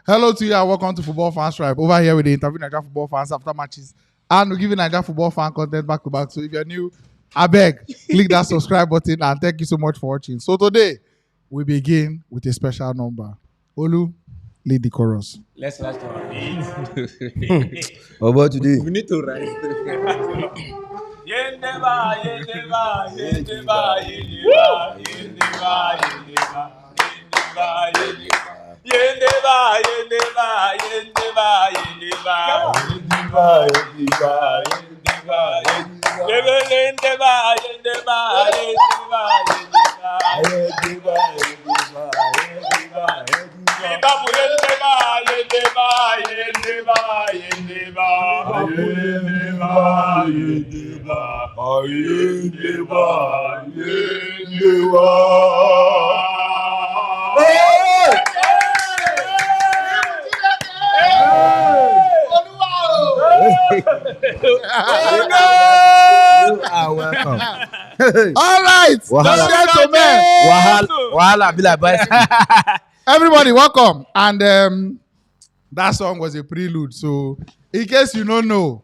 Hello to you and welcome to Football Fans Tribe. Over here with the interview Nigerian football fans after matches. And we're giving Nigerian football fan content back to back. So if you're new, I beg, click that subscribe button and thank you so much for watching. So today, we begin with a special number. Olu, lead the chorus. Let's start our What about today? We need to rise. Yendeba, yendeba, yendeba, yendeba, yendeba, yendeba, yendeba, yendeba, yendeba, yendeba, yendeba, yendeba, yendeba, yendeba, yendeba, yendeba, yendeba, You are welcome. All right, gentlemen. Wahala be like bicycle. Everybody, welcome. And that song was a prelude. So, in case you don't know,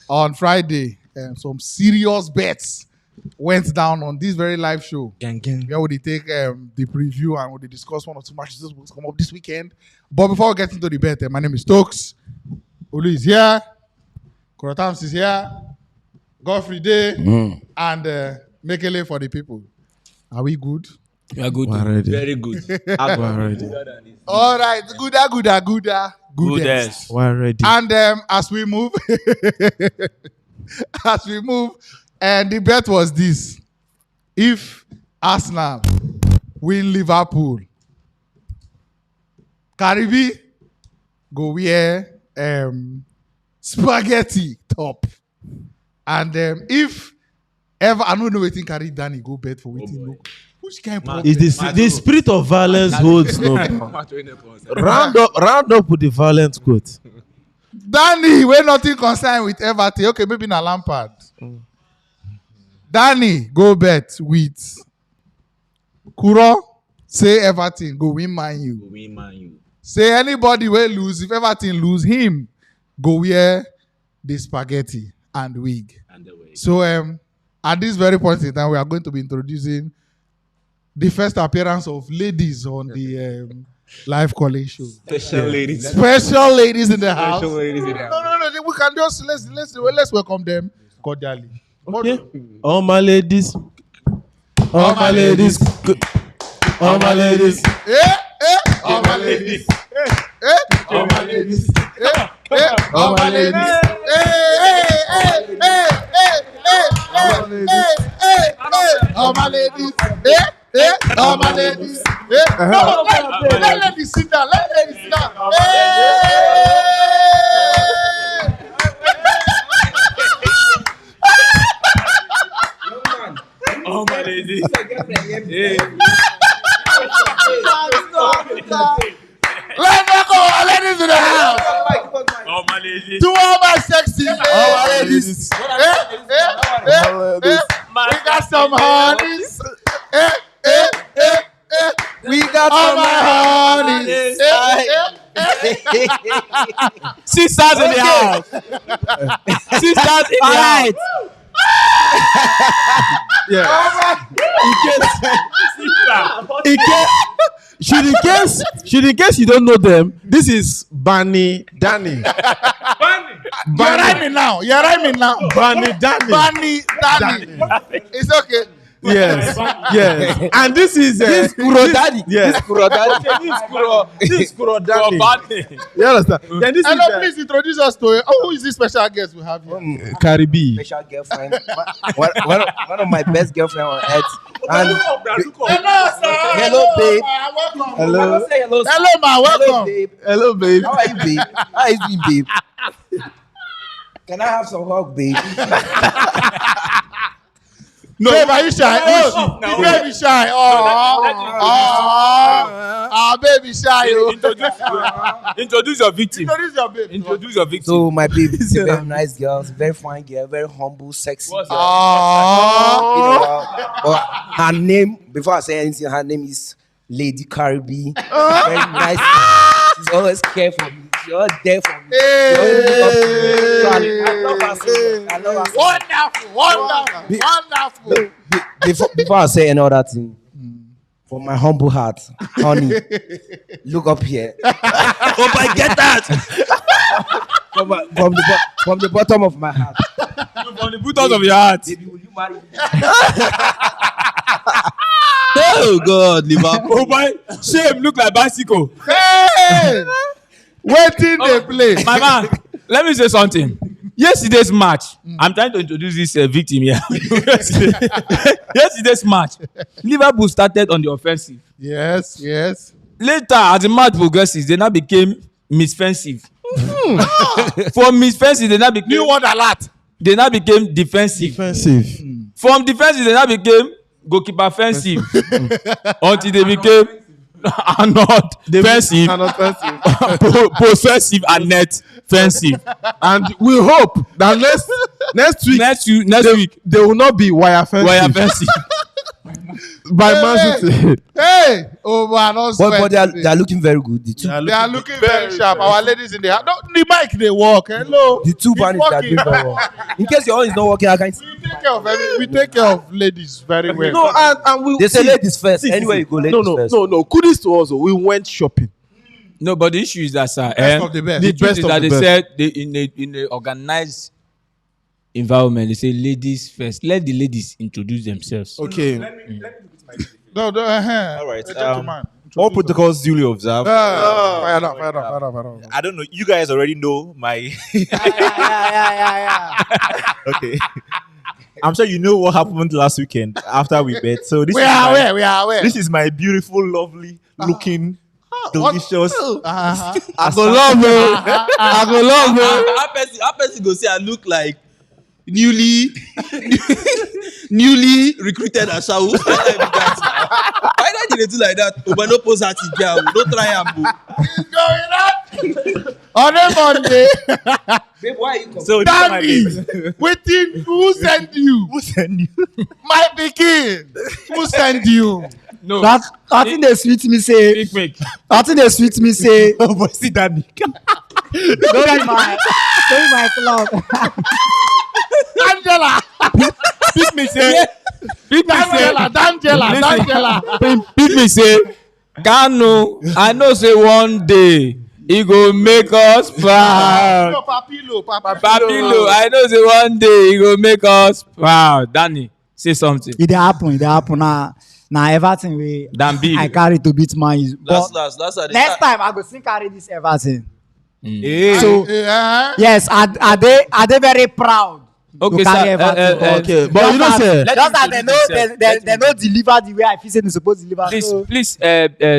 on Friday, some serious bets went down on this very live show. Where would they take the preview and would they discuss one or two matches that will come up this weekend? But before we get into the bet, my name is Stokes. Olu is here. Kurotams is here. Godfrey Day. And Mekele for the people. Are we good? We are good. Very good. All right. Gooda. We're ready. And as we move, and the bet was this: if Arsenal win Liverpool, Karibi go wear spaghetti top, and if ever I don't know waiting carry Dani go bet for waiting. Which kind of Is the spirit of violence holds no. round up with the violent quote. Dani, we're nothing concerned with Everton. Okay, maybe na Lampard. Dani, go bet with Kuro. Say Everton, go win Man U. Say anybody will lose. If Everton lose him, go wear the spaghetti and wig. So at this very point in time, we are going to be introducing the first appearance of ladies on the live calling show. Special ladies in the house. No. We can just let's welcome them cordially. Okay. All my ladies. All my ladies. All my ladies. All my ladies. All my ladies. All my ladies. All my ladies. All my ladies. No, let ladies sit down. Let ladies sit down. All my ladies. Let's go, our ladies in the house. All my ladies. To all my sexy ladies. We got some honeys. We got All my honeys. Sisters in the house. Sisters in the house. Yeah. Should in case you don't know them, this is Dani. You're rhyming now. Dani. It's okay. Yes. And this is Kurotadi. Yes. This Kurotadi. This is Kurotadi. You understand? Then this Hello, please introduce us to who is this special guest we have here? Karibi. Special girlfriend. One of my best girlfriend on earth. And Hello, sir. Hello, babe. Welcome. Hello. Say hello. Hello, ma. Hello, Welcome. babe. Hello, babe. How are you, babe? How is you, babe? Can I have some hug, babe? No, babe, are you shy? Baby shy. Baby shy. Introduce your victim. Introduce your babe. So my babe is a very nice girl, very fine girl, very humble, sexy girl. But her name, before I say anything, her name is Lady Karibi. Very nice. She's always care for me. She's always there for me. Hey. I love her so much. I love her so much. Wonderful. Before I say any other thing, from my humble heart, honey, look up here. Hope I get that. From the bottom of my heart. From the bottom of your heart. Baby, will you marry me? Oh God, Liverpool. Oh boy, shame look like bicycle. Hey. Waiting they play. My man, let me say something. Yesterday's match, I'm trying to introduce this victim here. Yesterday's match, Liverpool started on the offensive. Yes. Later, as the match progresses, they now became misfensive. From misfensive, they now became New word alert. They now became defensive. From defensive, they now became goalkeeper offensive. Until they became not defensive, possessive and net offensive. And we hope that next week they will not be wire offensive. By Man City. Hey. Oh man, But they are looking very good. The two, They are looking very sharp. Our ladies in the house. No, the mic they work. Hello. the two It's bandits are doing working. very well. In case your own is not working, I can see. We take care of ladies very well. No, and we They say ladies first. Anywhere you go, ladies first. No. Kudos to us. We went shopping. No, but the issue is that, sir, Best of the best. the truth best is of that the they best. said in a organized environment, they say ladies first. Let the ladies introduce themselves. Okay. No. All right. Gentleman. All protocols duly observed. Fair enough. I don't know. You guys already know my. Okay. I'm sure you know what happened last weekend after we bet. So this We are aware. This is my beautiful, lovely looking, delicious. Uh-huh. I go love you. I go love you. How person go say I look like newly recruited Ashawu? Why don't you do like that? Oh, but no pose that girl. No try am. It's going up. On a Monday. Babe, why are you coming? So this is my Danny. name. Waiting. Who sent you? Who sent you? My pikin. Who sent you? No. That thing they sweet me say. Big make. That thing they sweet me say. Oh, but see Dani. Don't be my club. Angela. Big me say. Big me say. Angela. Big me say. Kanu, I know say one day he go make us proud. Papilo. Papilo, I know say one day he go make us proud. Danny, say something. It dey happen. Now Everton way Dan big. I carry to beat Man U. But Last. next time I go still carry this Everton. Hey. So yes, are they very proud Okay, to carry sir. Everton? Okay, but you know, say Just that they know deliver the way I feel say they suppose deliver. So, Please,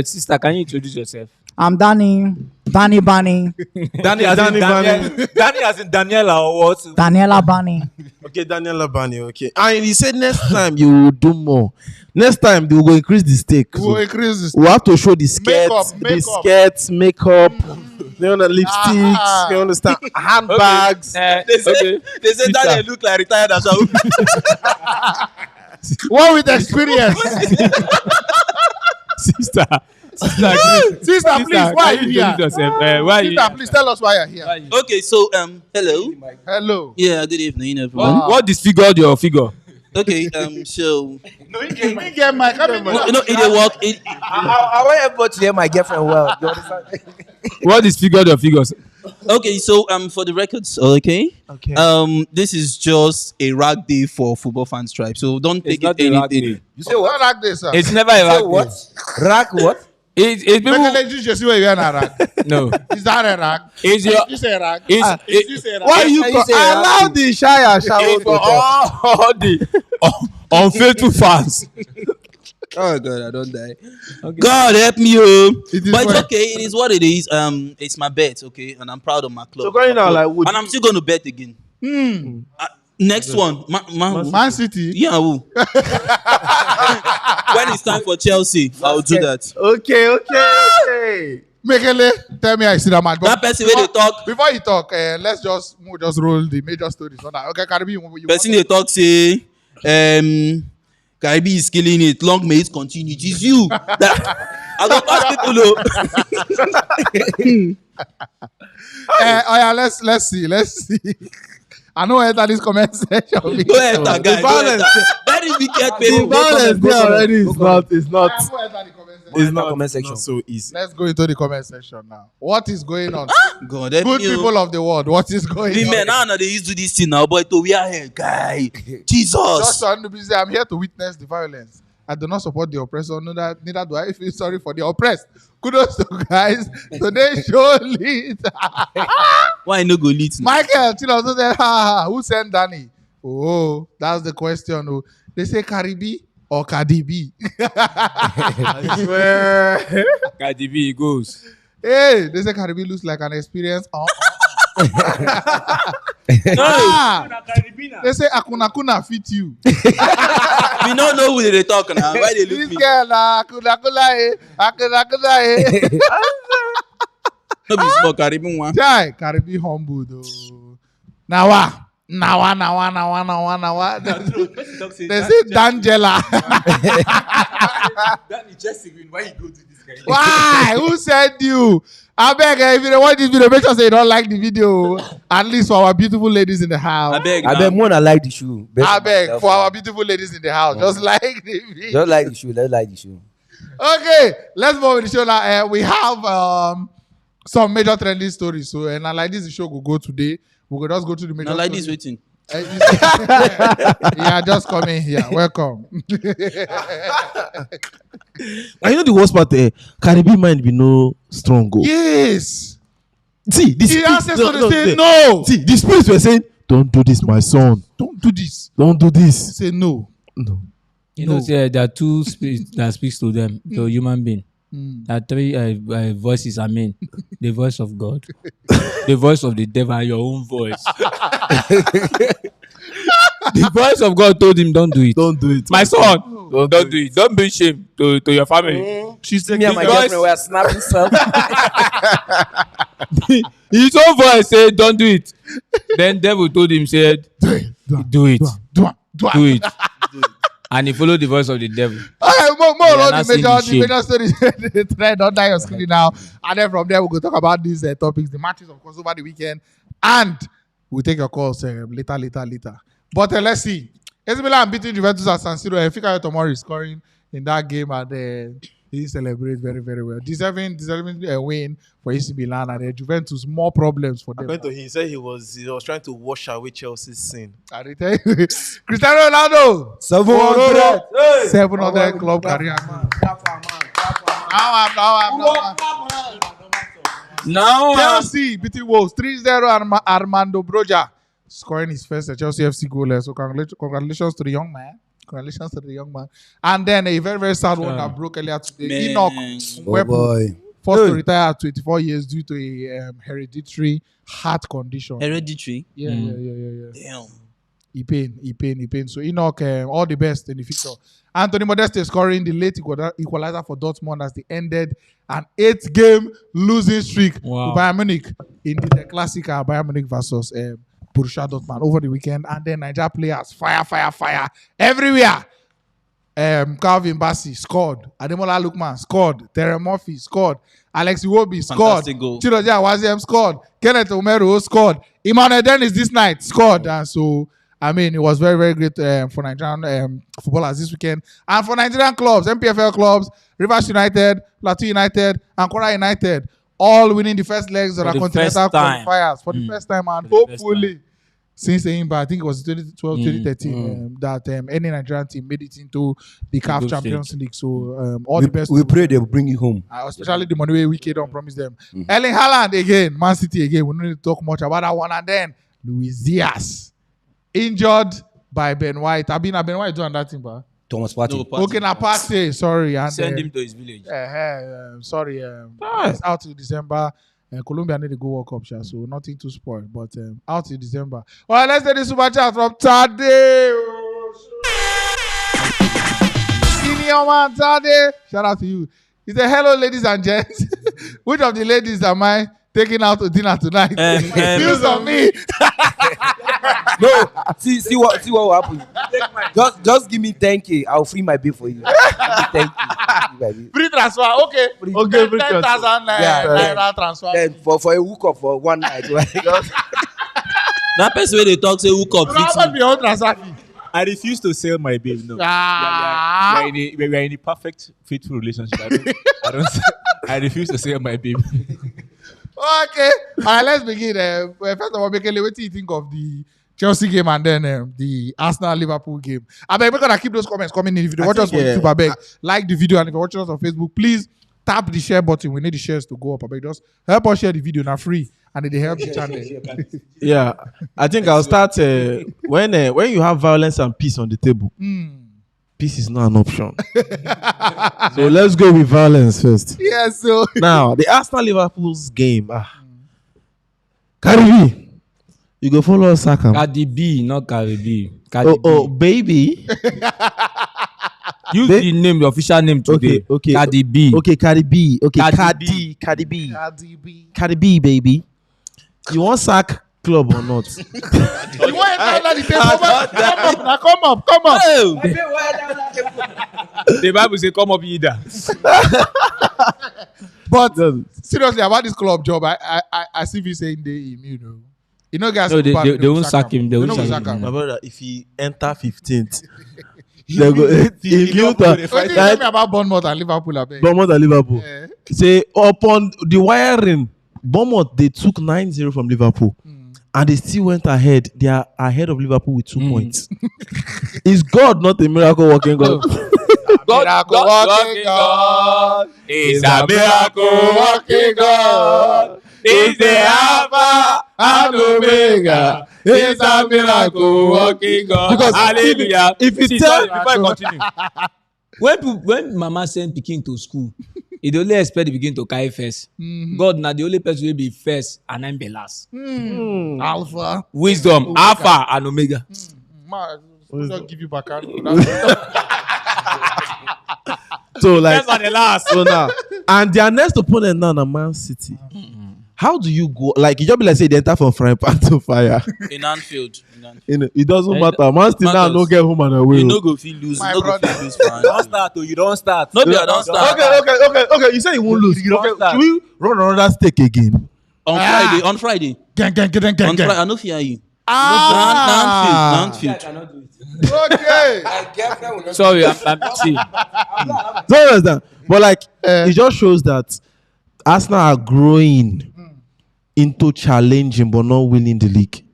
sister, can you introduce yourself? I'm Dani Bani, Dani as in Dani as in Daniela or what? Daniela Bani. okay, Daniel Labani. Okay, and he said next time you will do more. Next time they will go increase the stake. We'll increase this. We have to show the skirts, Makeup. makeup. They want the lipsticks. You understand? Handbags. They Okay. say Daniel look like retired Ashawu. One with experience. Sister, Sister, please, why are you here? Why are you Sister, please tell us why you're here. Okay, so hello. Hello. Yeah, good evening, everyone. What disfigured your figure? Okay, so We get my coming. it dey work. I want everybody to hear my girlfriend well. You understand? What disfigured your figures? Okay, so for the records, okay. Okay. This is just a rag day for football fans tribe. So don't It's take not it a rag anything. day. You say what? Like this, sir. It's never a rag What? day. Rack what? It's Make people. a just see where you are in a rag. No. Is that a rag? It's your. Is this a rag? It's Is this a rag? Why you Can you say allow that? the Shire it's shower for all the unfaithful fans. Oh God, I don't die. God help me, oh. It is But it's well. okay. It is what it is. It's my bet, okay, and I'm proud of my club. So going now, like, would and I'm still going to bet again. Next one, Man City. yeah, who? When it's time for Chelsea, I'll do that. okay. Mekele, tell me I see that man. That person wey dey talk, Before you talk, let's just roll the major stories. Okay, Karibi, you person dey talk say, Karibi is killing it. Long may it continue. It is you. I go pass people. Oh yeah, let's see. I know enter this comment section. Go enter, guys. violence. Very wicked The people. violence there already is not. It's not. It's not comment section. Not so easy. Let's go into the comment section now. What is going on? God, Good people of the world, what is going the on? men, now they used to do this thing now, boy. To we are here, guy. Jesus. Just to say, I'm here to witness the violence. I do not support the oppressor, neither do I feel sorry for the oppressed. Kudos to guys. Today show lead. Why no go lead? Michael, also said, who sent Dani? Oh, that's the question. Oh. They say Karibi or Kadibi. I swear. KDB goes. Hey, they say Karibi looks like an experience. They say Akuna fit you. We don't know who they talk now. Why they look This me? girl, Akuna, No be small Caribbean one. Jai, Karibi humble though. Nawa. They say Dangela. Why you go to this guy? Why? Who said you? I beg, if you don't watch this video, make sure say you don't like the video. At least for our beautiful ladies in the house. I beg. I bet more than like the shoe. I beg, for our beautiful ladies in the house. Just like the video. Just like the shoe. Let's like the shoe. Okay, let's move with the show now. We have some major trending stories. So, and like this, the show will go today. We will just go to the major Not like this stories. waiting. Yeah, just come in here. Welcome. And you know the worst part there? Karibi mind be no strong go. Yes. See, the He asked us to say the- no. See, the spirits were saying, "Don't do this, my son. Don't do this. Don't do this." Say no. No. You know, say there are two spirits that speaks to them, to a human being. Mm. There are three voices. I mean, the voice of God, the voice of the devil, and your own voice. The voice of God told him, "Don't do it, Don't do it, my son. Don't do it. Don't bring shame to your family." She's me and my Because- girlfriend were snapping self. His own voice said, "Don't do it." Then devil told him, said, "Do it, Do it. do it." And he followed the voice of the devil. Okay, more We are on not the seeing the shame. major stories. The trend under your screen now. And then from there, we'll go talk about these topics, the matches, of course, over the weekend. And we'll take your calls later. But let's see. AC Milan beating Juventus at San Siro. And Fikayo Tomori is scoring in that game. And he celebrates very, very well. Deserving win for AC Milan. And Juventus, more problems for them. According to him, he said he was trying to wash away Chelsea's sin. I tell you. Cristiano Ronaldo. 700 club career. Now, Chelsea beating Wolves 3-0. Armando Broja scoring his first Chelsea FC goal. So congratulations to the young man. And then a very, very sad one that broke earlier today. Man. Enoch Oh boy. forced to retire at 24 years due to a hereditary heart condition. Hereditary. Yeah. Damn. He pain. So Enoch, all the best in the future. Anthony Modeste scoring the late equalizer for Dortmund as they ended an 8-game losing streak Wow. to Bayern Munich in the Classica Bayern Munich versus Borussia Dortmund over the weekend. And then Niger players fire everywhere. Calvin Bassey scored. Ademola Lookman scored. Terry Murphy scored. Alex Iwobi scored. Fantastic goal. Chidozie Awaziem scored. Kenneth Omero scored. Emmanuel Dennis this night scored. And so, I mean, it was very, very great for Nigerian footballers this weekend. And for Nigerian clubs, MPFL clubs, Rivers United, Plateau United, and Kwara United, all winning the first legs of For the the Continental first time. qualifiers for the first time. And For the first hopefully, since I think it was 2012-2013, that any Nigerian team made it into the CAF Good Champions stage. League. So all the best. We to- pray they will bring you home. especially the money we don't promise them. Erling Haaland again, Man City again. We don't need to talk much about that one. And then Luis Diaz injured by Ben White. Ben White doing that thing, but Thomas Partey. No, Partey. okay, now Partey, sorry, and send him to his village. sorry, it's out till December. Colombia need to go World Cup, so nothing to spoil. But out till December. All right, let's take the super chat from Tade. Senior man Tade, shout out to you. He said, "Hello, ladies and gents. Which of the ladies am I taking out to dinner tonight? Views on me. No, see what will happen. Just give me 10K. I'll free my bill for you. 10K. Free transfer. Okay. Okay, free 10,000 naira transfer. Then for a hookup for one night. That person where they talk say hook up You know how much be your own transfer fee? I refuse to sell my babe. No. Ah. We are in a perfect, faithful relationship. I don't. I refuse to sell my babe. Okay. All right, let's begin. First of all, Bekele, what do you think of the Chelsea game and then the Arsenal-Liverpool game? I beg, we're going to keep those comments coming in. If you watch us on YouTube, I beg, like the video. And if you're watching us on Facebook, please tap the share button. We need the shares to go up. I beg, just help us share the video. Now free. And they help the channel. Yeah, I think I'll start when you have violence and peace on the table. Peace is not an option. So let's go with violence first. Yes, so. Now, the Arsenal-Liverpool's game. Karibi, you go follow Saka. Karibi, not Karibi. Oh, baby. Use the name, the official name today. Okay. Karibi. Okay, Karibi. Okay, Karibi. Karibi, baby. You want sack club or not? You want to enter the table? Come up. Oh. The Bible say come up either. But seriously, about this club job, I see you saying they immune. You know, guys. No, they won't sack him. They won't sack him. My brother, if he enter 15th, they go. If you What do you tell me about Bournemouth and Liverpool? I beg? Bournemouth and Liverpool. Yeah. Say upon the wiring, Bournemouth they took 9-0 from Liverpool. And they still went ahead. They are ahead of Liverpool with 2 points. Is God not a miracle working God? Miracle working God is a miracle working God. Is the Alpha and Omega. Is a miracle working God. Because hallelujah. If you tell before I continue, when Mama send pikin to school, he dey only expect the pikin to carry first. God na the only person will be first and then be last. Alpha. Wisdom, Alpha and Omega. Just give you back. So like, First and the last. so now, and their next opponent now na Man City. How do you go? Like, you just be like say they enter from frying pan to fire. In Anfield. It doesn't matter. Man City now no get home and away. You no go fit lose. My You no go brother. fit lose for You don't start. You don't start. No be I don start. Okay. You say you won't lose. You don't Okay, start. should we run another stake again? On Friday. Gang. I no fear you. Ah. Anfield. Okay. Sorry, I'm see. Don't understand. But like, it just shows that Arsenal are growing into challenging but not winning the league.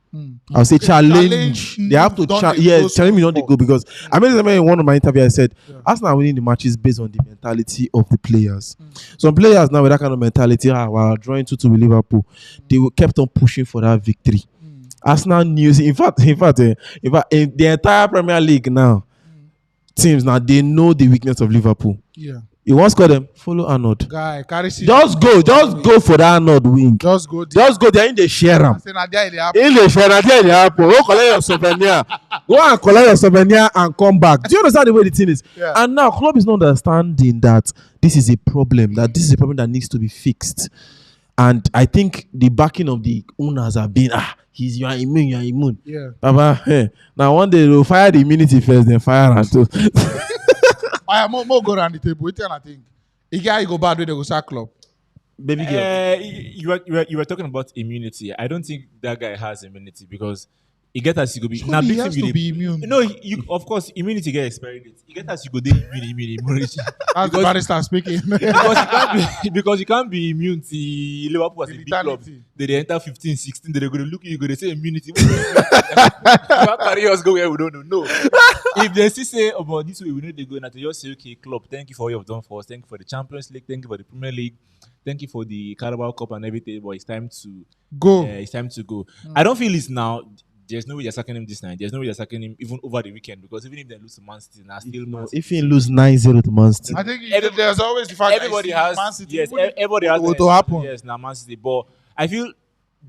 I'll say challenge. They have to challenge me not to go, because I mean in one of my interviews I said Arsenal are winning the matches based on the mentality of the players. Some players now with that kind of mentality, while drawing 2-2 with Liverpool, they kept on pushing for that victory. Arsenal news. In fact, in the entire Premier League now, teams now they know the weakness of Liverpool. Yeah. You want to score them? Follow Arnold. Guy, Karibi. Just go for that Arnold wing. Just go there. Just go there in the share am. Say, na there it happen. In the share, there they happen. Go collect your souvenir. Go and collect your souvenir and come back. Do you understand the way the thing is? Yeah. And now club is not understanding that this is a problem. That this is a problem that needs to be fixed. And I think the backing of the owners have been you are immune. Yeah. Baba, now one day they'll fire the immunity first, then fire and so. I am more go around the table. What I think? If guy go bad, they go sack club. Baby girl. You were talking about immunity. I don't think that guy has immunity, because he get as you go be. Surely he has to be immune. No, you of course immunity get expired date. He get as you go dey immunity. That's the barrister speaking. because you can't be immune to Liverpool as a big club. Vitality. They enter 15, 16. They're going to look at you. Go, they say immunity. You can't carry us go where we don't know. No. If they still say about this way, we know they go. And they just say, okay, club, thank you for what you've done for us. Thank you for the Champions League. Thank you for the Premier League. Thank you for the Carabao Cup and everything. But it's time to Go. It's time to go. I don't feel it's now. There's no way you're sacking him this night. There's no way you're sacking him even over the weekend, because even if they lose to Man City, now still Man City. If he lose 9-0 to Man City. I think there's always the fact Everybody that has Man City. yes, everybody has What to happen? Yes, now Man City. But I feel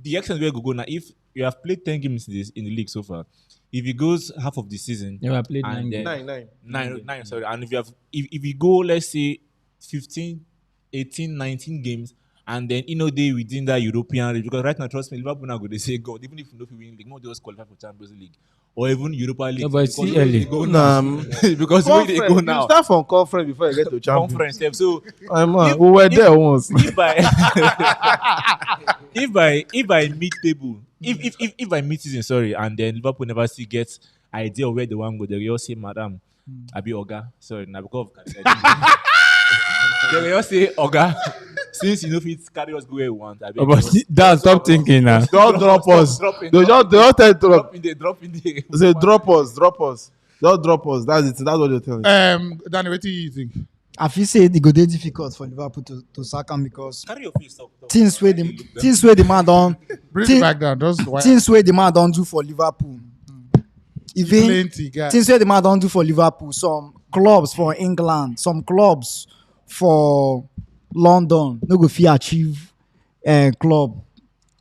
the extent where go now. If you have played 10 games in the league so far, if he goes half of the season, You have played and 9 then- games. nine. Sorry, and if you go, let's say 15, 18, 19 games, and then they within that European league, because right now, trust me, Liverpool now go they say God, even if you know if you win league, not just qualify for Champions League or even Europa League. Yeah, but because see where early. they go now. Because where they go now. You start from conference before you get to champions. Conference step. So Man, we were there once. if I meet people, if I meet season, sorry, and then Liverpool never see gets idea of where they want to go, they will say, Madam, I be Oga. Sorry, now because of they will say, Oga, since you know if it's carry us go where you want. I be But Dan, stop thinking now. Don't drop us. Drop in, They just tell drop in there, drop in there. say drop us. Don't drop us. That's it. That's what you're telling. Danny, what do you think? I feel say it go dey difficult for Liverpool to sack him because Carry your face up. things where the man don Bring it back down. Just why? things where the man don do for Liverpool. Even Plenty, guys. things where the man don do for Liverpool. Some clubs for England, some clubs for London no go fit achieve club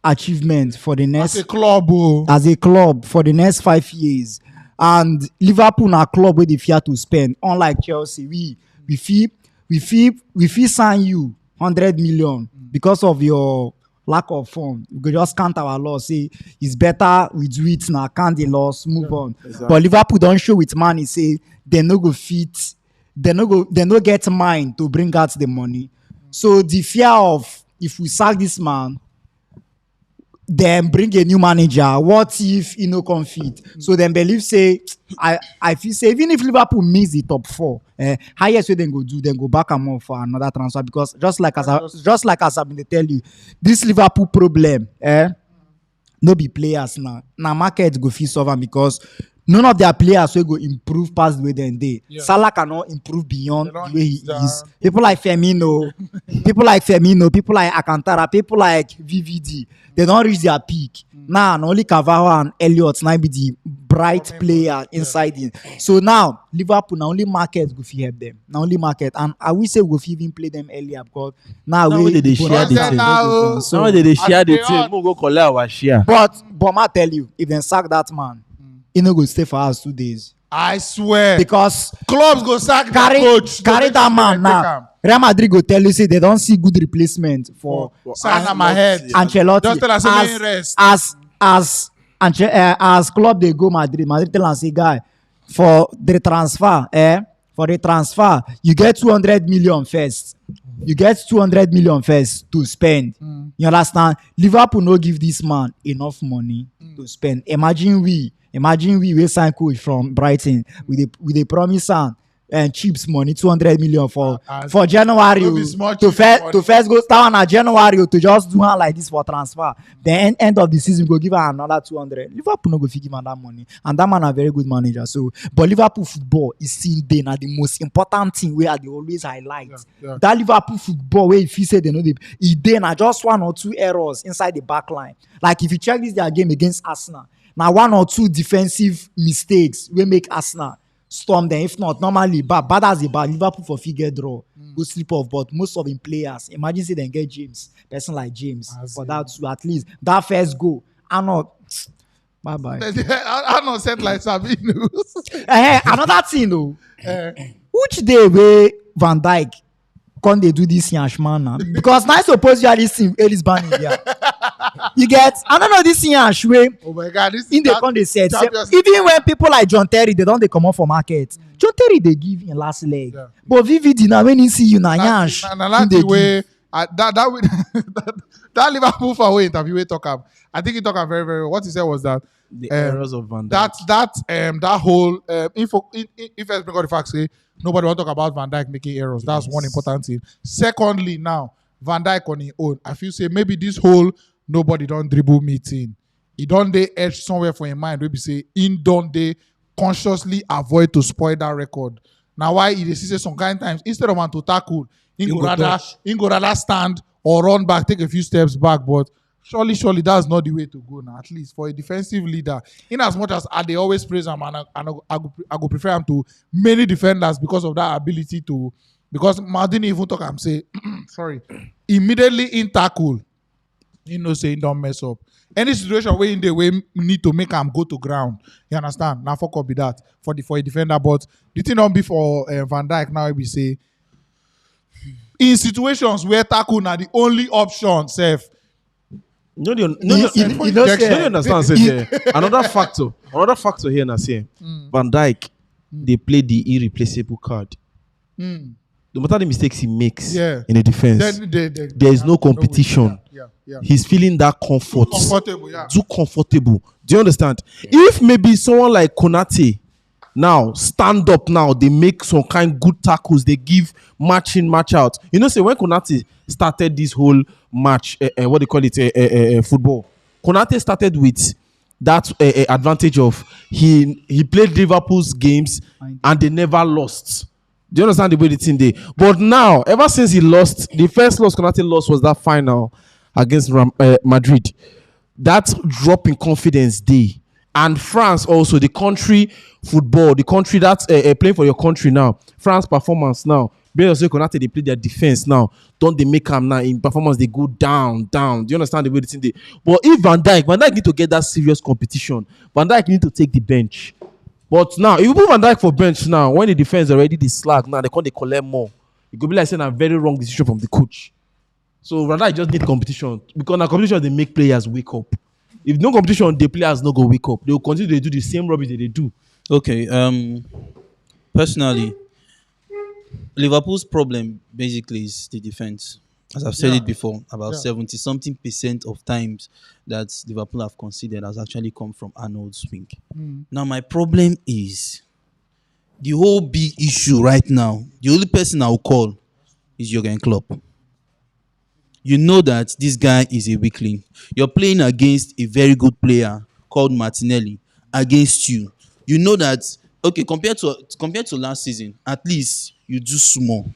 achievement for the As next a club, oh. as a club for the next 5 years. And Liverpool na club where they fear to spend. Unlike Chelsea, we fee sign you 100 million because of your lack of form. We go just count our loss. Say it's better we do it now. Count the loss, move on. exactly. But Liverpool don't show with money. Say they no go fit. They no get mind to bring out the money. So the fear of if we sack this man, then bring a new manager. What if he no come fit? So then believe say I feel say even if Liverpool miss the top 4, highest way they go do, then go back and more for another transfer because just like as I've been to tell you, this Liverpool problem, no be players now. Now market go fit solve am because none of their players will go improve past the way they dey. Yeah. Salah cannot improve beyond They don't the way he use that. is. People like Firmino, people like Alcantara, people like VVD, they don't reach their peak. Now, only Cavaro and Elliott now be the bright player inside it. So now, Liverpool, now only market go fit help them. Now only market. And I wish say we go fit even play them earlier because now Now we they share Because the then team. now, So- Now they share the they team. are- We'll go collect our share. But I tell you, if they sack that man, he no go stay for us 2 days. I swear. Because Clubs go sack the carry coach. that man now. Real Madrid go tell you say they don't see good replacement for Sign on my head. Ancelotti. Just tell us say make him rest. As club they go Madrid tell us say guy for the transfer, you get 200 million first. You get 200 million first to spend. You understand? Liverpool no give this man enough money to spend. Imagine we sign coach from Brighton with a promise and chips money 200 million for January No be small to chips first money. to first go start on January to just do am like this for transfer. Then end of the season go give am another 200. Liverpool no go fit give am that money, and that man a very good manager. So, but Liverpool football is still there na the most important thing where they always highlight. Yeah. That Liverpool football where if you say they know e dey na just 1 or 2 errors inside the back line. Like if you check this their game against Arsenal, now 1 or 2 defensive mistakes will make Arsenal storm them. If not, normally bad as a bad Liverpool for figure draw, go slip off. But most of them players, imagine say they get person like James for that too. At least that first goal, I not. Bye bye. I not set like Sabino. Another thing though, which day where Van Dijk can they do this yansh man now? Because now I suppose you are this thing Ellis Banning there. You get, I don't know this yansh way. Oh my God, this In the that- con they said, Champions- even when people like John Terry, they don't they come up for market. John Terry they give in last leg, Yeah. but VVD now when he see you now yansh, Na he dey that way, give. that Liverpool for away interview we talk about. I think he talk about very very well. What he said was that The errors of Van Dijk. that whole if first bring out the fact say nobody want to talk about Van Dijk making errors. That's one important thing. Secondly, now Van Dijk on his own, I feel say maybe this whole nobody don't dribble meeting. He don't they edge somewhere for him mind. Maybe say in don't they consciously avoid to spoil that record. Now why he say some kind of times instead of want to tackle, he go rather stand or run back, take a few steps back, but. Surely that's not the way to go now. At least for a defensive leader, in as much as they always praise him, and I go prefer him to many defenders because of that ability to. Because Maldini even talk, I'm say, sorry, immediately in tackle, say he don't mess up. Any situation where in the way need to make him go to ground, you understand? Now fuck up with that for a defender. But the thing don't be for Van Dijk now. We say in situations where tackle na the only option sef. No, you understand. Say another factor here, Nasir. Van Dijk, they play the irreplaceable card. No matter the mistakes he makes in the defense, there is no competition. He's feeling that comfort. Too comfortable. Do you understand? If maybe someone like Konate now stand up now, they make some kind good tackles, they give match in, match out. You know, say when Konate started this whole match, what they call it, football. Konate started with that advantage of he played Liverpool's games and they never lost. Do you understand the way the team did? But now, ever since he lost, the first loss Konate lost was that final against Madrid. That drop in confidence day. And France also, the country football, the country that's playing for your country now. France performance now. Based on Konate, they play their defense now. Don't they make them now in performance? They go down. Do you understand the way the team did? But if Van Dijk need to get that serious competition. Van Dijk need to take the bench. But now, if you put Van Dijk for bench now, when the defense already the slack, now they collect more. It could be like saying a very wrong decision from the coach. So Van Dijk just need competition. Because now competition, they make players wake up. If no competition, the players not go wake up. They will continue to do the same rubbish that they do. Okay. Personally, Liverpool's problem basically is the defense. As I've said it before, about 70-something% of times that Liverpool have conceded has actually come from Arnold's wing. Now, my problem is the whole big issue right now. The only person I will call is Jurgen Klopp. You know that this guy is a weakling. You're playing against a very good player called Martinelli against you. You know that, okay, compared to last season, at least you do small.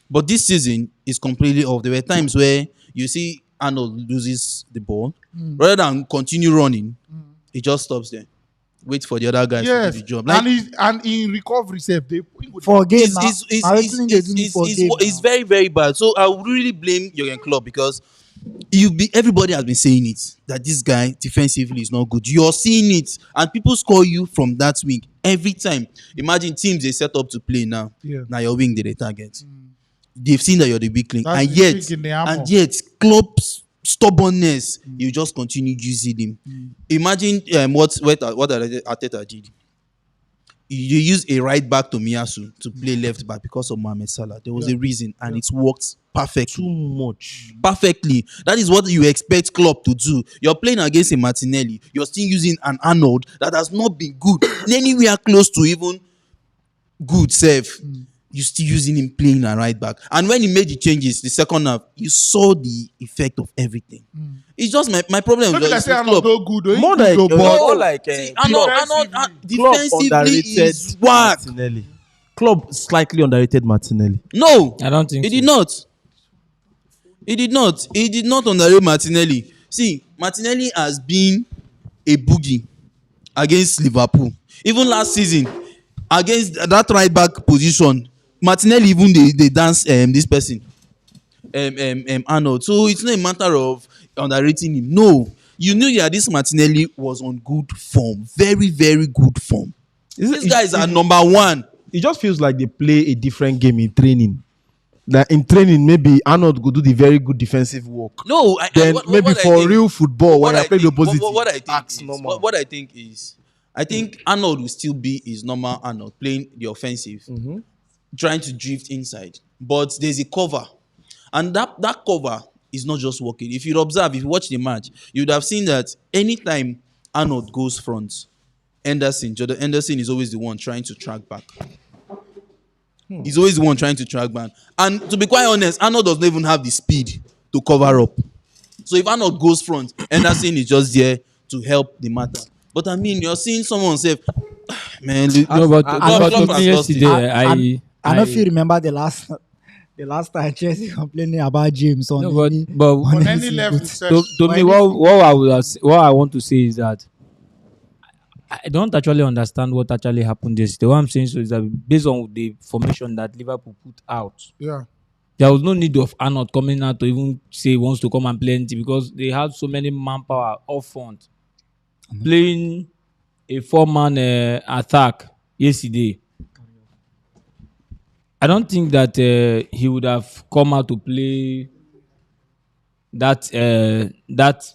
But this season is completely off. There were times where you see Arnold loses the ball. Rather than continue running, he just stops there. Wait for the other guys to do the job. Like, and in recovery, they for game it's very, very bad. So I would really blame Jurgen Klopp because everybody has been saying it that this guy defensively is not good. You're seeing it, and people score you from that wing every time. Imagine teams they set up to play now. Now your wing they target. They've seen that you're the weak link, and yet Klopp's stubbornness, you just continue using him. Imagine what Arteta did. You use a right back to Miyasu to play left back because of Mohamed Salah. There was a reason, and it worked perfectly. Too much. Perfectly. That is what you expect Klopp to do. You're playing against a Martinelli. You're still using an Arnold that has not been good anywhere close to even good save. You're still using him playing a right back. And when he made the changes, the second half, you saw the effect of everything. It's just my problem. Maybe like say Arnold no good. More like Arnold defensively is whack. Klopp slightly underrated Martinelli. No, I don't think he did not. He did not underrate Martinelli. See, Martinelli has been a boogie against Liverpool. Even last season, against that right back position, Martinelli even they dance this person, Arnold. So it's not a matter of underrating him. No, you knew that this Martinelli was on good form, very, very good form. These guys are number one. It just feels like they play a different game in training. That in training, maybe Arnold could do the very good defensive work. No, maybe for real football when I play the opposite. What I think is, I think Arnold will still be his normal Arnold, playing the offensive, trying to drift inside. But there's a cover. And that cover is not just working. If you observe, if you watch the match, you would have seen that anytime Arnold goes front, Jordan Henderson is always the one trying to track back. He's always the one trying to track back. And to be quite honest, Arnold does not even have the speed to cover up. So if Arnold goes front, Henderson is just there to help the matter. But I mean, you're seeing someone say, man, no, but yesterday, I don't know if you remember the last time Chelsea complaining about James on on any level. To me, what I want to say is that I don't actually understand what actually happened yesterday. What I'm saying is that based on the formation that Liverpool put out, there was no need of Arnold coming out to even say he wants to come and play anything because they had so many manpower up front. Playing a 4-man attack yesterday. I don't think that he would have come out to play that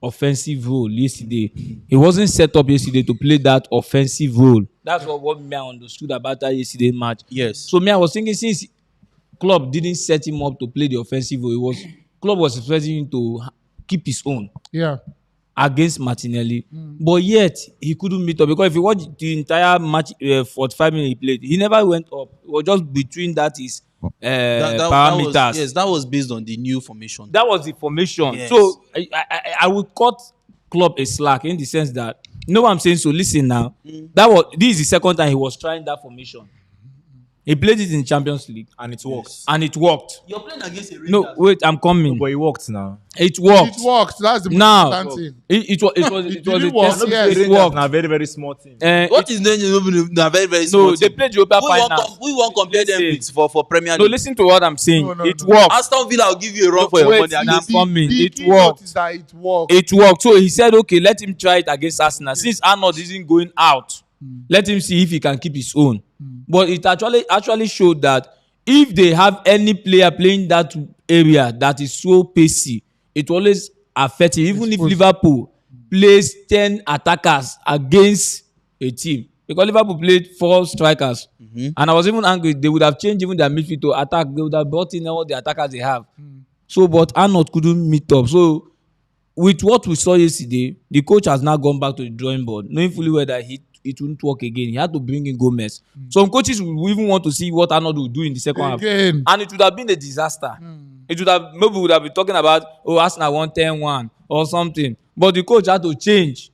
offensive role yesterday. He wasn't set up yesterday to play that offensive role. That's what me I understood about that yesterday match. Yes. So me I was thinking since Klopp didn't set him up to play the offensive role, Klopp was expecting him to keep his own. Yeah. Against Martinelli, but yet he couldn't meet up because if you watch the entire match, 45 minutes he played, he never went up. It was just between that is parameters. That was based on the new formation. That was the formation. Yes. So I would cut Klopp a slack in the sense that you know what I'm saying. So listen now, this is the second time he was trying that formation. He played it in Champions League And it works. and it worked. You're playing against a Rangers. No, wait, I'm coming. But it works now. It worked. It worked. That's the most Now important thing. it was didn't a work. test. Yes. It Rangers worked. now a very, very small team. What is the name? Very, very small. No, they team. played the Europa final. We won't compare them Listen. with for Premier No, League. listen to what I'm saying. No, It no. worked. Aston Villa will give you a run for your Wait, money. now- coming. It key worked. note is that it worked. It worked. So he said, okay, let him try it against Arsenal. Since Arnold isn't going out, let him see if he can keep his own. But it actually showed that if they have any player playing that area that is so pacey, it always affects him. Even if Liverpool plays 10 attackers against a team. Because Liverpool played 4 strikers. And I was even angry. They would have changed even their midfield to attack. They would have brought in all the attackers they have. So, but Arnold couldn't meet up. So, with what we saw yesterday, the coach has now gone back to the drawing board, knowing fully well that it wouldn't work again. He had to bring in Gomez. Some coaches will even want to see what Arnold will do in the second half. And it would have been a disaster. It would have, maybe we would have been talking about, Arsenal won 10-1 or something. But the coach had to change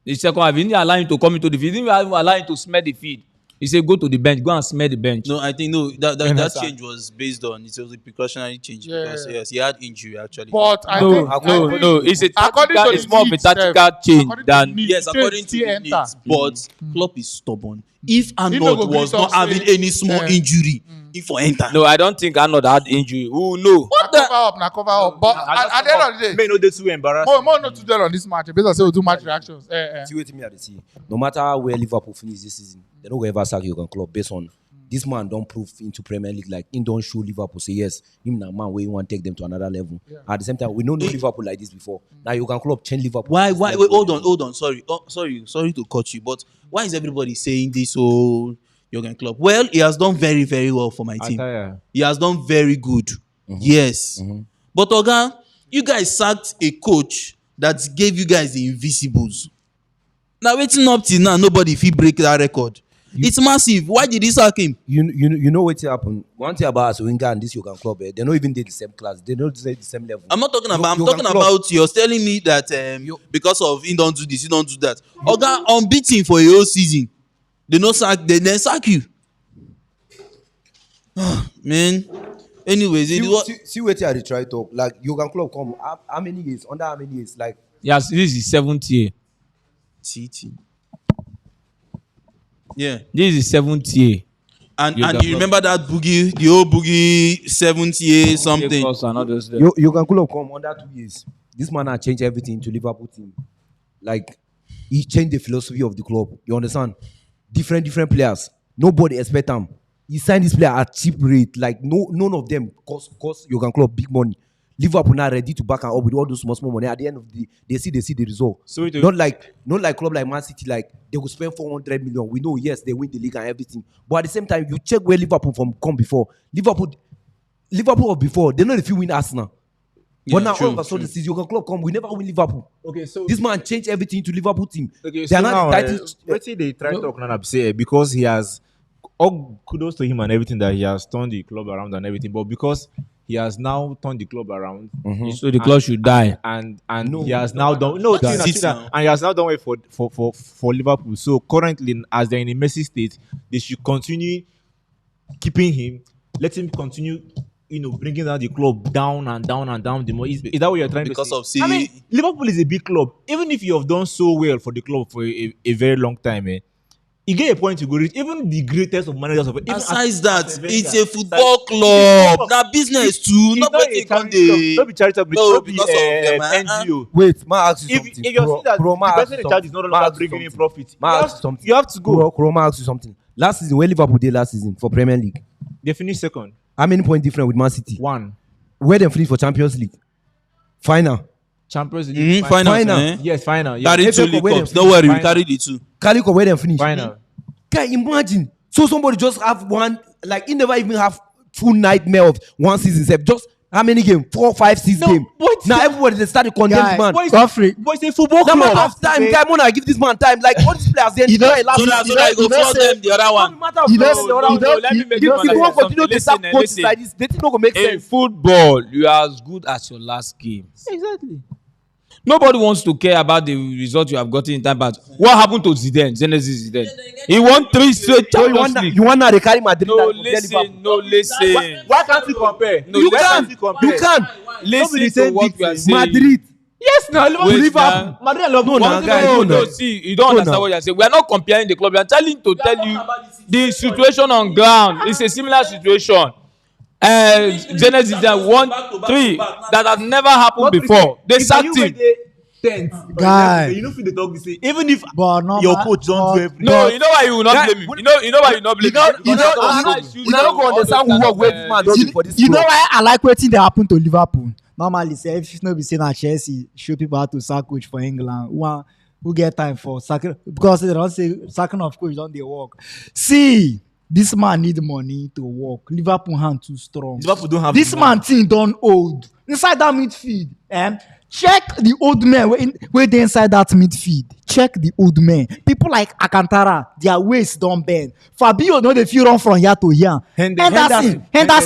the second half. He didn't allow him to come into the field. He didn't even allow him to smell the field. He said, go to the bench, go and smell the bench. No, I think that change was based on it was a precautionary change because yes, he had injury actually. But I No, think it's a according tactical, to it's the more of a needs, tactical change according to than the needs, Yes, according to the enter. needs, but Klopp is stubborn. If no Arnold go was gree not talk having say, any small injury, he for enter. No, I don't think Arnold had injury. Who know? Now cover up. But at the end of the day, May not they too embarrassing. more not to dwell on this match. Basically, say we'll do match reactions. See what me at the see. No matter where Liverpool finish this season, they don't go ever sack Jurgen Klopp based on this man don't prove into Premier League like he don't show Liverpool say yes him na man where you want to take them to another level. At the same time, we don't know Liverpool like this before. Now Jurgen Klopp change Liverpool. Why? Wait, hold on. Sorry to cut you, but why is everybody saying this whole Jurgen Klopp? Well, he has done very, very well for my team. He has done very good. Yes. But Oga, you guys sacked a coach that gave you guys the invisibles. Now waiting up till now, nobody fit break that record. It's massive. Why did he sack him? You know what happened. One thing about Wenger and this Jurgen Klopp, they don't even did the same class. They don't say the same level. I'm not talking about. I'm Jurgen talking Klopp. about you're telling me that because of he don't do this, he don't do that. Oga unbeaten for a whole season. They no sack. They then sack you. Man. Anyways, See what I try to talk. Like Jurgen Klopp come how many years? Under how many years? Like Yes, this is 7th year. CT. Yeah. This is 7th year. And you remember that boogie, the old boogie 7th year something. Jurgen Klopp come under 2 years. This man has changed everything to Liverpool team. Like he changed the philosophy of the club. You understand? Different players. Nobody expect them. He signed this player at cheap rate. Like none of them cost Jurgen Klopp big money. Liverpool now ready to back and up with all those small money. At the end of the day, they see the result. So not like club like Man City, like they will spend 400 million. We know, yes, they win the league and everything. But at the same time, you check where Liverpool come before. Liverpool of before, they know if you win Arsenal. But now all of a sudden, since Jurgen Klopp come, we never win Liverpool. Okay, so this man changed everything to Liverpool team. Okay, They so are not now, the titles. let's say they try to talk now say because he has all kudos to him and everything that he has turned the club around and everything, but because he has now turned the club around, So the club should die. and he has now done and he has now done it for Liverpool. So currently, as they're in a messy state, they should continue keeping him. Let him continue, bringing down the club down and down and down. The more is that what you're trying Because to say? of I mean, Liverpool is a big club. Even if you have done so well for the club for a very long time, you get a point to go reach. Even the greatest of managers of besides that, it's a football club. Now business too. Nobody can do. Not be charitable. No, Not be because of them, NGO. Wait, ma ask you something. If you're seeing that the person in charge is no longer bringing in profit, you have to go. Kuroma ask you something. Last season, where Liverpool did last season for Premier League, They finished second. How many points different with Man City? 1. Where they finish for Champions League? Final. Champions League. Final. Yes, final. Yeah. Carry 2 FA Cup, League where Cups. they Don't worry, we finish? carry the 2. Calico, where they finish? Final. Guy, imagine. So somebody just have one, like he never even have full nightmare of one season. Except just how many games? 4, 5, 6 games. Now everybody they start to condemn Guy, this man. Godfrey, But it's a football Now man club. have time. Guy, man, I give this man time. Like all these players, they enjoy last So that season. you go flog them the other one. you know, Let me make If you you understand want to continue something. to start Listen, coaches like this, they think not gonna make In sense. football, you are as good as your last game. Exactly. Nobody wants to care about the result you have gotten in time. But what happened to Zidane? He won 3 straight So Champions League. you want now they carry Madrid? No, and Liverpool. listen. Why can't you compare? No, You listen. can. You can. Listen to what we are saying. Madrid. Yes, now Liverpool. Wait, Liverpool. Madrid and Liverpool. No, guys, No, see, you don't understand what you are saying. We are not comparing the club. We are tell you the situation on ground. It's a similar situation. Genesis won 3 that has never happened before. They sacked him. Guy. You know if they talk this thing. Even if but no, your man, coach don't do everything. No, you know why you will not blame him. You know why you will not blame him. You don't go understand who work where this man does it for this you know club. why I like wetin dey happen to Liverpool. Normally, say if no be say na Chelsea show people how to sack coach for England, who get time for sacking because they don't say sacking of coach don dey work. See, this man need money to work. Liverpool hand too strong. Liverpool don't have This the man team don old inside that midfield. Check the old men wey dey inside that midfield. Check the old men. People like Alcantara, their waist don bend. Fabio no dey fit run from here to here. Henderson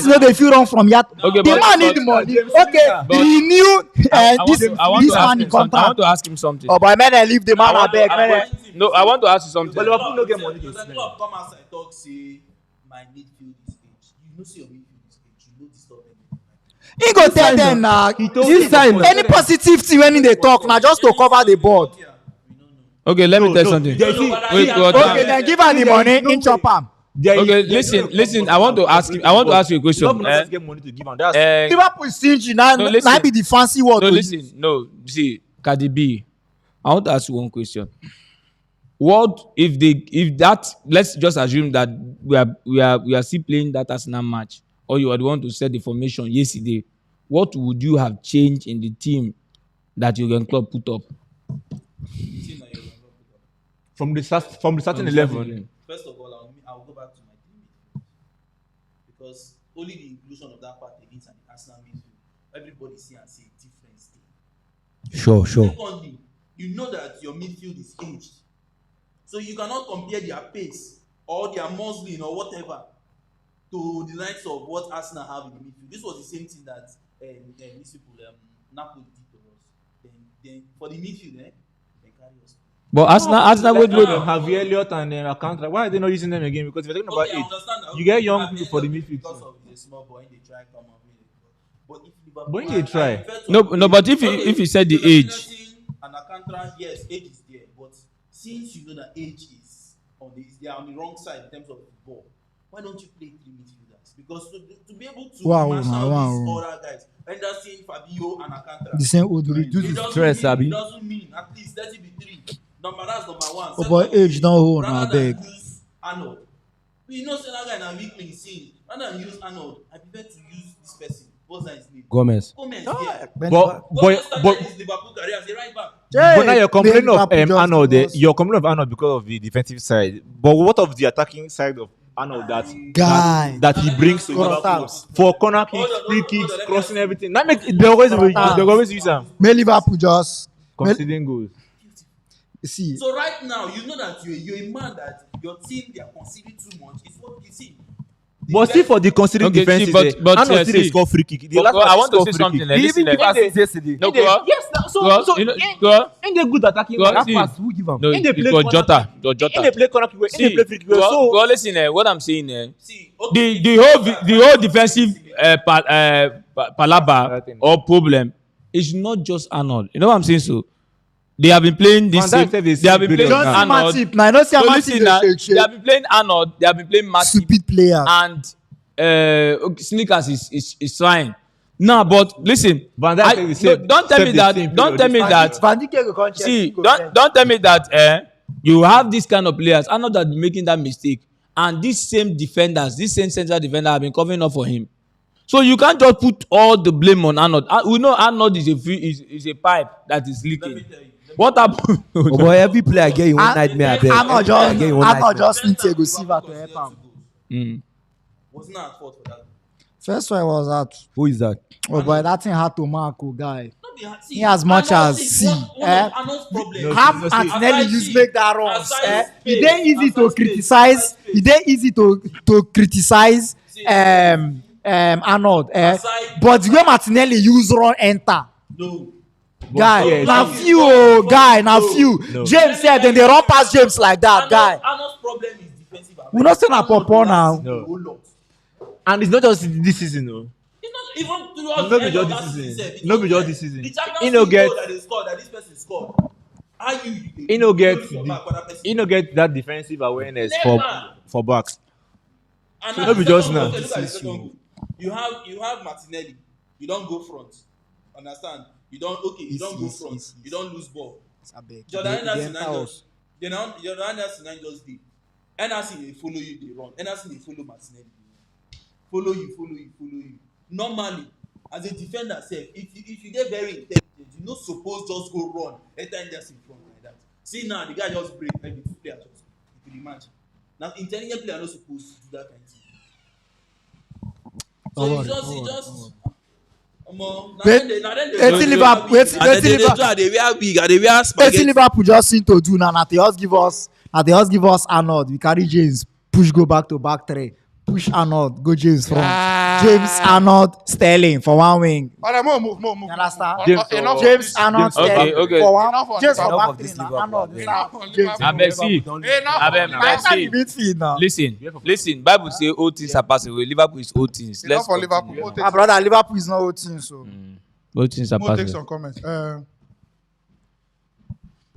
no dey fit run from here. Okay, The man need money. Okay, renew this man in I contract. want to ask him something. Oh boy, man, leave the man abeg. No, I want to ask you something. But Liverpool no get money to Because spend. club come outside talk say my midfield is age. You know say your midfield is age. You know this stuff. He go tell them na This time, any positive thing when he dey talk na just to cover the board. Okay, let me tell you something. Wait, God. Okay, then give am the money in chop am. Okay, listen. I want to ask you a question. Liverpool doesn't get money to give am. That's Liverpool stingy na No, listen. na be the fancy word. No, to listen. use. No, see, Karibi. I want to ask you one question. What if that? Let's just assume that we are still playing that Arsenal match, or you are the one to set the formation yesterday. What would you have changed in the team that Jurgen Klopp put up? from the starting 11. First of all, I'll go back to my team midfield. Because only the inclusion of that part against an Arsenal midfield, everybody see and see a difference there. Sure. Secondly, you know that your midfield is aged. So you cannot compare their pace or their muscling or whatever to the likes of what Arsenal have in the midfield. This was the same thing that these people, Napoli did to us. Then for the midfield, they carry us. But Arsenal wait. Harvey Elliott and Alcantara. Why are they not using them again? Because if you're talking about Okay, I age, understand that. you get young people for the midfield. Because of the small boy, they try come on. But if Liverpool, When they try. No, but if you said the age. And Alcantara, yes, age is there. But since you know that age is they are on the wrong side in terms of the ball, why don't you play 3 midfielders? Because to be able to mash out these other guys, Henderson, Fabio, and Alcantara, The same old Reduce it the doesn't stress, mean, Abi. it doesn't mean at least 30 3. That's number 1. Oh boy, age don hold na Rather than abeg. use Arnold. You know, say that guy na weakling sin. Rather than use Arnold, I prefer to use this person. What's that his name? Gomez. Gomez. Ah, Yeah. But Gomez started his Liverpool career as a right back. But now you're complaining of Arnold. Just- You're complaining of Arnold because of the defensive side. But what of the attacking side of Arnold Guy. that he brings to Liverpool Kurotams. for corner kicks, free kicks, crossing everything? That make they always use them May Liverpool just conceding goals. see. So right now, you know that you're a man that your team they are conceding too much. It's what you see. But still for the considering Okay, see, defenses, but, Arnold still dey see. score free kick. The But, last I time he want to scored say free something. kick. Like, He listen, even give like- assist yesterday. No, He dey- go. Yes, now, Go, so you know, in go. the good attacking Go, man. see. Pass, who give him? No, In the it play was corner Jota. kick. It was In the Jota. play corner kick, in the See, play free kick. go, So go listen. What I'm saying. See, okay. The whole defensive palaba or problem is not just Arnold. You know what I'm saying? So they have been playing this. Van Dijk said They have been playing Just Arnold. Matip. Na I don't see So Matip listen now, dey shake they have been playing Arnold. They have been playing Matip, stupid player. and Sneakers is fine. No, but listen. Van Dijk said the same- don't tell me same that. thing Don't tell me period. that. Van Dijk go come check. See, don't tell me that you have this kind of players. Arnold has been making that mistake, and these same defenders, this same central defender have been covering up for him. So you can't just put all the blame on Arnold. We know Arnold is a pipe that is leaking. What happened? Oh boy, every player get your own nightmare. Arnold just need to go Silva to help him. Wasn't at fault for that. First one was that. Who is that? Oh boy, that thing had to mark, oh guy. See, He as much Arnold as is see, one of Arnold's problems. How Martinelli used make that runs. It ain't easy to criticize. It ain't easy to criticize Arnold. But the way Martinelli use run enter. No. Guy, now few, guy, now few. James said, then they run past James like that, guy. Arnold's problem is defensive. We're not saying a pop now. No. And it's not just this season, no. It's not even throughout No the be end of just that this season. season. No be just this season. The Champions He no League get. goal that they scored, that this person scored. How you He no get. go back for that person? He no get that defensive awareness Never. for backs. And So at no the be just second now. goal, look at the second goal. You have Martinelli. You don't go front. Understand? You don't go front. You don't lose ball. Jordan Henderson just did. Henderson they follow you, they run. Henderson they follow Martinelli. Follow you. Normally, as a defender, if you get very intelligent, you not supposed just go run. Enter Henderson in front like that. See now, the guy just break like the two players just. You can imagine. Now, intelligent players are not supposed to do that kind of thing. So he just. Liverpool just seem to do now. They just give us Arnold. We carry James, push go back to back three. Push Arnold, go James front. James Arnold Sterling for one wing. All right, move. You understand? James Arnold Sterling Okay. for one. James for Enough back of three this now. Liverpool, Arnold man. James. Midfield now. Listen. Bible say all things are passing away. Liverpool is all things. Enough for Liverpool. Mo My brother, Liverpool is not whole team, so. All things are take passing. some comments.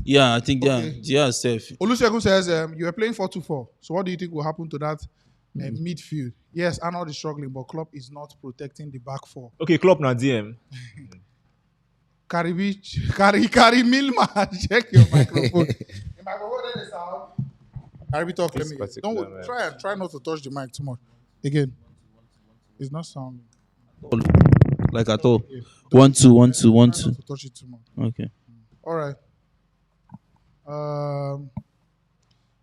Yeah, I think Okay. yeah, safe. Olusegun says you are playing 4-2-4. So what do you think will happen to that midfield? Yes, Arnold is struggling, but Klopp is not protecting the back four. Okay, Klopp now DM. Karibi, Kari Milma, check your microphone. The microphone is sound. Karibi talk. Let me. Don't try not to touch the mic too much. Again, it's not sounding. Like at all. 1-2. Try not to touch it too much. Okay. All right.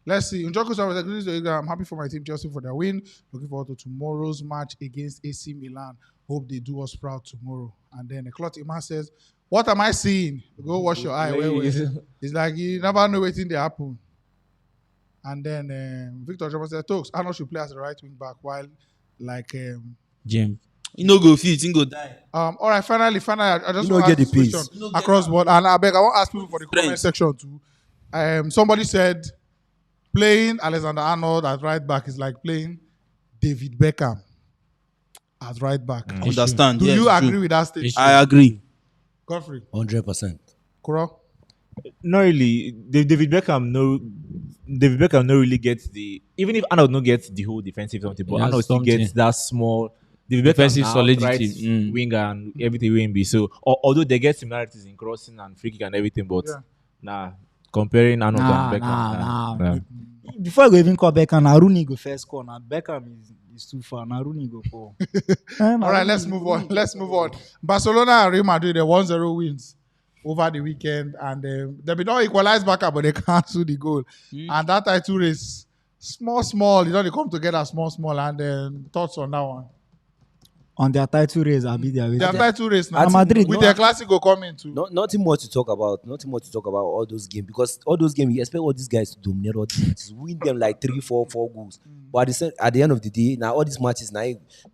Let's see. Njoku says, I'm happy for my team Chelsea for their win. Looking forward to tomorrow's match against AC Milan. Hope they do us proud tomorrow. And then the Clot Iman says, what am I seeing? Go wash your eye. It's like you never know what's in the happen. And then Victor Jones says, Tokes, Arnold should play as a right wing back while like James. You no go fit, you go die. all right, finally, I just You want don't to get ask the this pace. question across board. And I want to ask people for the comment section too. Somebody said playing Alexander Arnold at right back is like playing David Beckham at right back. Understand? Do yes, you agree true. with that statement? I agree. Godfrey, 100%. Kuro? Not really. David Beckham no really gets the, even if Arnold no gets the whole defensive something, but He has Arnold still something. gets that small David Defensive Beckham now, solidity. right winger and everything will be so. Although they get similarities in crossing and free kick and everything, but comparing Arnold and Beckham. Nah. Before I go even call Beckham, now Rooney go first score. Now Beckham is too far. Now Rooney go for. All right, let's move on. Barcelona and Real Madrid, the 1-0 wins over the weekend, and they be not equalized back up, but they cancel the goal. And that title race, small, they come together small, and thoughts on that one. On their title race, I'll be there. Their title race now, And Madrid, with their Clasico coming too. Nothing more to talk about. All those games, because all those games you expect all these guys to dominate all these matches, win them like 3-4 goals. But at the end of the day, now all these matches now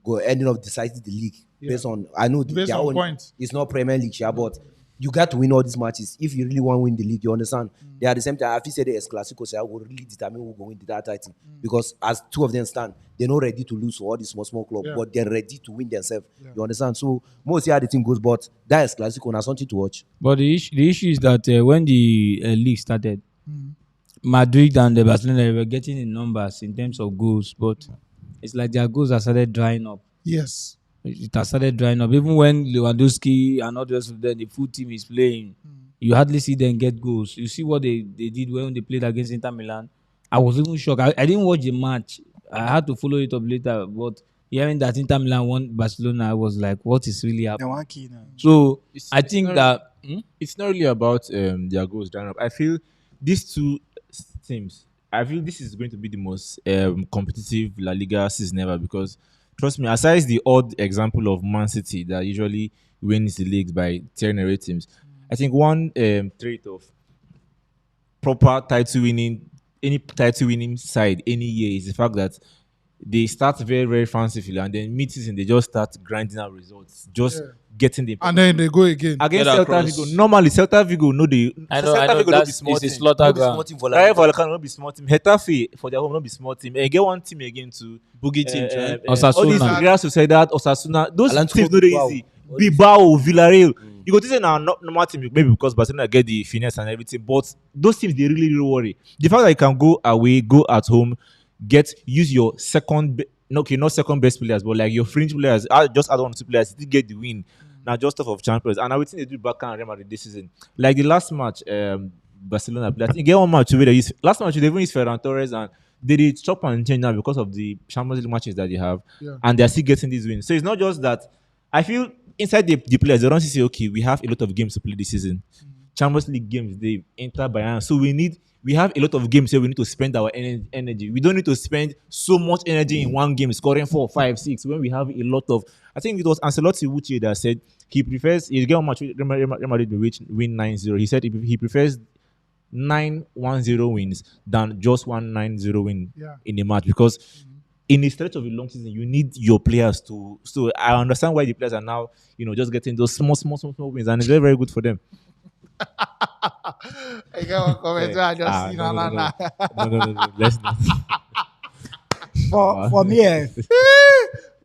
go ending up deciding the league based on Based on points. It's not Premier League, but you got to win all these matches if you really want to win the league. You understand? They are the same time. If you say the Clasico, so I will really determine who will win that title because as two of them stand, they're not ready to lose for all these small clubs, but they're ready to win themselves. You understand? So most see how the thing goes, but that is Clasico now something to watch. But the issue is that when the league started, Madrid and Barcelona were getting in numbers in terms of goals, but it's like their goals have started drying up. Yes. It has started drying up. Even when Lewandowski and all the rest of them, the full team is playing, you hardly see them get goals. You see what they did when they played against Inter Milan. I was even shocked. I didn't watch the match. I had to follow it up later, but hearing that Inter Milan won Barcelona, I was like, what is really They happening? want key now. So I It's think not, that it's not really about their goals drying up. I feel these two teams. I feel this is going to be the most competitive La Liga season ever because trust me, aside the odd example of Man City that usually wins the leagues by tearing away teams, I think one trait of proper title winning, any title winning side any year is the fact that they start very, very fanciful and then mid-season they just start grinding out results, just getting the And then they go again. against Get Celta across. Vigo. Normally, Celta Vigo no they. I know Celta Vigo no be that's small it's a team. slaughter No be small ground. team for La Rayo Liga. Vallecano no be small team. Getafe for their home no be small team. And get one team again to Boogie team, right? all these Osasuna. Real Sociedad, Osasuna. Those Atlantico teams no dey Bilbao. easy. Bilbao, Villarreal. You go to say now not normal team maybe because Barcelona get the finesse and everything, but those teams they really worry. The fact that you can go away, go at home, use your not second best players, but like your fringe players, just add on 2 players to get the win. Now just off of champions, and I would think they do back and Real Madrid this season. Like the last match, Barcelona played. I think get one match where they use last match they even use Ferran Torres and they did chop and change now because of the Champions League matches that they have, and they're still getting these wins. So it's not just that. I feel inside the players they don't say okay we have a lot of games to play this season. Champions League games they enter by hand, so we have a lot of games here. We need to spend our energy. We don't need to spend so much energy in one game, scoring 4, 5, 6. When we have a lot of, I think it was Ancelotti Uche that said he prefers he get one match Real Madrid win 9-0. He said he prefers 9-1-0 wins than just 1-9-0 win in a match because in the stretch of a long season, you need your players to. So I understand why the players are now, just getting those small wins, and it's very, very good for them. I get one comment. I just see no. na. No. Let's not. For me,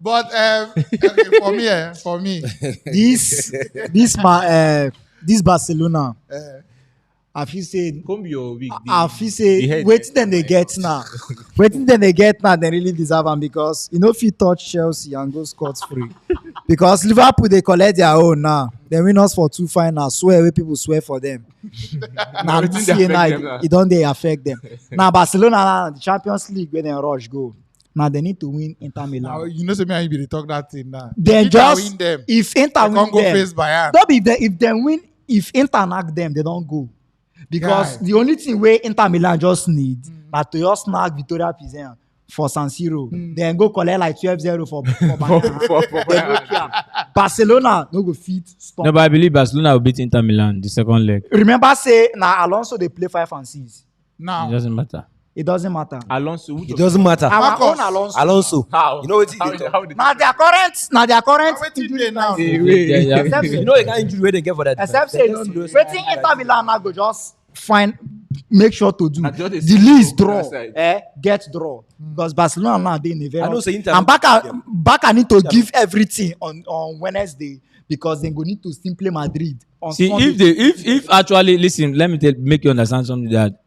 But okay, for me, this Barcelona, I feel say Come your week. I feel say waiting then they get now. Waiting then they get now, they really deserve them because if you touch Chelsea and go scot free. Because Liverpool they collect their own now. They win us for 2 finals. Swear where people swear for them. Now this year now it don't they affect them. Now Barcelona now the Champions League when they rush go. Now they need to win Inter Milan. now, you know, say me and you be dey talk that thing now. Then If just they win them, if Inter they win can't go them, face Bayern. don't be there. If they win, if Inter knock them, they don't go. Because Guy. the only thing where Inter Milan just need na to just snag Victoria Pilsen for San Siro. Then go collect like 12-0 for Bayern. They no care. Barcelona no go fit stop. No, but I believe Barcelona will beat Inter Milan the second leg. Remember say na Alonso they play 5 and 6. Now, It doesn't matter. It doesn't matter. Alonso. It doesn't matter. Our Marcus. own Alonso. Alonso. How? You know what he did? How did Now their current wetin injury dey now? Except You know the kind of injury where they get for that. Except say waiting Inter Milan now go just make sure to do Na just a the least simple draw, side. get draw because Barcelona now dey in a very I know say Inter and no Barca need to give everything on Wednesday because they go need to still play Madrid on See, Sunday. if actually listen, let me make you understand something that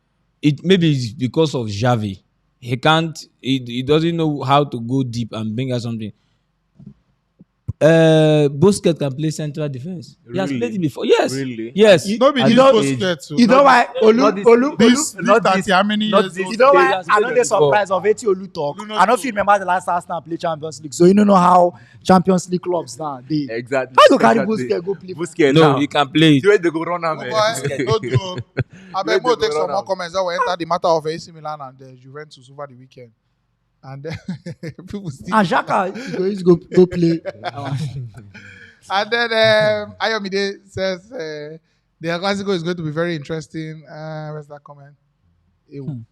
it maybe it's because of Xavi. He doesn't know how to go deep and bring out something. Busquets can play central defense. He has Really? played it before. Yes. Really? Yes. No be At this this post age. get so. You know why This not 30 this- how many not years this- old? You know why He has I know played the before. surprise of Eti Olu talk. You know I don't too. remember the last Arsenal play Champions League, so you don't know how Champions League clubs now they. Exactly. How go carry Exactly. Busquets go play? Busquets No, now. he can play it. The way they go run am, Oh, eh. boy, no do. I beg Where we'll they take go some run more am? comments that will enter the matter of AC Milan and Juventus over the weekend. And then people still. And Xhaka is go play. And then Ayomide says the El Clasico is going to be very interesting. Where's that comment? Ew.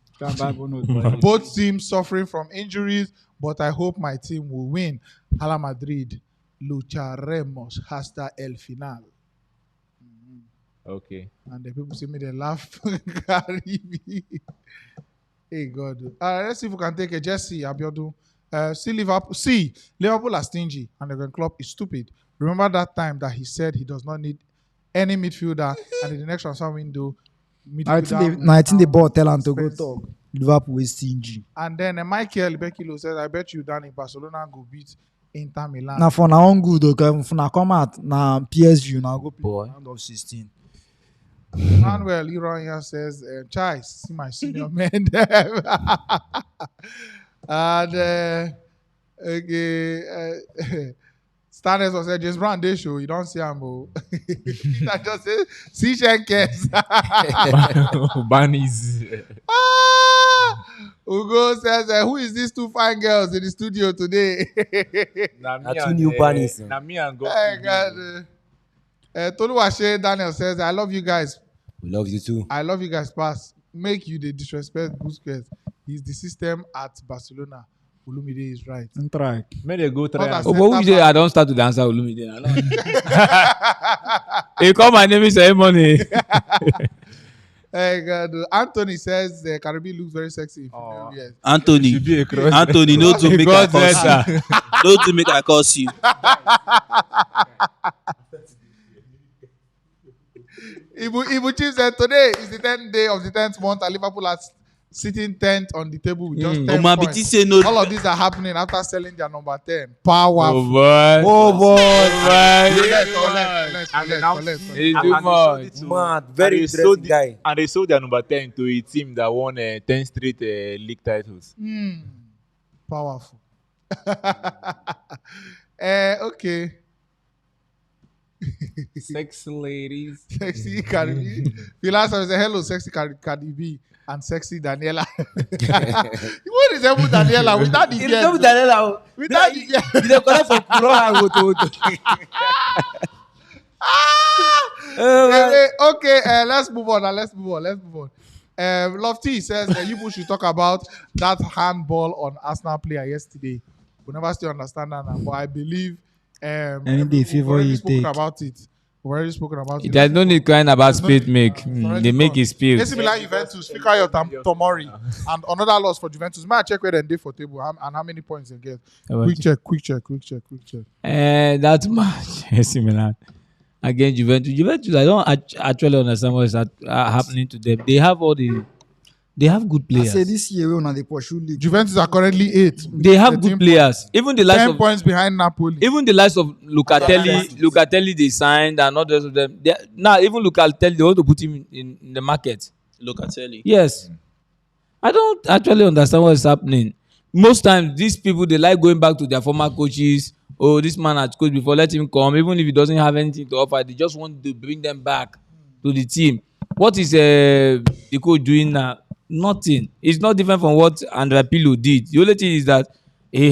Both teams suffering from injuries, but I hope my team will win. Hala Madrid, lucharemos hasta el final. Okay. And the people see me, they laugh. Karibi. Hey, God. Let's see if we can take a Jesse Abiodun. Liverpool are stingy and the club is stupid. Remember that time that he said he does not need any midfielder and in the next transfer window, I think the ball tell him to go talk. Liverpool is stingy. And then Michael Bekilo says, I bet you Dani Barcelona go beat Inter Milan. Now for now on good okay. For now come out now PSG now go play round of 16. Manuel Leroy here says, Chai, see my senior man. And okay, Stanley was said James Brown day show. You don't see him, oh. Peter just say see Shenkes. Bunnies. Ugo says, who is these two fine girls in the studio today? Two new bunnies. Na me and Hey, Godfrey. God. Toluwase Daniel says, I love you guys. We love you too. I love you guys. Pass. Make you the disrespect Busquets. He's the system at Barcelona. Olumide is right. Try. May they go try. Not as Oh, but which day I don't start to dance out Olumide. He call my name in ceremony. Hey, God. Anthony says Karibi looks very sexy. Yes. Anthony, Should be a cross. Anthony, no to make I God curse bless her. you. No to make I curse you. Ibu Chief said today is the 10th day of the 10th month and Liverpool are sitting 10th on the table with just 10 Oma points. Biti say no. All of these are happening after selling their number 10. Powerful. Oh boy. Oh boy. Collect. It's too much. Man, very And they interesting sold the- guy. And they sold their number 10 to a team that won 10 straight league titles. Powerful. Okay. Sexy ladies. Sexy Karibi. Philosopher said, hello, sexy Karibi and sexy Daniela. What is that with Daniela? Without the girl. Without the girl. You don't collect for Kuro and Woto. Okay, let's move on. Let's move on. Lofty says you should talk about that handball on Arsenal player yesterday. We never still understand that now, but I believe Any day we've favor already you spoken take. about it. We've already spoken about it. There's no need crying about speed make. already They make done. it speed. AC Milan, Juventus, Fikayo Tomori, and another loss for Juventus. May I check where they did for table and how many points they get? Quick check. That match, AC Milan against Juventus. Juventus, I don't actually understand what is happening to them. They have good I players. say this year we on the pursue league. Juventus are currently 8th. They have 13 good players. Even the likes 10 of points behind Napoli. even the likes of Locatelli they signed and all the rest of them. Now even Locatelli they want to put him in the market. Locatelli. Yes. I don't actually understand what is happening. Most times these people they like going back to their former coaches. Oh, this man has coached before, let him come. Even if he doesn't have anything to offer, they just want to bring them back to the team. What is the coach doing now? Nothing. It's not different from what Andrea Pirlo did. The only thing is that he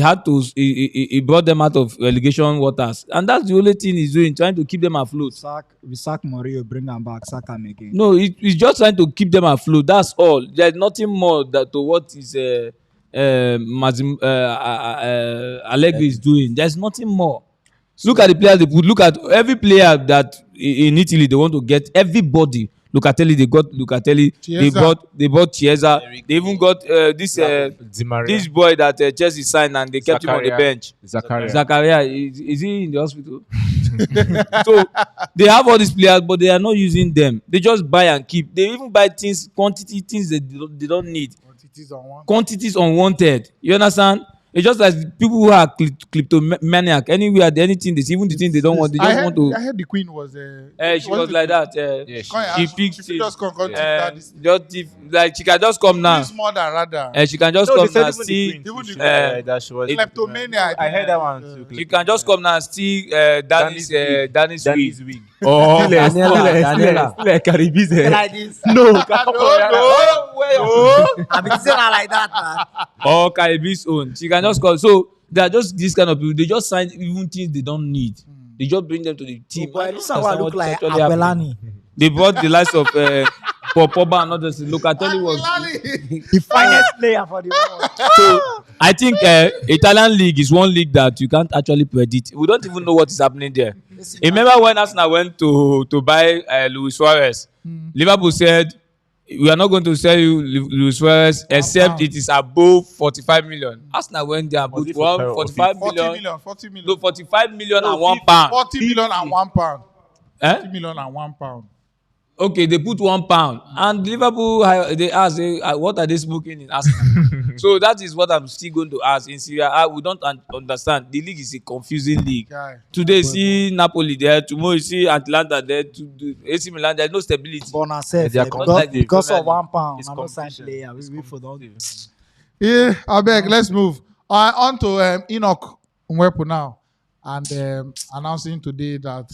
brought them out of relegation waters, and that's the only thing he's doing, trying to keep them afloat. We sack Mourinho, bring him back, sack him again. No, he's just trying to keep them afloat. That's all. There's nothing more to what is Allegri is doing. There's nothing more. Look at the players they put. Look at every player that in Italy they want to get. Everybody. Locatelli, they got Locatelli. Chiesa. They bought Chiesa. They even got this Di Maria. this boy that Chelsea signed and they kept him on the Zakaria. bench. Zakaria. Zakaria, is he in the hospital? So they have all these players, but they are not using them. They just buy and keep. They even buy things, quantity things they don't need. Quantities unwanted. You understand? It's just like people who are kleptomaniac. Anywhere, anything, they see, even the thing they don't want, they just want to. I heard the queen was. She was like that. Yeah, She picked She just come to like she can just come now. This more than rather. She can just No, come they said now. even the See, queen too. That she was. Kleptomania. I heard that one too. she can just come now and see Dani's Danny's wig. wig. Oh, Daniela. Still like Karibi's head. Like this. No, I be saying like that, man. or Karibi's own. She can just come. So they are just this kind of people. They just sign even things they don't need. They just bring them to the team. Boy, I this don't is what I understand look like actually happening. Abelani. They brought the likes of Pogba and others. Locatelli was. The finest player for the world. So I think Italian league is one league that you can't actually predict. We don't even know what is happening there. Remember when Arsenal went to buy Luis Suarez? Liverpool said we are not going to sell you Luis Suarez except it is above 45 million. Arsenal went there and Was put it 45 40 million. No, 45 million and £1. 40 million and £1. Eh? 40 million and £1. Okay, they put £1 and Liverpool they ask what are they smoking in Arsenal? So that is what I'm still going to ask in Serie A. We don't understand. The league is a confusing league. Guy. Today see Napoli there, tomorrow you see Atlanta there, AC Milan. There's no stability. Bonner said, They are because competitive. of £1, It's I'm not signing competition. player. We for don't. Yeah, I beg. Let's move on to Enoch Mwepu now, and announcing today that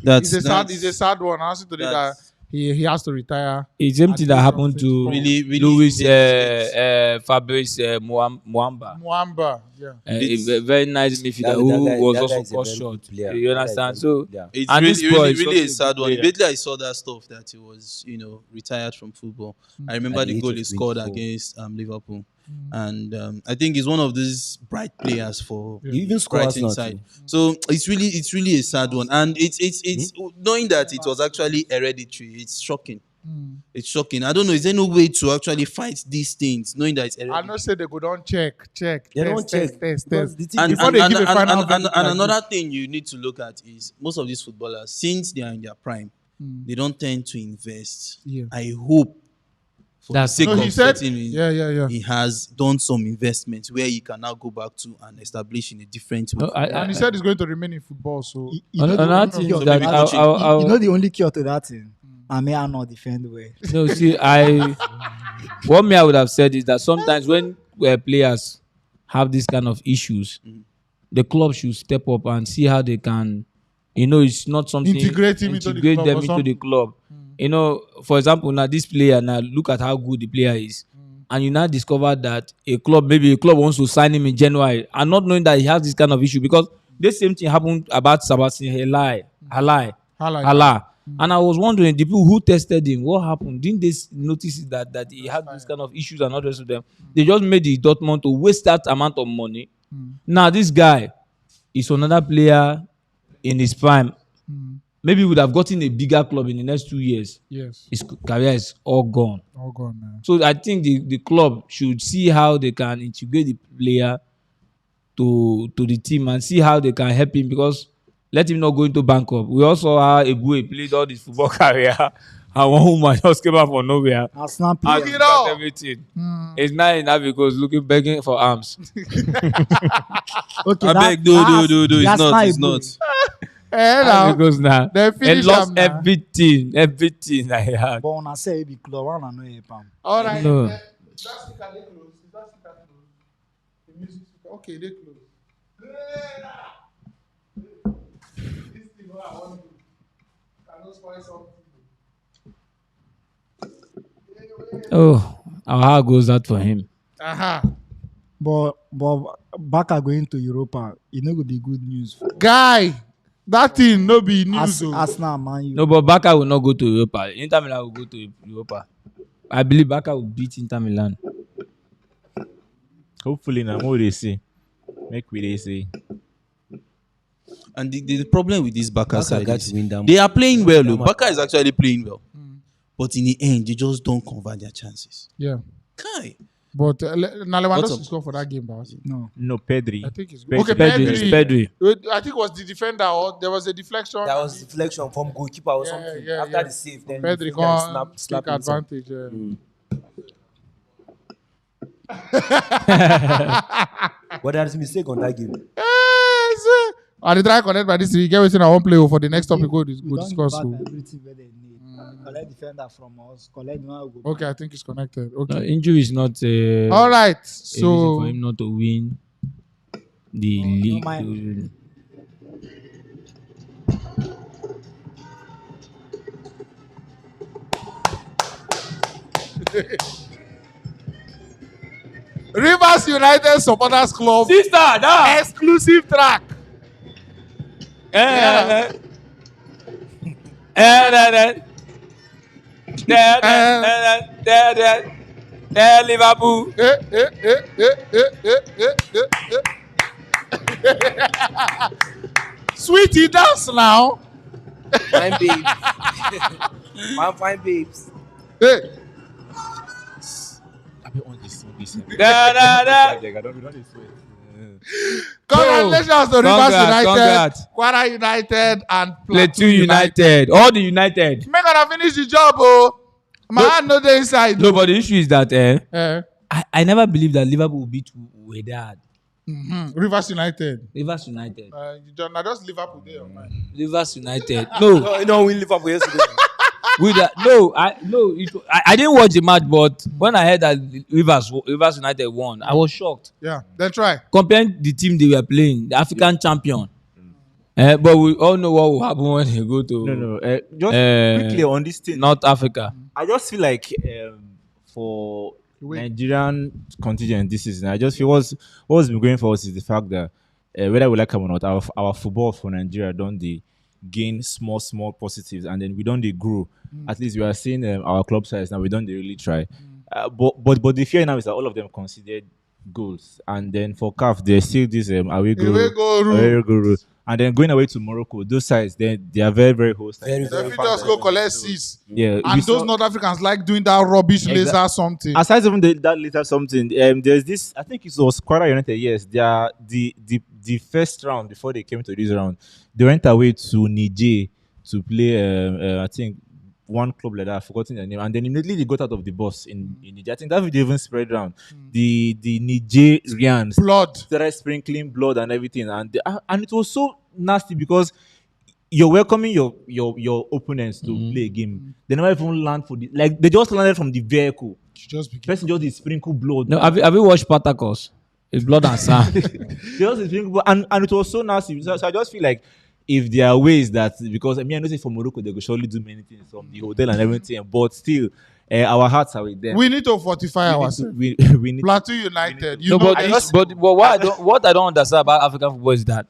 That's it's a sad one. Announcing today that he has to retire. It's empty that happened to really Luis it's- Fabrice Muamba. Mwamba, yeah. A very nice midfielder who was also cut short. You understand? So It's and this boy really, is really a such sad good one. player. Immediately I saw that stuff that he was, retired from football. I remember At the the age goal of he scored 24. against Liverpool. And I think he's one of these bright players for You even score Brighton Arsenal side. too. So it's really a sad one. And it's knowing that it was actually hereditary, it's shocking. It's shocking. I don't know, is there no way to actually fight these things, knowing that it's I hereditary? know say they go down check. They don't check. Test. Because the thing And, is- Before they and, give a and, final and, verdict like another thing you need to look at is most of these footballers, since they are in their prime, they don't tend to invest. Yeah. I hope for That's- the sake No, of he said, certain, yeah. he has done some investments where he can now go back to and establish in a different way. No, And he said he's going to remain in football. So You know the Another only thing cure- is that maybe I'll- coaching. I'll- I'll- you know the only cure to that thing. I may not defend well. No, see, what me I would have said is that sometimes when players have this kind of issues, the club should step up and see how they can, it's not something Integrate him into the integrate club them or into something. the club. For example, now this player, now look at how good the player is, and you now discover that maybe a club wants to sign him in January, and not knowing that he has this kind of issue because the same thing happened about Sebastian Haller. And I was wondering, the people who tested him, what happened? Didn't they notice that he had this kind of issues and all the rest of them? They just made the Dortmund to waste that amount of money. Now, this guy is another player in his prime. Maybe he would have gotten a bigger club in the next 2 years. yes, His career is all gone. all gone, man. So I think the club should see how they can integrate the player to the team and see how they can help him because let him not go into bankrupt. We also saw how Ebue played all his football career and one woman just came out from nowhere. Arsenal And player. Look it look at up. everything. It's not enough because begging for arms. Okay, I beg, no, it's not. Now, Because now they he finish lost am now. everything I had. But when I say be club, I don't know help am. All right. No. That speaker they close. Is that speaker close? The music speaker. Okay, they close. This thing what I want to do. Cannot spoil something. Oh, how goes that for him? Aha. But Barca going to Europa, it no go be good news. For Guy, that thing no be news. oh. Arsenal, Man U. No, but Barca will not go to Europa. Inter Milan will go to Europa. I believe Barca will beat Inter Milan. Hopefully, now more they see. Make we they see. And the problem with this Barca Barca side got is to win that they are playing well. that Though. match. Barca is actually playing well. But in the end, they just don't convert their chances. Yeah. Kai. But now What's Lewandowski up? scored for that game, boss. No. No, Pedri. I think it's Pedri. okay. It's Pedri. I think it was the defender or there was a deflection. That was deflection from goalkeeper or Yeah, something. yeah, After yeah. the save, then Pedri the finger can't slap take him inside. advantage. Yeah. But there is mistake on that game. Yes. I dey try connect by this. You get waiting I won't play for the next topic. Go We don't discuss. give so. back everything where they need. Collect defender from us. Collect the one who go Okay, I think it's connected. Okay. Injury is not All right. a reason for So him not to win the No, league. mind. Rivers United Supporters Club Sister, da. exclusive track. Yeah. Liverpool. Sweetie, dance now. Fine babes. Fine babes. Hey. I be on this. Da, da, da. I don't sweat. Congratulations to Rivers Congrats, United, congrats. Kwara United, and Plateau United. All the United. Make gonna finish the job, oh. My hand no dey inside. No, but the issue is that Eh. I never believed that Liverpool would beat Wydad. Rivers United. Rivers United. John, now just Liverpool there, man. Rivers United. No. No, win Liverpool yesterday. with that. I didn't watch the match, but when I heard that Rivers United won, I was shocked. Yeah, then try. Comparing the team they were playing, the African champion. But we all know what will happen when they go to Just quickly on this thing. North Africa. I just feel like for Nigerian contingent this season, I just feel what's been going for us is the fact that whether we like it or not, our football for Nigeria don't they gain small positives, and then we don't they grow. At least we are seeing our club size now. We don't they really try. But the fear now is that all of them considered goals, and then for CAF they still this away goal rule. And then going away to Morocco, those sides, they are very, very hostile. If you just go collect seats. Yeah. And those North Africans like doing that rubbish laser something. Aside from that laser something, there's this, I think it was Kwara United, yes. They are the first round, before they came to this round, they went away to Niger to play, I think, one club like that, I've forgotten their name, and then immediately they got out of the bus in Niger. I think that video even spread around. The Nigerians blood started sprinkling blood and everything, and it was so nasty because you're welcoming your opponents to play a game. They never even land for they just landed from the vehicle. Person just sprinkle blood. No, have you watched Spartacus? It's blood and sand. They just sprinkle blood, and it was so nasty. So I just feel like, if there are ways that, because I know say for Morocco they could surely do many things from the hotel and everything, but still our hearts are with them. We need to fortify ourselves. We need Plateau United. But what I don't understand about African football is that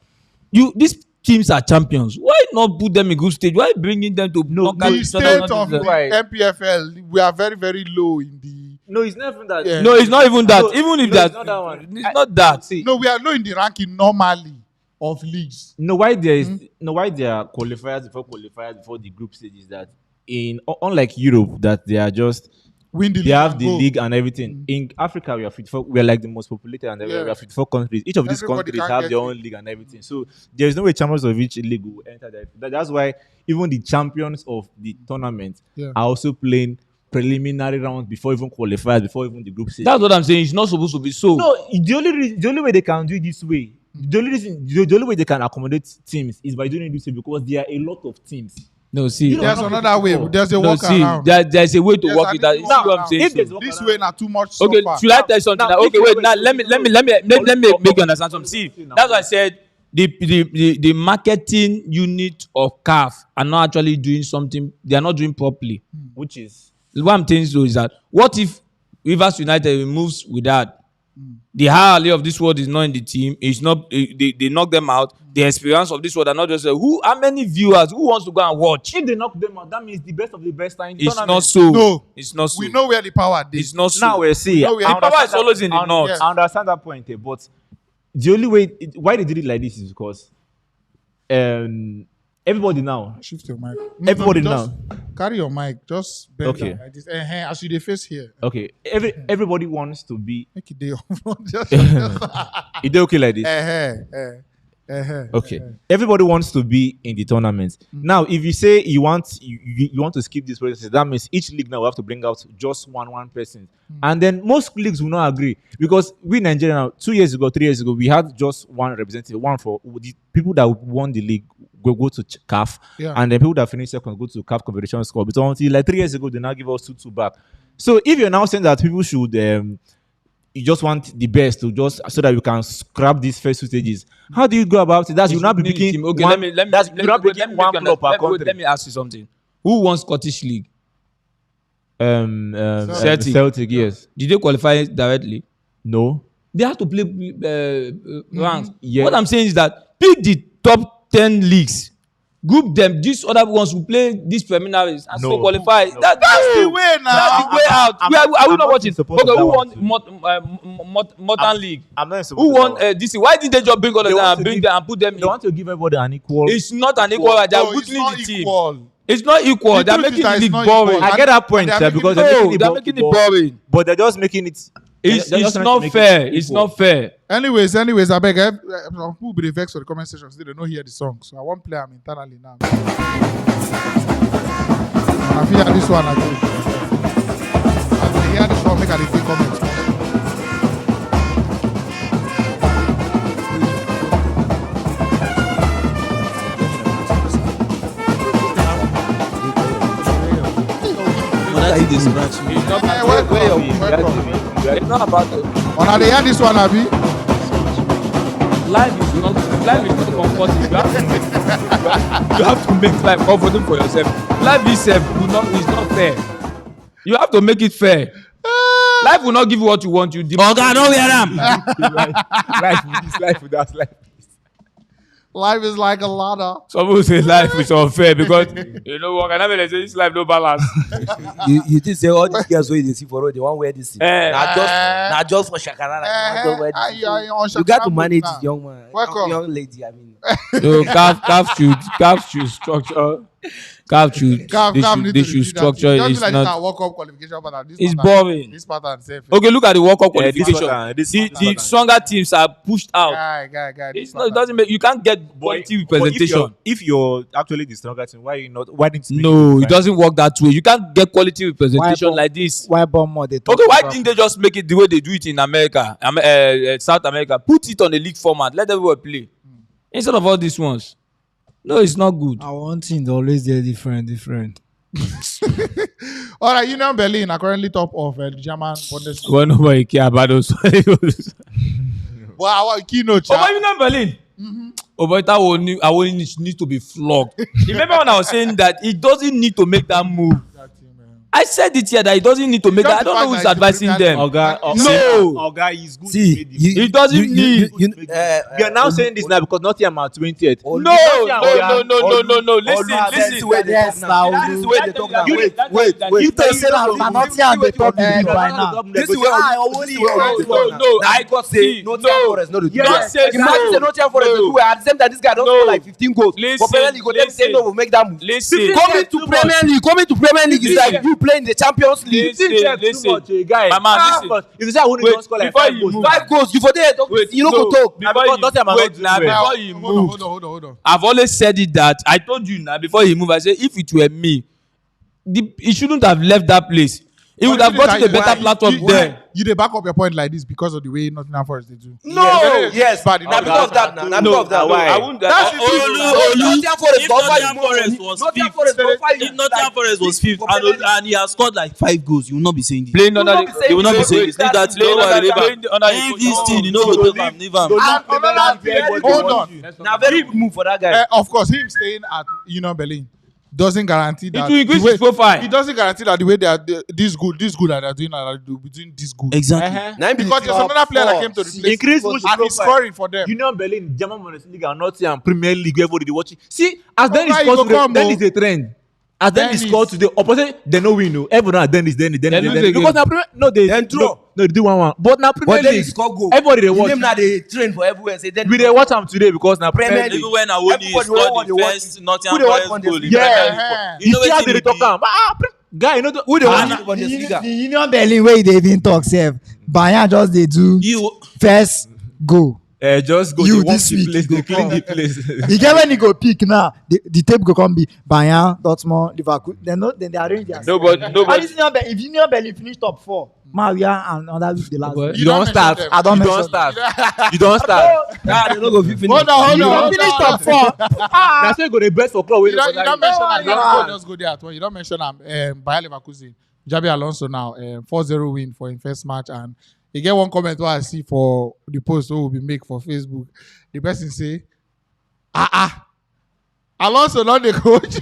these teams are champions. Why not put them in good stage? Why bringing them to the state of the MPFL? We are very, very low in the. No, it's not even that. Yeah. No, it's not even that. Even if it's not that one. It's not that. No, we are low in the ranking normally of leagues. Why there are qualifiers before the group stages, that unlike Europe that they are just they have the league and everything. In Africa we are like the most populated, and we are 54 countries. Each of these countries have their own league and everything. So there is no way champions of each league will enter that. That's why even the champions of the tournament are also playing preliminary rounds before even qualifiers, before even the group stage. That's what I'm saying. It's not supposed to be so. No, the only way they can do it this way, the only way they can accommodate teams is by doing it this way, because there are a lot of teams. No, see, there's another way. There's a work around. There's a way to work it out. You see what I'm saying? This way not too much. Okay, should I tell you something? Okay, wait. Now let me make you understand something. See, that's why I said the marketing unit of CAF are not actually doing something. They are not doing properly. Which is what I'm telling you is that what if Rivers United moves with that? The high of this world is not in the team. It's not. They knock them out. The experience of this world are not just how many viewers who wants to go and watch. If they knock them out, that means the best of the best are in the It's tournament. not so. No, it's not so. We know where the power is. It's not so. Now we see. The power is always in the north. I understand that point, but the only way why they did it like this is because everybody now. Shift your mic. Everybody just now. Carry your mic. Just bend Okay. down like this. As you dey face here. Okay. Everybody wants to be. Make it day off. Just. Is it okay like this? Okay. Everybody wants to be in the tournament. Now, if you say you want to skip this process, that means each league now will have to bring out just one person. And then most leagues will not agree, because we Nigeria now, 3 years ago, we had just one representative, one for the people that won the league go to CAF, and then people that finished second go to CAF Confederation Cup. But until like 3 years ago, they now give us two back. So if you're now saying that people should you just want the best to just so that you can scrap these first two stages. How do you go about it? That's you not be picking. Okay, one, let me one club per country. Let me ask you something. Who won Scottish League? Celtic, yes. Did they qualify directly? No. They have to play ranks. Yeah. What I'm saying is that pick the top 10 leagues, group them. These other ones who play these preliminaries and still qualify. No. That's the way now. That's the way out. Are we not watching? supposed Okay, to who that won Morton League? I'm not supposed Who to won that one. this? Why did they just bring all of They them want and to bring give- them and put them They in? want to give everybody an equal. It's not an equal. They're No, it's weakening not the team. equal. It's not equal. The They're truth is making that the it's league not boring. equal. I get that point, And they're because making They're making it boring. But they're just making it. It's they're just trying to not make it fair. It's equal. not fair. Anyways, I beg. Who be the vex for the comment section? Still, they don't hear the song, so I won't play them internally now. I feel this one again. As they hear this one, make a little comments. Why did they scratch me? It's not Hey, about welcome. it's not about Una dey hear this one, Abi? life is not comfortable. You have to make life comfortable for yourself. Life itself is not fair. You have to make it fair. Life will not give you what you want. You demand. Oga, don't wear them. Life with this, life with that, life. Life is like a ladder. Some people say life is unfair because you know what can happen. They say this life no balance. You think say all these girls wey you dey see for road, they wan wear this thing. Eh. Na just for shakara. You got to manage this young man, Welcome. young lady. I mean, So calf should structure. They should structure. It's like not. World Cup qualification pattern. It's boring. This pattern safe. Okay, look at the World Cup Yeah, this qualification. pattern, this The pattern. stronger teams are pushed out. Guy. It's not. It doesn't make. You can't get quality representation. If you're actually the stronger team, why didn't you make No, it it doesn't work that way. You can't get quality representation Why like this. Why Bournemouth they talk Okay, why about- didn't they just make it the way they do it in America, South America? Put it on the league format. Let everyone play instead of all these ones. No, it's not good. I want things always they're different. All right, Union Berlin are currently top of the German Bundesliga. Well, nobody care about those. Well, our keynote. Oh, but you know Berlin. Oh, but that one need to be flogged. Remember when I was saying that he doesn't need to make that move. I said it here that he doesn't need to make that. I don't know who's advising them. Oga is good. see, He doesn't need. You are now saying this now because Nottingham are 20th. No. Listen. This is where they talk now. This is where they talk now. Wait. If they say that Nottingham they top the league by now. This is where No, I got say Nottingham Forest not the Don't say Imagine so. say Nottingham Forest dey do well. At the same time, this guy don't score like 15 goals. Listen, For Premier League, go them say no, we'll make that move. Listen. Coming to Premier League is like you playing the Champions League. Listen. My man, listen. If you say I wouldn't Wait, just score like before 5 you goals. move. 5 goals, you for there. Wait, You no go talk. Before you move, Hold on. I've always said it that I told you now before he moved. I said if it were me, he shouldn't have left that place. He would have gotten a better platform there. You dey back up your point like this because of the way Nottingham Forest they do. Yes, bad. now because of that. Now because of that. I wouldn't. That's the truth. Nottingham Forest If go offer Nottingham you more Forest money. was Nottingham fifth, Forest go offer you if Nottingham like Forest was 50 fifth for Premier League. and he has scored like 5 goals, you will not be saying this. Playing under They will not be saying this. Leave that. Don't worry, leave under this thing. You know what to do. Leave him. Hold on. Now very good move for that guy. Of course, him staying at Union Berlin doesn't guarantee that It will increase the way- his profile. It doesn't guarantee that the way they are this good that they're doing, that they'll be doing this good. Exactly. Now Because there's another player that came to replace Increase him, push and he's profile. scoring for them. Union Berlin, German Bundesliga, Nottingham, Premier League, everybody watching. See, as then Oga, is you scored go come, today, then oh. is a trend. As then is Dennis. scored today, opposite, they no win, no. Everyone then is They lose because now Premier, no, they Then draw. No, they do 1-1. But now Premier But then he League, score goal. everybody they The watch. name now they train for everywhere. Say then We they watch them today because now Premier Premier League. League. Even when Awoni Everybody scored want the to first Nottingham Who they want Forest Bundesliga? goal in Yeah. Premier League. You know see how wetin they be talk the- am? Guy, you know the, who they And- want Bundesliga? The Union Berlin where they even talk sef. Bayern just they do You first go. just go. You they walk this the week, place, you they go clean come. the place. You get when you go pick now, the tape go come be Bayern, Dortmund, Liverpool. Then they arrange their. Nobody. And if Union Berlin finish top 4, Maria and another week the last. Nobody. You don't don't start. mention them. I don't You mention don't start. You don't start. They no go fit finish. Hold on. You finish top 4. That's why you go the best for club. You don't mention him. yeah. Just go there at one. You don't mention him. Bayer Leverkusen, Jabi Alonso now 4-0 win for his first match, and you get one comment where I see for the post will be make for Facebook. The person say, Alonso not the coach.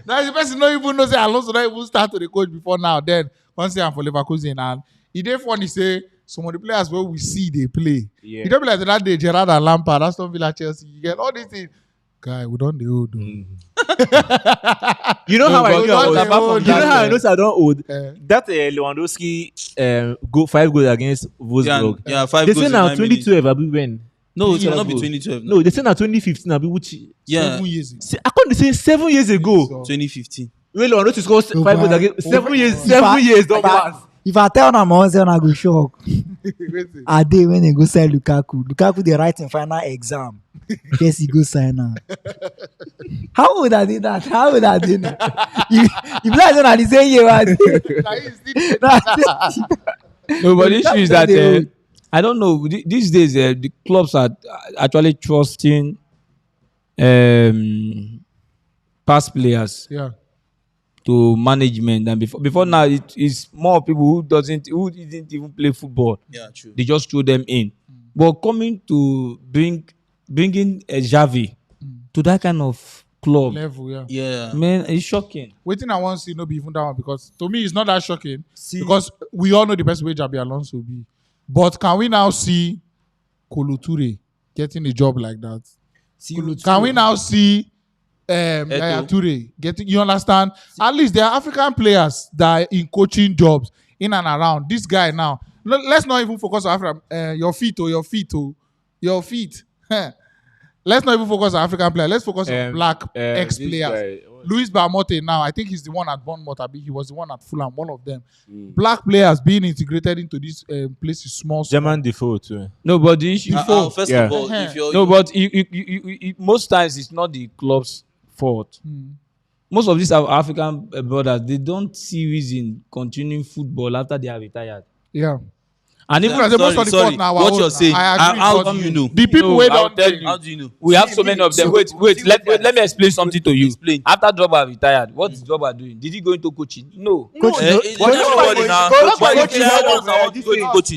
Now the person don't even know say Alonso not even start to the coach before now. Then once I'm for Leverkusen, and he dey funny say some of the players where we see they play. Yeah. You don't be like that day Gerrard and Lampard, Aston Villa, Chelsea. You get all these things. Guy, we don't the old. You know how I but know I don't was- they hold You know that, how I know I don't old. Eh. That Lewandowski go 5 goals against Wolfsburg. Yeah, 5 They goals say in now 9 minutes. 2012 Abi when. No, it Yeah, will not be goals. 2012. No, they say now 2015 Abi which. Yeah, 7 years ago. See, I can't say 7 years ago. 2015. When Lewandowski scored 5 goals against 7 years. 7 I- years don't pass. If I tell them once, I go shock. Wait. A day when they go sign Lukaku they write in final exam. Guess he go sign now. How would I do that? How would I do that? You like that the same year. No, but the issue is that They would. I don't know. These days, the clubs are actually trusting past players. Yeah. to management than before. Before now, it's more people who didn't even play football. Yeah, true. They just throw them in. But coming to bringing a Javi to that kind of club, level, Yeah. man, it's shocking. Waiting, I want to see no be even that one because to me it's not that shocking because we all know the best way Jabi Alonso will be. But can we now see Kolo Toure getting a job like that? Can we now see Yaya Toure getting? You understand? At least there are African players that are in coaching jobs in and around. This guy now. Let's not even focus on Africa. Your feet. Let's not even focus on African players. Let's focus on black ex-players. Luis Bamote now, I think he's the one at Bournemouth. He was the one at Fulham, one of them. Black players being integrated into this place is small. German default too. No, but the issue. First of all, if you're No, but you, most times it's not the club's fault. Most of these African brothers, they don't see reason continuing football after they are retired. Yeah. And even most of the fault now, what you're saying, how do you know? The people who don't tell you. How do you know? We have so many of them. Wait. Let me explain something to you. Explain. After Drogba retired, what is Drogba doing? Did he go into coaching? No. Coaching.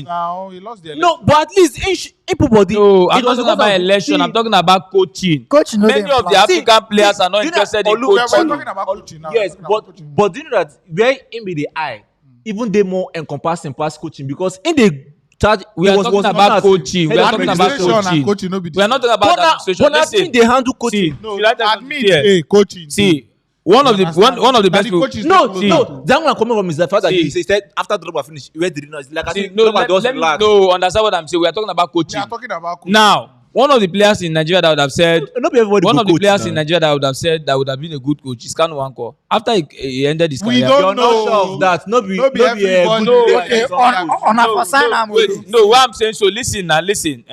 Now he lost the election. No, but at least everybody. No, I'm not talking about election. I'm talking about coaching. Coach no Many dey of the plan. African players are not interested in We're coaching. talking about coaching now. Yes, but do you know that where in be the eye, even they more encompassing past coaching because in the charge We are talking about coaching. We are talking about Administration and coaching. coaching no be We are not talking about administration. But Listen, nothing they handle coaching. see, No, should I tell you admit, something? hey, coaching. See, one of the best people. coaches No, see. that one coming from is the fact that See. he said after Drogba finish, where did he know? It's like I See, think no, Drogba just let me relax. understand what I'm saying. We are talking about We coaching. are talking about coaching. Now, one of the players in Nigeria that would have said, Not everybody one go of the coach players now. in Nigeria that would have said that would have been a good coach is Kanu Wanko. After he ended his We career. don't You're not know. sure of that. No be everybody. good No, player okay, and some on coach. on a for sign am Wait, no, what I'm saying, so listen.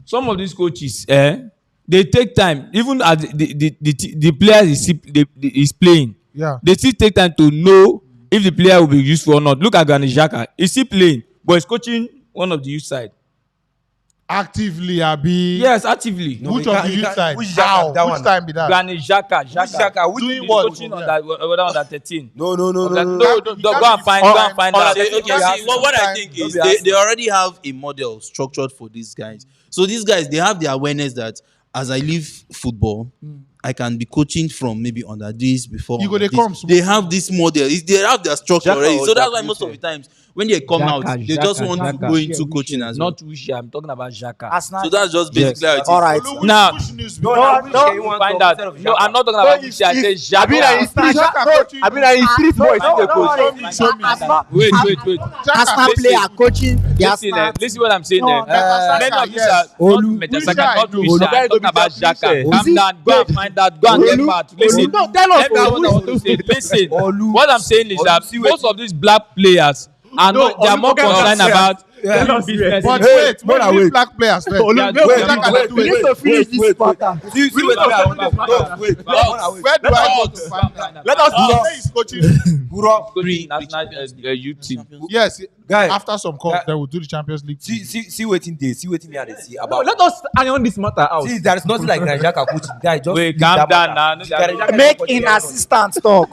Some of these coaches, they take time. Even as the player is playing, Yeah. they still take time to know if the player will be useful or not. Look at Granit Xhaka. He's still playing, but he's coaching one of the youth side. Actively, Abi. Yes, actively. Which of the youth side? which How? Xhaka? That Which one. time be that? Granit Xhaka. Xhaka? Which Doing He's what? coaching on that under 13. No. No, You go and can't find be out. Okay, see, what I think is Sometimes- they already have a model structured for these guys. So these guys, they have the awareness that as I leave football, I can be coaching from maybe under this before. You go, under they this. come small. They have this model. They have their structure Xhaka already. or So that's why Xhaka, most of yeah. the times when they come out, they just want to go into coaching as well. Not Wisha. I'm talking about Xhaka. Arsenal. So that's just basically how it is. All right. Now, No, find out. No, I'm not talking about Wisha. I said I mean, Xhaka. I mean, I street boys in the coach. Wait. Arsenal player coaching the Listen, Arsenal. listen what I'm saying No, there. Many of these are not Olu. Metasaka, not Olu. Wisha. I'm talking about Xhaka. Calm down. Go and find out. Go and get back. Listen. No, tell us. Let me know what I want to say. Listen. What I'm saying is that most of these black players are not. They are more concerned about business. But Hey, wait, wait, when wait. these black players first. Olu, Yeah, wait, wait, wait, Xhaka wait, do We it. need to finish this matter. See what I wait. Where do I go to find out? Let us Ah, where is coaching? Coaching national youth team. Yes, Guy, after some cup, they will do the Champions League. see waiting day. See waiting me and they see No, about. let us iron this matter out. See, there is nothing like Granit Xhaka coaching. Guy, just Wait, leave calm that down matter. now. Granit Xhaka Make coaching in that one. assistant talk.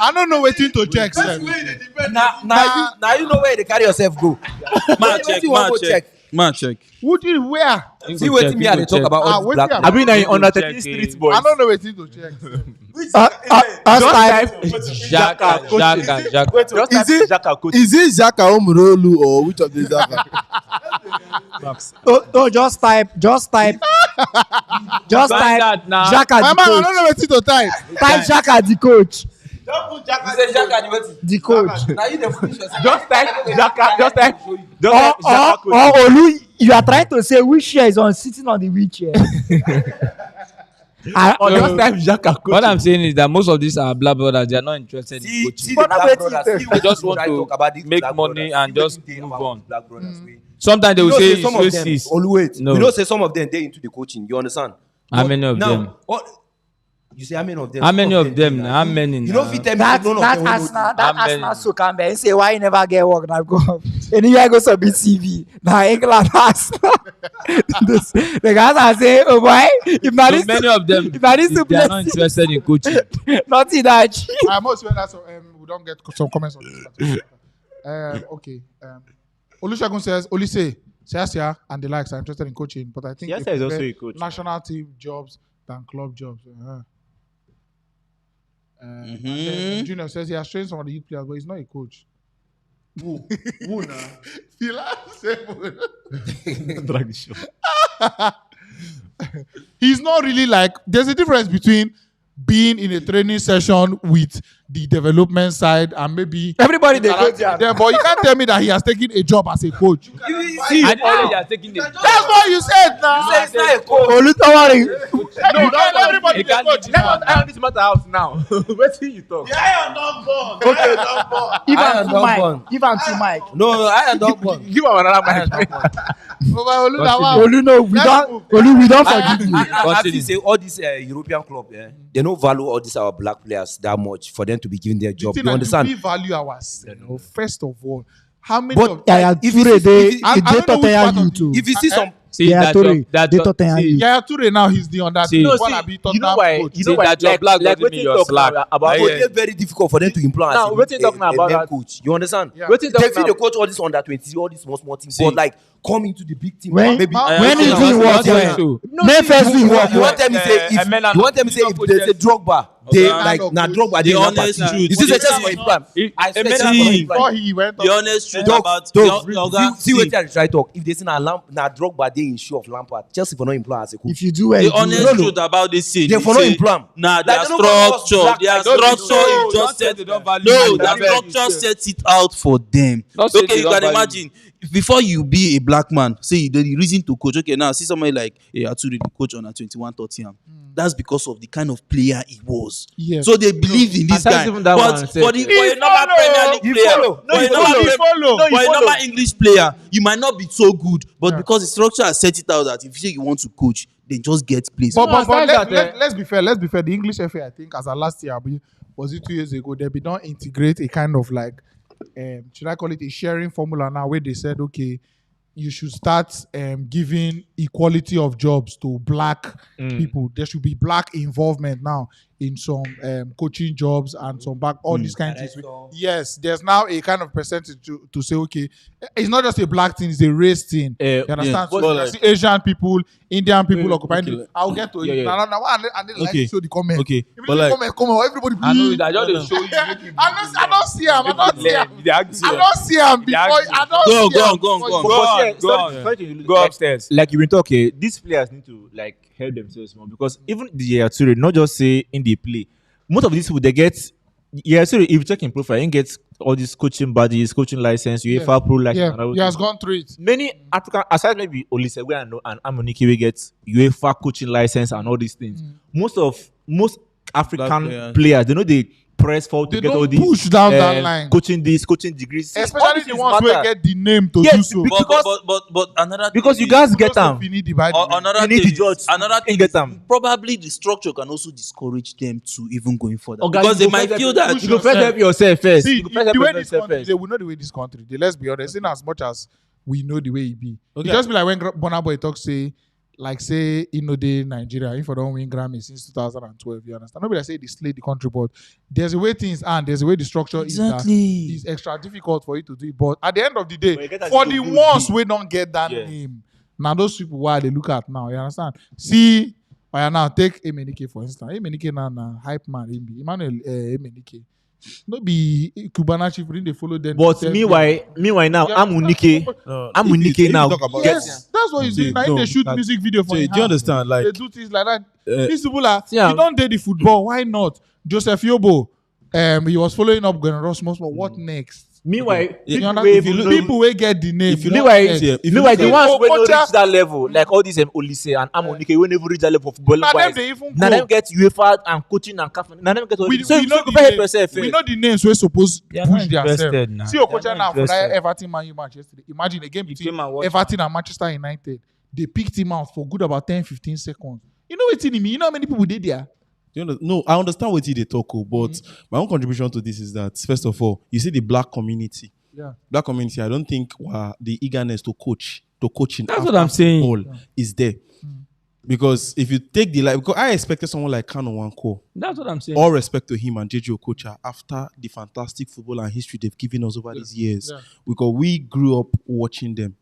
I don't know waiting to check. Sir. Now you know where they carry yourself go. Man check. Who did where? See waiting me and they talk about Ah, all wait these black here. I mean, I under Check 13 it. street boys. I don't know waiting to check. Just Outside. type Xhaka. Wait, just type Is it- Xhaka coach. Is it Xhaka Omurolu or which of the Xhaka? No, just type. Find out now. Xhaka My the man, I coach. don't know waiting to type. Type Xhaka the coach. You say Xhaka the waiting. The coach. Now you the finish yourself. Just type Xhaka. Just type Or Xhaka coach. Olu, you are trying to say which chair is on sitting on the wheelchair. Or just type Xhaka coach. What I'm saying is that most of these are black brothers. They are not interested in See coaching. the But now black waiting brothers. to- See They what just you want try to talk about these make black money brothers. and See just wetin dey move about on. black brothers wey- Sometimes they You will know say say some it's of them racist. always. No. You know say some of them dey into the coaching. You understand? How But many of now, them? You say how many of them? How many of them? How many? You know, if you tell me That none of that them will Arsenal, know. that Amen. Arsenal so can be say why you never get work now go. And you go submit CV. Now England Arsenal. This the guys are say, oh boy, if not So this, many of them, if not this two they are not places, interested in coaching. nothing that. I'm also that so we don't get some comments on this. Okay. Olusegun says Olise, Siasia and the likes are interested in coaching, but I think Siasia they is also prefer a coach. national team jobs than club jobs. And Mhm. then Junior says he has trained some of the youth players, but he's not a coach. Who now? He's not really like. There's a difference between being in a training session with the development side and maybe Everybody they go interacting there. with them, but you can't tell me that he has taken a job as a coach. And already are taking the That's what you said now. Say it's not a coach. Olutawari. No, not everybody can't coach. do Now. I this matter out now. Wait till you talk. Okay. Give I him am two not mic. born. Give him two mic. No, I am not born. Give him another I am mic. not born. Olu no, we don't. Olu, we don't forgive you. I feel say all these European club, they don't value all these our black players that much for them to be given their job. You understand? We value ourselves. First of all, how many But of Yeah, if you Toure, see- they if you- I don't know which Tottenham part of you the- too. if you see some, See Yeah, that Toure, job, that they job, Tottenham see, you. Yeah, Toure now he's the under. See, wanna be you know Tottenham why? coach. You know See, why? that your black doesn't what mean you you're talk slack. about but it's very difficult for them to implement Now, what you talking about main that- coach. You understand? Yeah. What you They talking feel they about? coach all this under 20, all these small teams, See. but like come into the big team. When- maybe when is is he work well? Men first we work you well. want them to say if you want them to say if they say Drogba, they Okay. like na Drogba The they honest truth. You see the chance for Ibrahim. I Amen. expect See, Before he went The up, honest truth Dog, about dog, the Oga. see what I try talk. If they say na Drogba they in shoe of Lampard, Chelsea for not employ as a coach. If you do well, The you do honest well. truth about this thing. They is follow say, him plan. Nah, Like, their they don't follow us structure, black, their like, don't structure be so- is just set. they don't value No, you. their structure sets it out for them. Not say Okay, they you don't can value imagine before you be a black man, say the reason to coach. Okay, now see somebody like Aturi, the coach on a 21 Tottenham. That's because of the kind of player he was. Yes. So they believed in this And that's guy. even that But one for the said- for a normal Premier League player, follow. for a he normal follow. Prem- No, he for a follow. normal English player, you might not be so good, but Yeah. because the structure has set it out that if you say you want to coach, then just get placed. But, No, aside that, let's be fair. Let's be fair. The English FA, I think, as of last year, was it 2 years ago? They don't integrate a kind of like, should I call it a sharing formula now, where they said, okay, you should start giving equality of jobs to black people. There should be black involvement now in some coaching jobs and some back all these kinds of things. Yes, there's now a kind of percentage to say, okay, it's not just a black thing, it's a race thing. You understand? yeah. So But you see Asian people, Indian people occupying. okay. I'll get to it. Yeah. Now, and then like Okay. to show the comment. Okay. If But you like- comment, everybody. I know that just dey show you. make you- I don't see him. I don't see him. They argue. I don't see him before. I don't Go on, see go him on, go on, before go on. you- But on, yeah, go sorry, on. sorry to Go upstairs. like you been talking, these players need to like help themselves more because even the Yatsure, not just say in the play, most of these people they get Yatsure, if you check in profile, he gets all these coaching badges, coaching license, UEFA Pro license, Yeah, and everything. he has gone through it. Many African, aside maybe Olisegwe and Amonike, we get UEFA coaching license and all these things. Most African players. players, they know they press forward They to get don't all these push down that line. coaching this, coaching degrees, all Especially these the things ones who matter. get the name to do Yes, so. But another because thing you guys is- get them. You need the body. another You need thing the judge is- to another thing get is them. probably the structure can also discourage them to even going further Oga, because you they go might first feel help- that you go first help yourself first. See, You go first help the way this yourself country, first. they will know the way this country. Let's be honest. In as much as we know the way it be, Okay. it just be like when Burna Boy talks say, like say Inode Nigeria, if I don't win Grammy since 2012, you understand? Nobody say they slay the country, but there's a way things and there's a way the structure is that it's extra difficult for you to do it. But at the end of the But you day, get as for you the go ones big. we don't get that Yeah. name, now those people why they look at now, you understand? See, now take Emenike for instance. Emenike now hype man, Emmanuel Emenike. No be Cubana chief, they follow them. But meanwhile now, Yeah. Amunike now. Talk about Yes, that's what you See, see. Now no, they shoot that- music video for See, him. do you understand? Like, They do things like that. uh, These people are. Yeah. You don't date the football. Why not? Joseph Yobo. He was following up Gwen Rosmus, but what next? Meanwhile, You people understand? wey If you know- look, people will get the name. if you what meanwhile, next? yeah, if you meanwhile, the look- ones wey no Okocha- reach that level, like all these Olise and Amonike, wey never reach that level for footballing Now them wise, they even na go. them get UEFA and coaching and CAF. Na them get all We, this. So we you know go the first help name- yourself we first. know the names we're supposed They to are push not themselves. interested now. See They are Okocha not now for that interested. Everton Man U match yesterday. Imagine a game You between came and watched Everton and Manchester United. They picked him out for good about 10-15 seconds. You know what's in him? You know how many people did there? No, I understand what they talk, but my own contribution to this is that first of all, you see the black community. Yeah. Black community, I don't think the eagerness to coaching. That's what I'm saying. Football is there. Because if you take because I expected someone like Kano Wanko. That's what I'm saying. All respect to him and JJ Okocha after the fantastic football and history they've given us over these years. Yeah. Because we grew up watching them.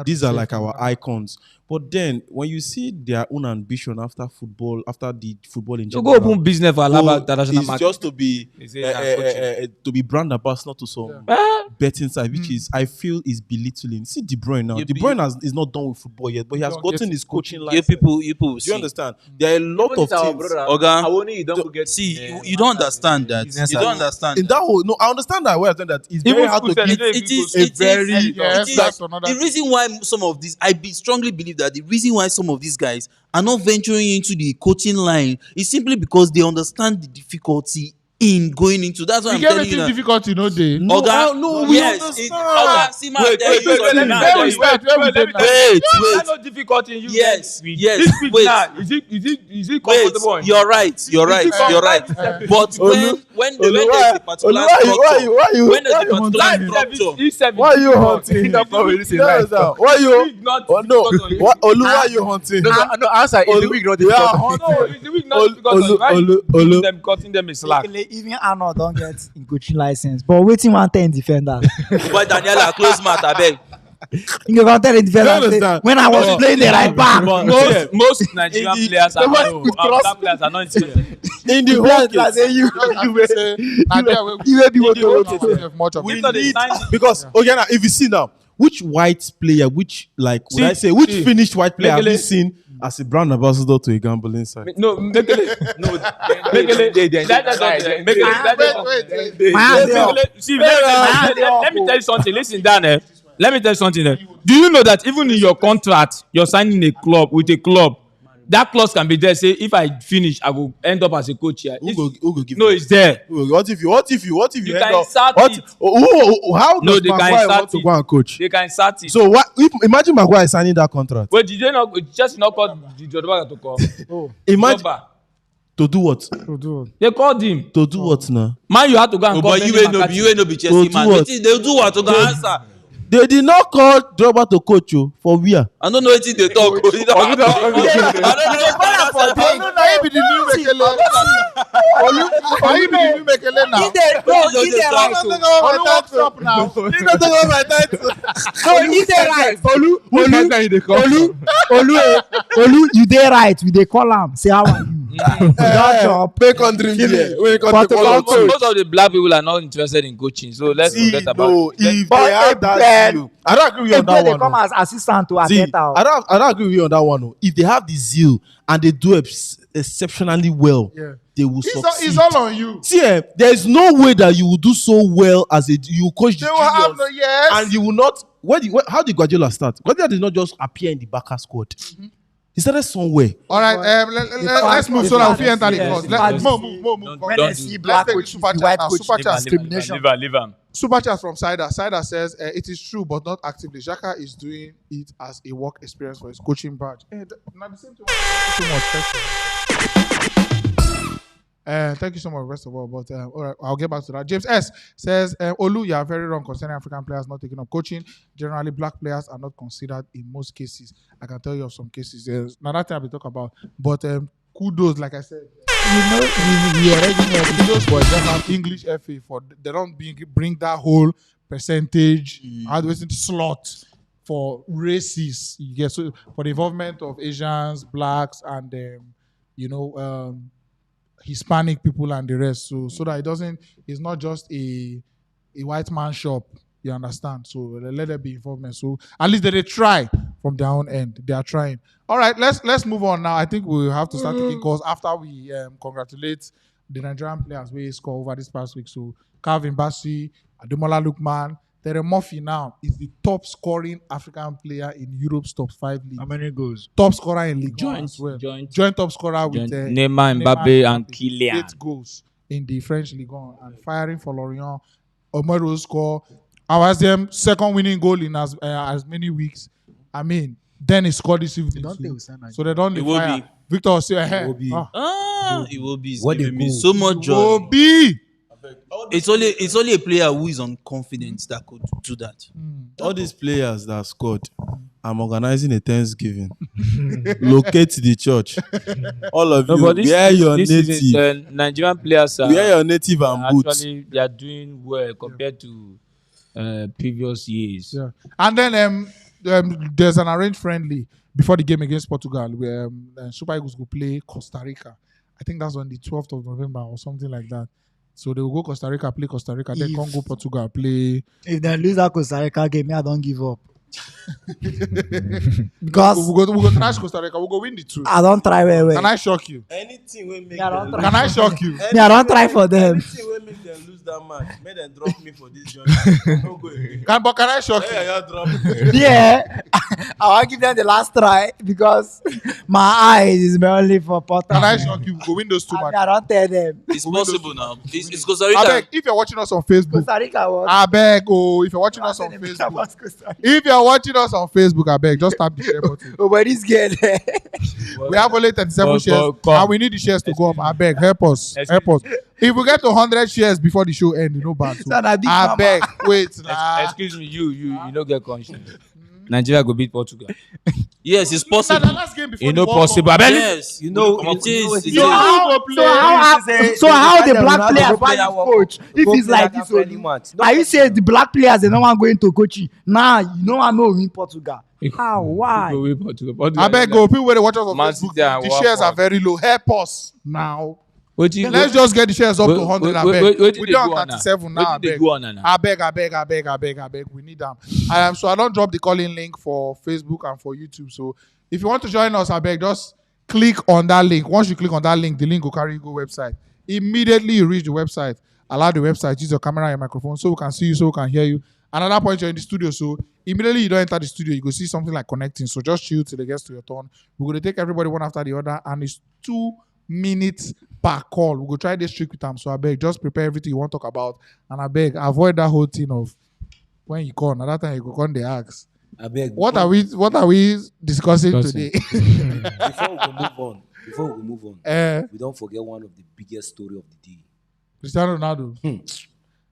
These are like our icons. But then, when you see their own ambition after the football in general, go open business for Alaba International it's Market. just to be brand ambassador to some betting side, which is I feel is belittling. See De Bruyne now. De Bruyne is not done with football yet, but he has gotten his coaching license. You Do you understand? There are a lot of things. You don't understand that. You don't understand. In that whole, no, I understand that. Where I that it's very hard to get. The reason why some of these, strongly believe that the reason why some of these guys are not venturing into the coaching line is simply because they understand the difficulty in going into. That's what I'm telling you. Difficulty, no day. No, we understand. Wait. No difficulty in you. Yes. Wait. Is it comfortable? Wait. You're right. But when there's a particular structure, when there's a particular structure, why are you hunting? Why you? Olu, why are you hunting? No, answer is the week not difficult. No, it's the week not because them cutting them is slack. Even Arnold don't get in coaching license, but waiting one time defender. Boy, Daniela, close mouth, I beg. You can tell the defender when I was playing the right back. Most Nigerian players are not in the whole case. Because okay, now if you see now, which white player, which finished white player have you seen as a brand ambassador to a gambling site? No, Let me tell you something. Listen, Dan. Let me tell you something. Do you know that even in your contract, you're signing with a club, that clause can be there. Say, if I finish, I will end up as a coach here. Who go give no, it's there. What if you end up? How does Maguire want to go and coach? They can start it. So what? Imagine Maguire signing that contract. Well, did they not? Just not call the Jordan to call. Imagine. To do what? They called him. To do what now? Man, you had to go and call. But you ain't no be Chelsea man. They do what to go answer. They did not call Drogba to coach you for where? I don't know what they talk. I don't know. Are you the new Mekele now? Stop now. You don't talk about my title. No, you dey right. Olu, you dey right. We dey call am. Say how are you? Pay country here. Most of the black people are not interested in coaching, so let's forget about it. If they have that zeal, I don't agree with you on that one. They come as assistant to Ateta. I don't agree with you on that one. If they have the zeal and they do exceptionally well, they will succeed. It's all on you. See, there is no way that you will do so well as you coach the juniors, and you will not. How did Guardiola start? Guardiola did not just appear in the backer squad. Mm-hmm. He started somewhere. All right, let's move so that we enter the course. Move. When they see black coaches, white coaches, discrimination. Leave him. Super chat from Saida. Saida says it is true, but not actively. Xhaka is doing it as a work experience for his coaching badge. Not the same thing. Thank you so much, first of all. But all right, I'll get back to that. James S says, Olu, you are very wrong concerning African players not taking up coaching. Generally, black players are not considered in most cases. I can tell you of some cases. There's another thing I'll be talking about. But kudos, like I said. We already know kudos for them have English FA for they don't bring that whole percentage slot for races. You get so for the involvement of Asians, blacks, and Hispanic people and the rest. So that it's not just a white man shop. You understand? So let there be involvement. So at least they try from their own end. They are trying. All right, let's move on now. I think we'll have to start taking calls after we congratulate the Nigerian players we scored over this past week. So Calvin Bassey, Ademola Lookman, Tere Murphy now is the top scoring African player in Europe's top 5 leagues. How many goals? Top scorer in Liga as well. Joint top scorer with Neymar, Mbappe, and Kylian. 8 goals in the French Liga and firing for Lorient. Omero score. Awaziem second winning goal in as many weeks. I mean, then he scored this evening. So they don't fire. Victor Osimhen. Iwobi. Iwobi is What giving they me go. so much joy. Obi. It's only a player who is on confidence that could do that. All these players that scored, I'm organizing a Thanksgiving. Locate the church. All of No, you, but wear your this native. season, Nigerian players are Wear your native and boots. actually they are doing well compared to previous years. Yeah. And then there's an arranged friendly before the game against Portugal where Super Eagles will play Costa Rica. I think that's on the 12th of November or something like that. So they will go Costa Rica, play Costa Rica, then Congo, Portugal, play. If they lose that Costa Rica game, I don't give up. Because We'll go trash Costa Rica. We'll go win the two. I don't try well. Can I shock you? Anything will make I don't them, try. Can I shock you? Me, I don't try for them. anything will make them lose that match. Make them drop me for this journey. No go again. But can I shock you? Yeah, drop me. Yeah, I want to give them the last try because my eyes is mainly for Potter. Can I shock you? We'll go win those two I matches. don't tell them. It's possible now. It's Costa I Rica. beg, if you're watching us on Facebook, Costa Rica was. I beg, if you're watching us on Facebook, if you're watching us on Facebook, I beg, just tap the share button. Oh, but this girl. We have only 37 shares, and we need the shares to go up. I beg, help us, help us. If we get to 100 shares before the show ends, you know, bad. So, Son, I big I mama. beg, wait, nah. Excuse me, you don't get conscience. Nigeria go beat Portugal. Yes, it's Nah, possible. the last game before You the know World Cup. possible. I beg you. Yes, You know, it is. It So is. how the black players buy his coach? If it's like this, are you say the black players they don't want going to coaching? Nah, you know I know in Portugal. How? Why? Go win Portugal. I beg, people where they watch us on Man Facebook, City and the shares are Watford. very low. Help us now. Let's Let's just get the shares up to 100. I beg. Wait, We don't 37 now. I they beg. go on now? I beg. We need them. So I don't drop the calling link for Facebook and for YouTube. So if you want to join us, I beg, just click on that link. Once you click on that link, the link will carry you to the website. Immediately you reach the website, allow the website, use your camera and your microphone so we can see you, so we can hear you. Another point, you're in the studio. So immediately you don't enter the studio, you go see something like connecting. So just chill till it gets to your turn. We're going to take everybody one after the other, and it's 2 minutes per call. We'll go try this trick with them. So I beg, just prepare everything you want to talk about. And I beg, avoid that whole thing of when you call. Another time you go on the ask. I beg. What are we discussing today? Before we move on, we don't forget one of the biggest story of the day. Cristiano Ronaldo.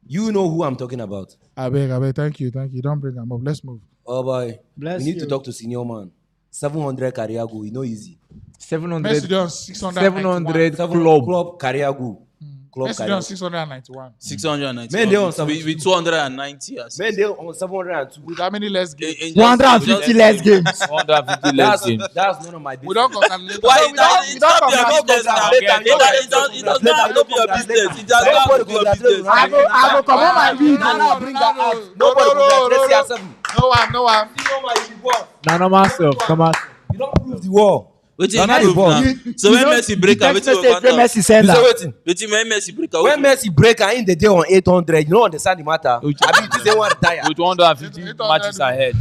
You know who I'm talking about. I beg. Thank you. Don't bring them up. Let's move. Oh boy, Bless we need you. to talk to senior man. 700 career goal, easy. 700 Messi done 691. 700 club. Club career goal. Club Messi career. done 691. 690. Men, they on some- with 290. Yes. Man, they on 702. With how many less games? 150 less games. 150 less games. That's none of my We business. don't calculate. Why We don't business now? It does not have to be your business. It does not have to be your business. I go come on my week. Nobody congratulates yourself. No one. Now normal stuff. Come on. You don't prove the war. Wetin You're not you prove involved. now? So when Messi break am, wetin go count am? Messi send You say am. waiting. Wetin when Messi break am? When Messi break and in the day on 800, you don't understand the matter. I mean, this is one retire. With 150 matches ahead.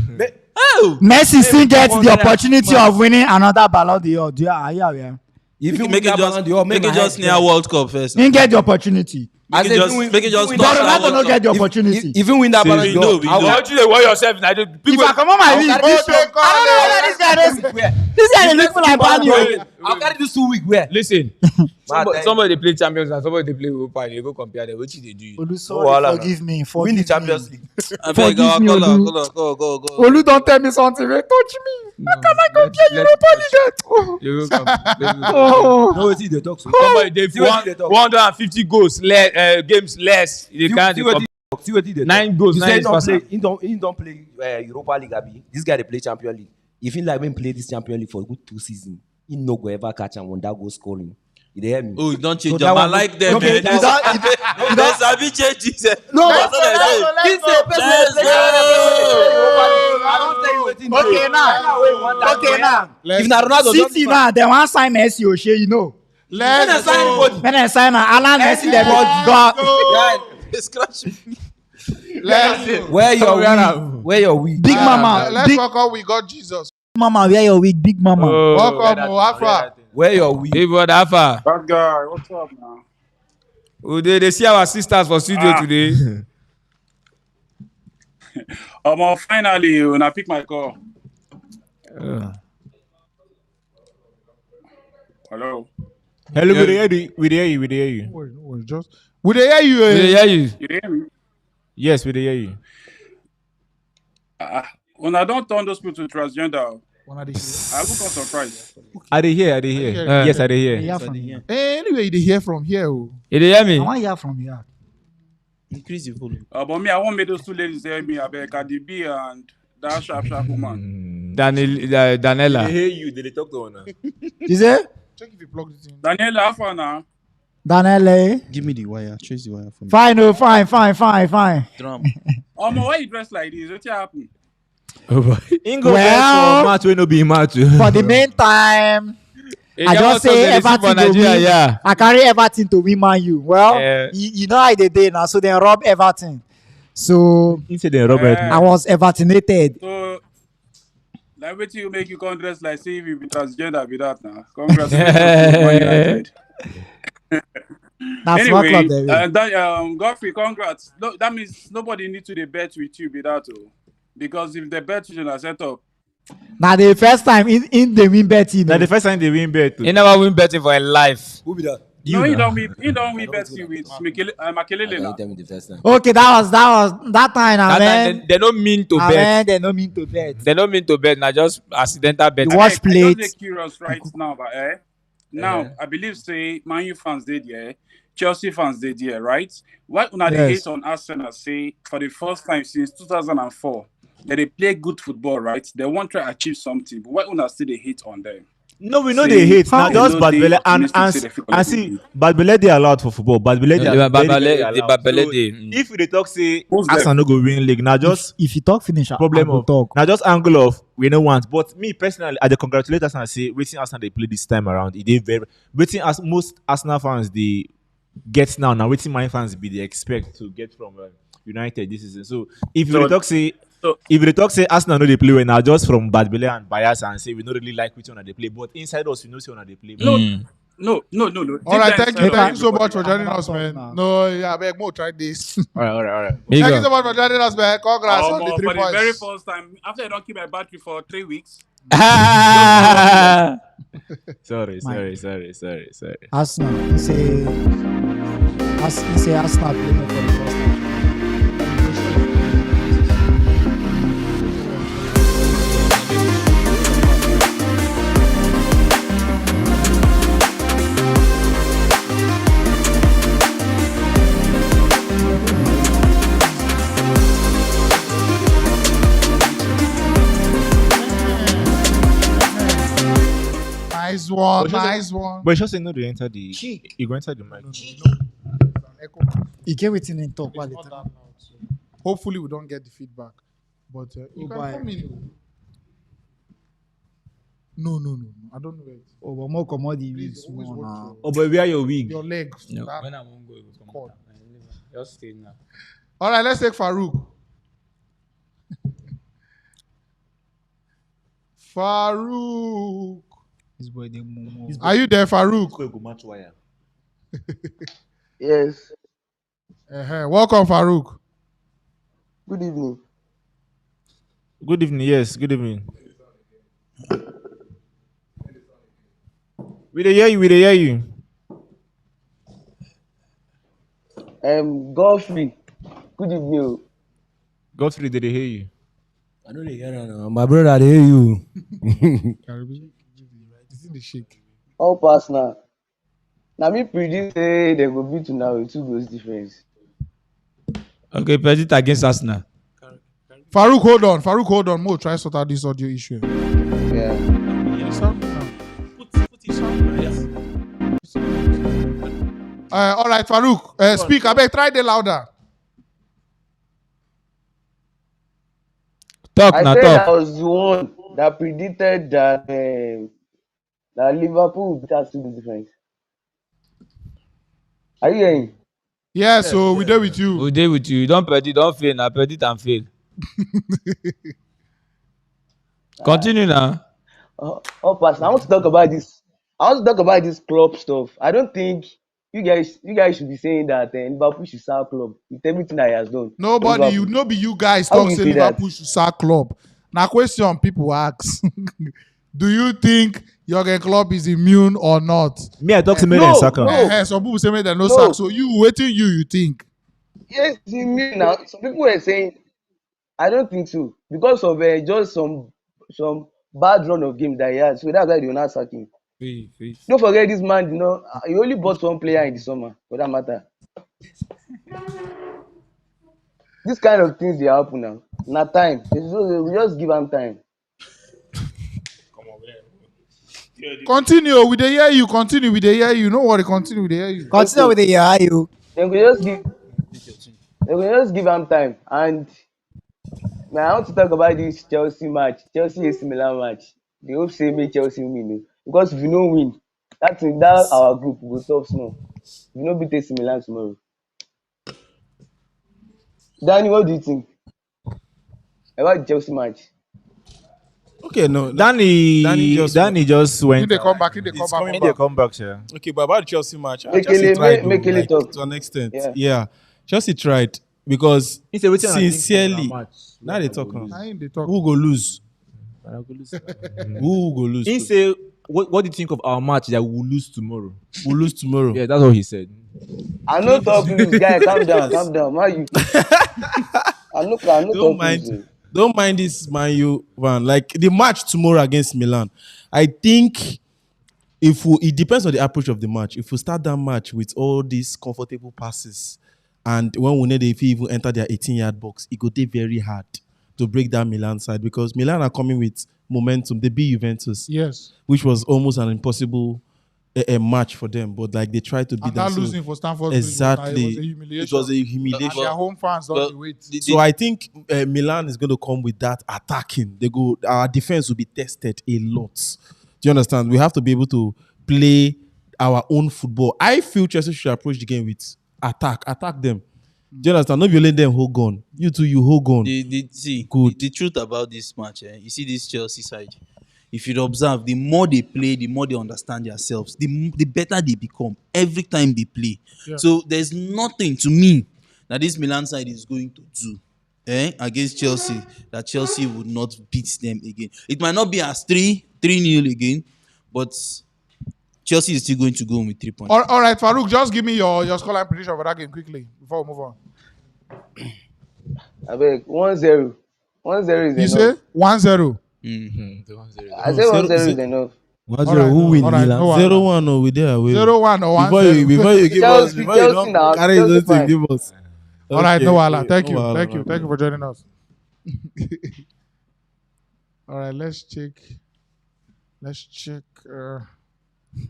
Oh, Messi still gets the opportunity of winning another Ballon d'Or. Do you are you aware? If you make it just near World Cup first. He get the opportunity. Make it just But touch that Ronaldo no World get Cup. the opportunity. If you win that Ballon we d'Or, know, we know. Don't you dey worry yourself? Now If I come on my week, this guy dey look like Banyo. I'll carry this 2 week where? Listen, Man, somebody dey play Champions and somebody dey play Europa. And you go compare them. Wetin dey do you? Olu, Wahala sorry, now. forgive me. Win Forgive the me. Champions League. I beg, Forgive me, Olu. go. Olu don't tell me something. Hey, touch me. How can I compare Europa League? You go compare. Oh. No, it's the talk. So. Somebody dey See wetin they talk. 150 goals less, games less. They can't. See what he did. 9 goals, You 9 say is faster. he don't play Europa League. Abi. This guy they play Champions League. If he like when play this Champions League for a good 2 seasons, he no go ever catch and when that goal scoring. You dey hear me? Oh, you don't change So them. that I one- like them, Okay, man. you Don't sabi change this. No, That's what I say. He say person Let's wey play Europa League. I don't tell you wetin dey. Okay, now. Okay, now. If na Ronaldo just City now, they want sign Messi, O'Shea, you know. Let's go. When they sign Alan Messi, they got. Scratch me. Let's go. Where your week? Big Mama. Let's Big welcome. We got Jesus. Mama, where your week? Big Mama. Welcome, Afra. Where your week? Hey, brother Alpha. That guy, what's up now? Oh, they see our sisters for studio today. Finally, when I pick my call. Hello. Hello, we hear you. We hear you. We hear you. No, just would they hear you? We hear you. You hear me? Yes, we hear you. When I don't turn those people to transgender, One of the I will not surprised. Are they here? Are they here? Yeah. Yes, are they Hear here? from here. Anyway, they hear from here. Oh. You dey hear I me? want hear from here. Increase the volume. But me, I won't make those two ladies hear me. I beg Karibi and that sharp woman. Daniela. hear you. They talk to her. You say? Check if you plug it in. Daniela, how far now? Daniele. Give me the wire. Trace the wire for me. Fine, oh, fine. Drum. Why you dress like this? What happened? Ingo Well- match will no be match. For the meantime, I just say Everton to win. Yeah. I carry Everton to win Man U. Well, Yeah. you know how they did now, so they rob Everton. So Instead Robert. I was Evertonated. So, like, what you make you come dress like say you be transgender be that now? Congratulations. That's what club Anyway, they win. Godfrey, congrats. No, that means nobody need to dey bet with you be that oh. Because if they bet you, na set up. Now the first time in the win betting. That's the first time they win bet. He never win betting for a life. Who be that? No, he don't win bet you with Makelele Can now. you tell me the first time? Okay, that was that time. That Amen. time they don't mean to bet. Amen. They no mean to bet. They don't mean to bet. Now just accidental bet. You watch I plate. just dey curious right now, but now I believe say Man U fans did there, Chelsea fans did there, right? Why una dey Yes. hate on Arsenal say for the first time since 2004 that they play good football, right? They want to achieve something, but why una still dey hate on them? No, we know Say, they hate. how Now they just know bad they belly optimistic say they fit and see bad belly they allowed for football. Bad belly they The are bad very, very belly- the allowed. bad belly So, they- if we dey talk say Who's them? Arsenal no go win league, now just If you talk finish, problem I go of talk. now just angle of we no want. But me personally, I dey congratulate Arsenal say waiting Arsenal they play this time around. It is very waiting as most Arsenal fans they get now waiting my fans be they expect to get from United this season. So if we So- dey talk say so- if they talk say Arsenal no they play well now just from bad belly and bias and say we don't really like which one they play, but inside us we know say one they play. No, Mm. no. All right, thank you Deep so down much for inside joining us, man. No, yeah, beg more try this. All right. Big Thank you up. so much for joining us, man. Congrats on the for 3 the very points. first time, after I don't keep my battery for 3 weeks. Sorry. Arsenal. He say Arsenal play for the first time. Nice one, But just- nice one. But just say no, they enter the. Cheek. You go inside the mic. He came within in talk while Not it. that loud, so hopefully we don't get the feedback. But you can bye. come in. No. I don't know it. Oh, but more commodity Please weeks always more watch now. Oh, but wear your wig. your legs. No, That- when I won't go, it will come Cord. down. Just stay now. All right, let's take Farouk. Farouk. This boy they move. Are you there, Farouk? Go match wire. Yes. Welcome, Farouk. Good evening. Good evening. Yes. Good evening. We dey hear you. Godfrey. Good evening. Godfrey, did they hear you? I know they hear now. My brother, they hear you. Karibi, it's in the shake. All pass now. Now me predict say they go beat now with 2 goals difference. Okay, predict against Arsenal. Farouk, hold on. Mo, try sort out this audio issue. Yeah. All right, Farouk. Speak. I beg, try the louder. Talk I now, said talk. I was the one that predicted that that Liverpool will beat us 2 goals difference. Are you hearing? Yeah, so we there with you. We dey with you. Don't predict, don't fail. Now predict and fail. Continue now. All pass. I want to talk about this. I want to talk about this club stuff. I don't think you guys should be saying that Liverpool should sell club with everything that he has done. Nobody, Liverpool. you know, be you guys How talk you say say that? Liverpool should sack club. Now question people ask. Do you think Jurgen Klopp is immune or not? Me, I talk to Mary and Saka. Some people say they no No. sack. So you waiting, you think? Yes, he mean now. Some people were saying, I don't think so because of just some bad run of games that he had. So that's why they will not sack him. Don't forget this man. He only bought one player in the summer for that matter. This kind of things they happen now. Not time. We just give him time. Continue with the hear you. Continue with the hear you. No worry. Continue with the hear you. Consider with the you. They will just give him time. And now I want to talk about this Chelsea match, Chelsea AC Milan match. They hope say make Chelsea win because if you no win, that our group will tough small. If you no beat AC Milan tomorrow. Dani, what do you think about the Chelsea match? Okay, no. Dani just went. If they come back, Yeah. Okay, but about the Chelsea match, Chelsea tried to an extent. Yeah. Chelsea tried because sincerely, now they talk. Who go lose? Who go lose? He say, what do you think of our match that we'll lose tomorrow? We'll lose tomorrow. Yeah, that's what he said. I no talk lose, guy. Calm down. Why you? I no talk lose. Don't mind this Man U van. Like the match tomorrow against Milan, I think it depends on the approach of the match. If we start that match with all these comfortable passes, and when we need if we even enter their 18-yard box, it could be very hard to break down Milan side because Milan are coming with momentum. They beat Juventus, yes, which was almost an impossible a match for them, but like they tried to beat them. Not losing for Stamford exactly. Bridge, it was a humiliation. And their home fans don't wait. So I think Milan is going to come with that attacking. Our defense will be tested a lot. Do you understand? We have to be able to play our own football. I feel Chelsea should approach the game with attack them. Do you understand? Not you let them hold on. You two, you hold on. The truth about this match, you see this Chelsea side. If you observe, the more they play, the more they understand themselves, the better they become every time they play. Yeah. So there's nothing to me that this Milan side is going to do against Chelsea that Chelsea would not beat them again. It might not be as 3-0 again, but Chelsea is still going to go with 3 points. All right, Farouk, just give me your scoreline prediction for that game quickly before we move on. I beg 1-0. 1-0 is enough. You say 1-0. Mm-hmm. I say 1-0 is enough. 1-0, who win Milan? 0-1 or we there? 0-1 or 1-0. Before you give us, before you don't carry those things, give us. All right, no wala. Thank you for joining us. All right, let's check.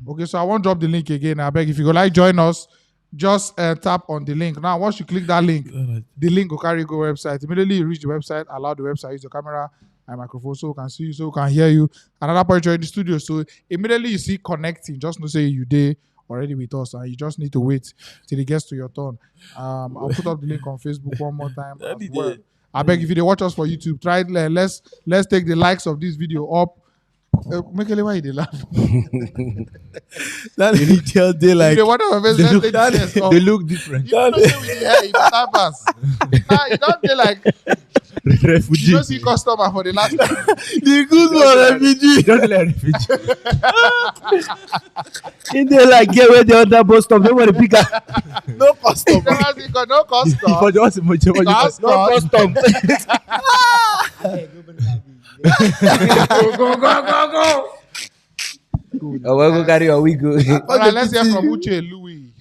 Okay, so I won't drop the link again. I beg if you go like join us, just tap on the link. Now, once you click that link, the link will carry you to the website. Immediately you reach the website, allow the website, use your camera and microphone so we can see you, so we can hear you. Another point you're in the studio. So immediately you see connecting, just to say you there already with us, and you just need to wait till it gets to your turn. I'll put up the link on Facebook one more time. Well. I beg if you watch us for YouTube, try let's take the likes of this video up. Mekele, why they laugh? That detail they like. They look different. You don't say with the hair, you don't pass. You don't they like refugee. You don't see customer for the last time. The good one refugee. You don't like refugee. In there like get where the other bus stop. They want to pick up. No custom. No custom. For just no custom. Go. We'll carry on. We go. All right, let's hear from Uche Louis.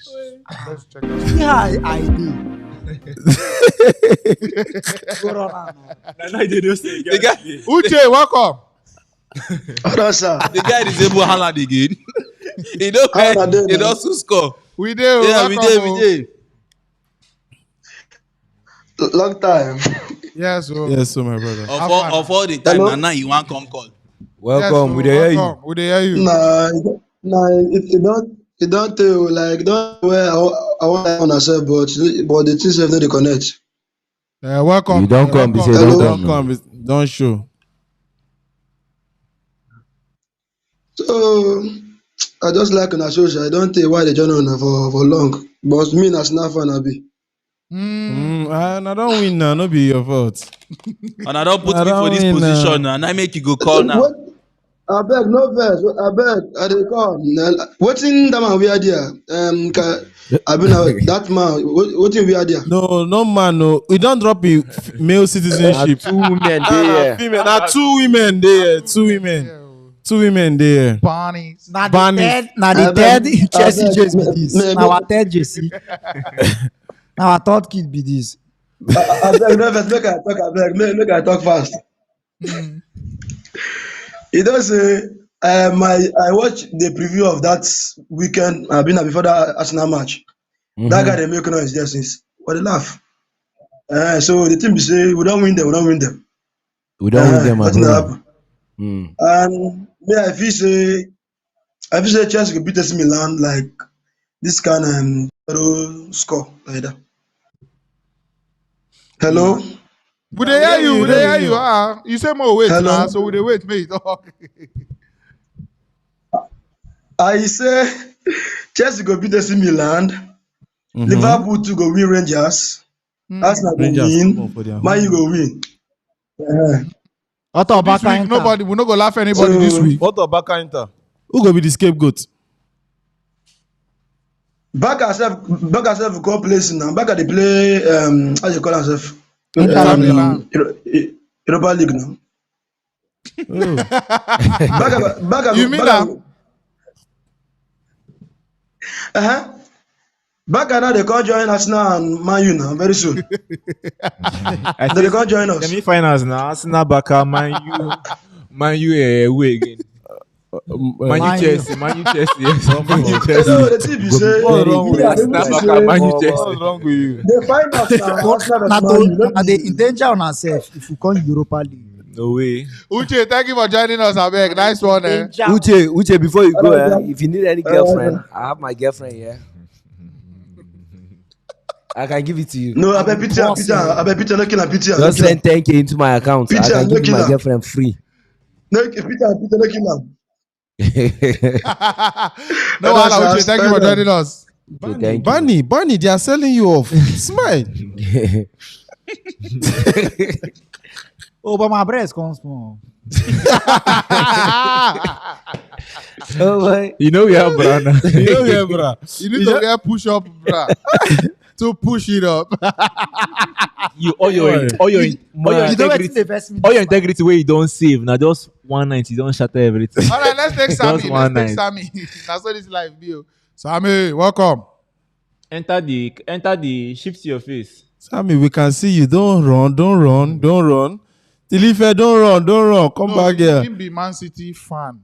Let's check this. Yeah, I do. Uche, welcome. The guy is able to Haaland again. He don't score. We do. Yeah, we did. Long time. Yes, so my brother. Of all the time, and now you want come call. Welcome. We hear you. We hear you. It don't tell like don't where I want to myself, but the things have not connect. Welcome. You don't come. Be say don't come. Don't show. So I just like an social. I don't tell why they join on for long. But me as not fan I be. And I don't win now. No be your fault. And I don't put me for this position now. And I make you go call now. Abeg, no vex. Abeg, I dey come. Wetin that man wear there? That man. Wetin wear there? No man, no. We don't drop a male citizenship. Two women Nah, female. Now two women there. Two women. Two women there. Bonnie. Now Barney. the third Chelsea jersey be this. Now our third jersey. Now our third kid be this. Abeg, no vex. Make I talk. Abeg, make I talk fast. You know say I watch the preview of that weekend. I've been before that Arsenal match. That guy they make noise there since. But they laugh. So the team be say we don't win them. We don't win them, my nothing brother. happen. And me, I feel say Chelsea could beat AC Milan like this kind of score like that. Hello. Would they hear you? Would they hear you? You say more wait now, so would they wait, mate? I say Chelsea go beat AC Milan. Liverpool too go win Rangers. Arsenal go win. Man, you go win. This week, nobody will not go laugh anybody this week. What about Inter? Who go be the scapegoat? Back herself go place now. Back at the play how you call herself? Europa League now. Back You mean that? Back now they can't join Arsenal and Man U now very soon. They can't join us. Semi-finals now. Arsenal, Barca, Man U away again. Man U Chelsea. No, the team be say What's wrong with you? they find us now. Arsenal Now and Man U. they in danger on ourselves if we come Europa League. No way. Uche, thank you for joining us, Abeg. Nice one, eh? Uche, before you go, if you need any girlfriend, I have my girlfriend here. I can give it to you. No, I bet Peter, no kill and Peter. Just send 10K into my account. Peter, I can no give you my killer. girlfriend free. No, Peter, no kill am. No, Uche, thank you for joining us. Barney, they are selling you off. Smile. Oh, but my breast comes small. You know we have Brana. You need to get push up, bra. To push it up. All your integrity where you don't save. Now just one night you don't shatter everything. All right, let's take Sammy. Sammy. That's what this life be. Sammy, welcome. Enter the shift to your face. Sammy, we can see you. Don't run. Tilife, don't run. Come back here. You be Man City fan.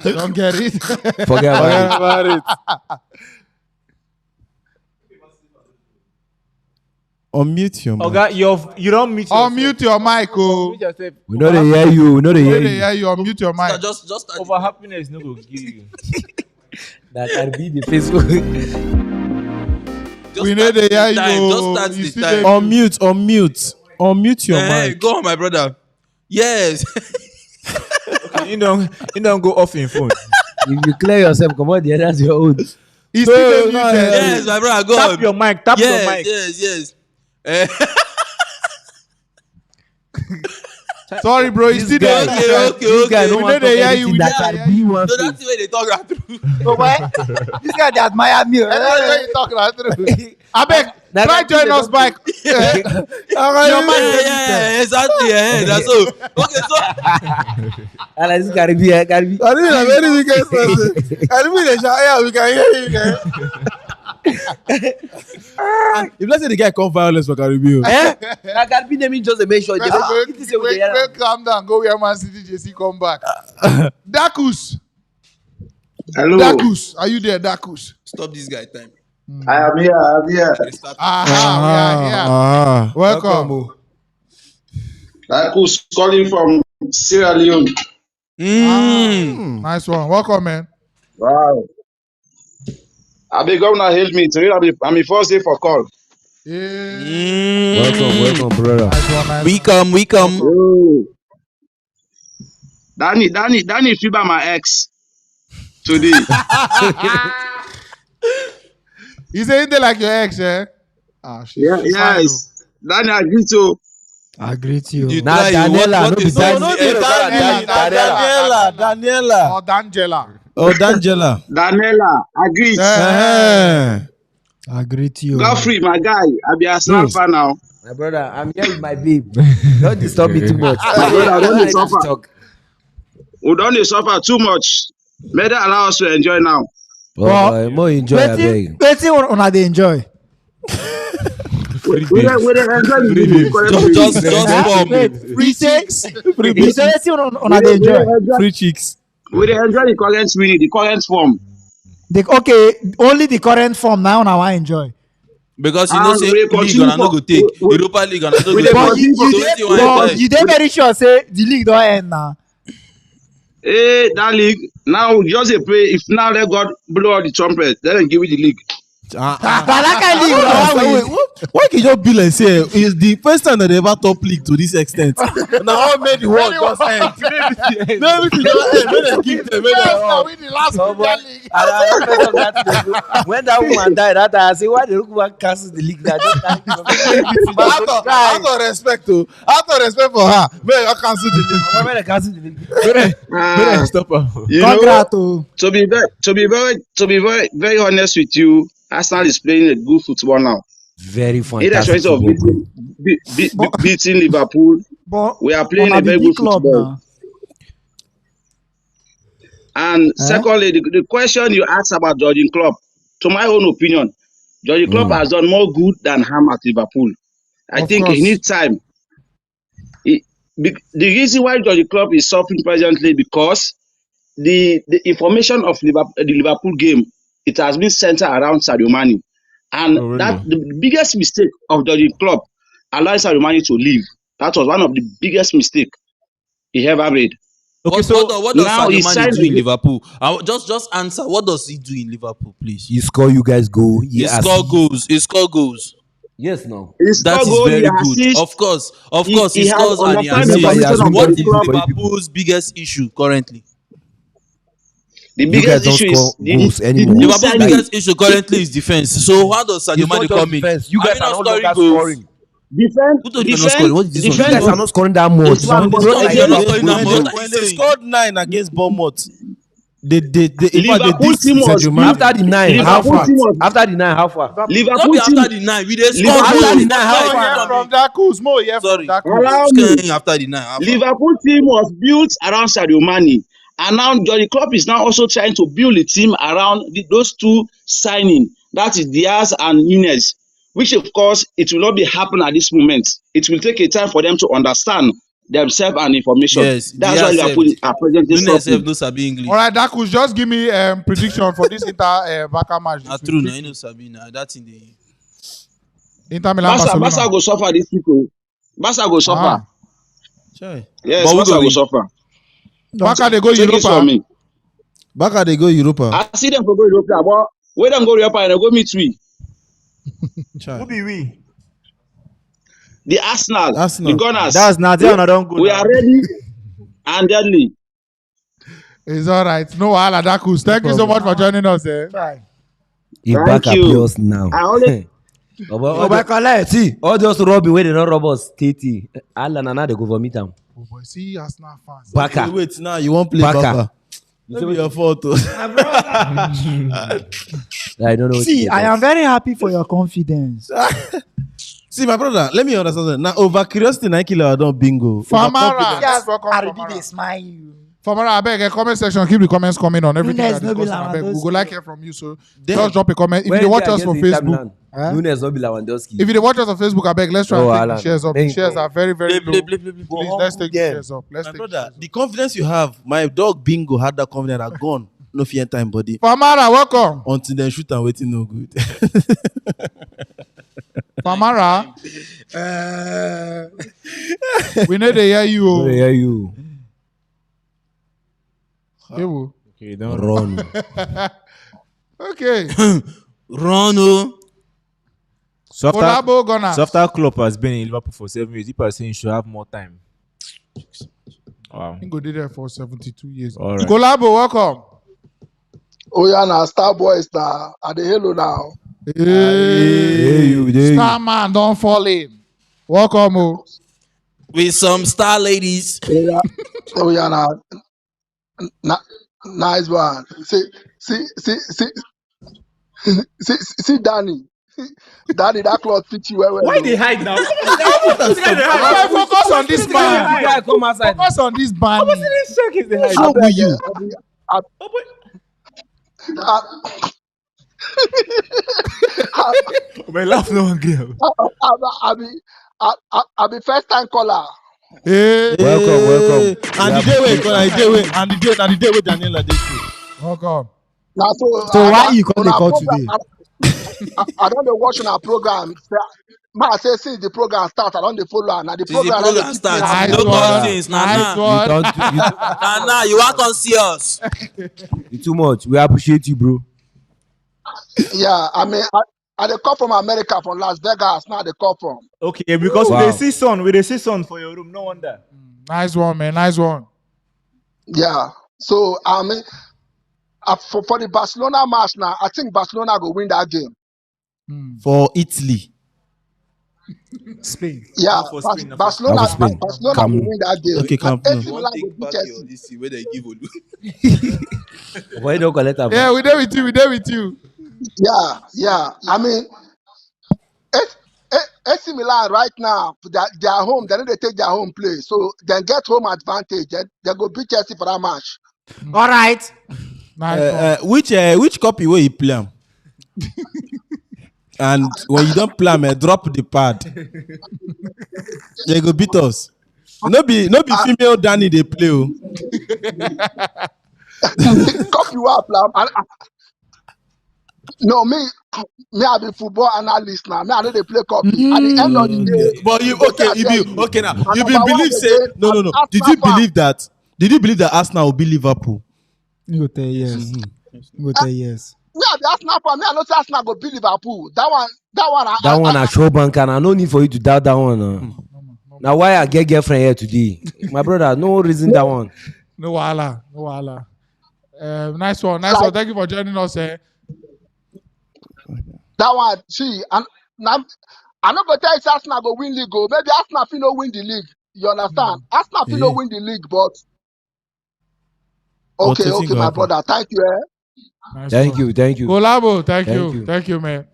Don't get it. Forget about it. Unmute your mic. Okay, you don't mute yourself. Unmute your mic, oh. Mute yourself. We know they hear you. Unmute your mic. Just Over happiness, no go give you. That can be the Facebook. We know they hear you. Just start the time. Unmute your mic. Go on, my brother. Yes. Okay, you don't go off in phone. If you clear yourself, come on, that's your own. He's still Yes, my brother. Go on. Tap your mic. Your mic. Yes. Sorry, bro. He's still there. Okay. We know they hear you. That can be one No, that's the way they talk right through. So why? This guy they admire me. That's what you talking about. Abeg, try join us back. Your mic. Yeah, exactly. Yeah, that's all. Okay, so. I like this Karibi. Karibi is a very wicked person. Karibi is a we can hear you. If let's say the guy come violence for Karibi. Karibi name me just to make sure. Wait, calm down. Go where Man City JC come back. Dakus. Hello. Dakus, are you there, Dakus? Stop this guy time. I am here. We are here. Welcome. Who's calling from Sierra Leone? Nice one. Welcome, man. Wow. I be governor help me today. I'm the first day for call. Yeah. Welcome, brother. Nice one. We come. Oh. Dani fever my ex today. He's saying they like your ex, eh? Yes. Dani agree to. I agree to you. You Nah, try. Daniela, What no be is Dani- no, eh, no, Daniela. Or Dangela. Oh, Dangela. Daniela, agreed. Eh. I agree to you. Godfrey, my guy, I be Arsenal fan now. My brother, I'm here with my babe. Don't disturb me too much. My brother, I don't I dey suffer. talk. We don't dey suffer too much. May they allow us to enjoy now. But more enjoy, I beg. Wetin una dey enjoy? We dey enjoy the league. Just for me. Free chicks. You say wetin una dey enjoy? Free chicks. We dey enjoy the current winning, the current form. Okay, only the current form now una wan enjoy. Because you know, say we league continue and I no go take Europa League and I no go we take. dey But you So wetin you wan enjoy? you dey very sure say the league don end now. That league, now just dey pray. If now let God blow out the trumpet, let them give you the league. Na that kind league una wan win. Why can you be like say it's the first time that they ever top league to this extent? Now all made the world just end. No, everything just end. When they give them, when they all. win the last Premier League. When that woman died, that time I say, why the woman cancel the league? That But out of respect, to out of respect for her, may I cancel the league. when they cancel the league. May I stop her. You know, Congrats o. to be very honest with you, Arsenal is playing a good football now. Very fantastic. Irrespective of beating Liverpool, But we are playing una a be very big good club football. now. And secondly, the question you asked about Jurgen Klopp, to my own opinion, Jurgen Klopp has done more good than harm at Liverpool. I Of think course. he needs time. The reason why Jurgen Klopp is suffering presently because the information of the Liverpool game, it has been centered around Sadio Mane. And that the biggest mistake of Jurgen Klopp allowing Sadio Mane to leave. That was one of the biggest mistakes he ever made. Okay, so what does now Sadio he's Mane signed do in with- Liverpool? Just answer. What does he do in Liverpool, please? You score, you guys go. He score goals. He score goals. Yes, no. He That scored is goal, very he good. assists. Of course, He he has scores and he understand the assists. position of What Jurgen is Klopp. Liverpool's biggest issue currently? The You guys biggest don't issue is score the goals the anymore. new Liverpool's signing. biggest issue currently is defense. So how does Sadio It's not Mane just come in? defense. You Are guys we are not no scoring longer goals? scoring. Defense, Who told you you're not scoring? What is this one? You guys are not scoring that much. It's one Don't goal You're against not scoring that much. When What are you they saying? scored 9 against Bournemouth, they in fact, Liverpool this team was Sadio Mane. After the 9, how Liverpool far? team was After the 9, how far? Not Liverpool be team. after the 9. We dey score Liverpool- goals. After the 9, how More far? here from that Kuz. More here Sorry. from that Kuz. Allow me. Scoring after the 9. How far? Liverpool team was built around Sadio Mane, and now Jurgen Klopp is now also trying to build a team around those two signing. That is Diaz and Nunez, which of course it will not be happening at this moment. It will take a time for them to understand themselves and information. Yes, That's why Diaz Liverpool said- are presently Nunes suffering. no sabi English. All right, that Kuz, just give me prediction for this Inter Barca match. Na true, na you know sabi na that thing dey. Inter Milan, Barca Barcelona. go suffer this people. Barca go suffer. Ah. Yes, But who Barca go go win? suffer. Barca they go Take it from Europa. me. Baka they go Europa. I see them for go Europa, but where them go Europa and they go meet we. Who be we? The Arsenal, Arsenal. the Gunners. That's Nadia una don go. We now. are ready and deadly. It's all right. No wahala, that Kuz. Thank you so much for joining us. Try. If Thank back you. appears now. I only Oba collect. See, all those robbing where they don't rob us, Titi. Allah na they go vomit am. Oh boy, see Arsenal fans. Baka. Wait, now you won't play Baka. Baka. Maybe your fault. Oh. I don't know. what See, to I say. am very happy for your confidence. See, my brother, let me understand something. Now, over curiosity, I kill I don't bingo. Famara. Yes, welcome, Karibi Famara. dey smile you. Famara, I beg, comment section, keep the comments coming on everything. Nunes that no be discussing. I beg, we Lewandowski. go like hear from you. So Then- just drop a comment. If When you dey watch they us for against Inter Facebook, Milan, Nunes no be Lewandowski. if you dey watch us on Facebook, I beg, let's try Oh, and take Alan. the shares up. The Thank shares you. are very, very low. Play. Please, let's take the shares up. Let's My take the brother, shares up. the confidence you have, my dog Bingo had that confidence that gone. No fear time, body. Famara, welcome. Until then shoot and waiting no good. Famara. We need to hear you. Oh, yeah, you Ewo. Okay, don't run. Okay. Run. So after, Collabo Gunners. so after Klopp has been in Liverpool for 7 years, people are saying he should have more time. Wow. He go did there for 72 years. All right. Collabo, welcome. Oh yeah, now Star Boys now at the Halo now. Hey, you, there you. Starman, don't fall in. Welcome, oh. with some star ladies. Oh yeah, nice one. See, see, Danny. Danny, that cloth fit you well, well. Why they Oh. hide now? Guy, focus on this man. Guy, come outside. Focus on this man. What's wrong with you? My laugh no one girl. I'll be first time caller. Hey, Welcome. And the day wait, and the day wait, Daniela dey show. welcome. Now, So why you call the call program, today? I don't know watching our program. Man, I say since the program start, I don't dey follow. Now the Since the program, program starts, Nice no one. conscience. Nice You one. don't. Nah, you want to see us? You too much. We appreciate you, bro. yeah. I mean, I they come from America, from Las Vegas. Now they come from. Okay, because Wow. we dey see sun for your room. No wonder. Nice one, man. Nice one. Yeah. So I mean, for the Barcelona match now, I think Barcelona go win that game. For Italy. Spain. Yeah, for Spain, na for Barcelona Spain. will Camp Nou. win that game. Okay, Camp And Nou. AC One Milan take go beat back Chelsea. your this where they give Olu. Why you don't collect that? Yeah, we there with you. We there with you. Yeah. I mean, AC Milan right now, their home, they need to take their home play. So they get home advantage. They go beat Chelsea for that match. All right. Nice one. Which copy where you play am? And when you don't play am, drop the pad. They go beat us. No be female Danny they play. Oh. Copy what plan. No, me, I be football analyst now. Me, I know they play copy. At the end of the day, But you okay now. You been number one believe say again, no. Arsenal Did you fan. believe that? Did you believe that Arsenal will be Liverpool? You go tell yes. You go tell yes. Me, I be Arsenal fan. Me, I know say Arsenal go beat Liverpool. That one. I show bank and I no need for you to doubt that one. Now why I get girlfriend here today? My brother, no reason that one. No wahala. No wahala. Nice one. Nice one. Thank you for joining us. That one, see, and now I'm not gonna tell you Arsenal go win league. Maybe Arsenal fit no win the league. You understand? Arsenal fit no win the league, but okay, But my brother. Thank you. Nice Thank one. you. Collabo. Thank Thank you. you. Thank you, man.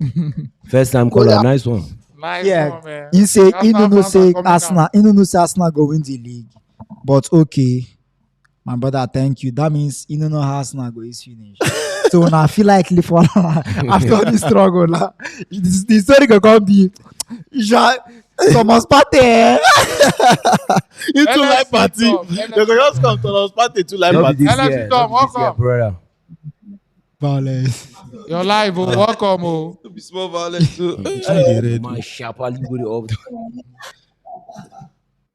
First time caller, nice one. Nice Yeah. one, man. You say Arsenal no fans are say coming Arsenal. out. No say Arsenal go win the league. But okay, my brother, thank you. That means no how Arsenal go is finish. So now I feel like for after all this struggle, the story go come be. Thomas Partey. Into live party. Tom, They go just come to us party to live Not party. be this LFC year, Tom, not be this year, welcome. brother. Violence. You're live. Welcome. To be small violence. My sharply go the up.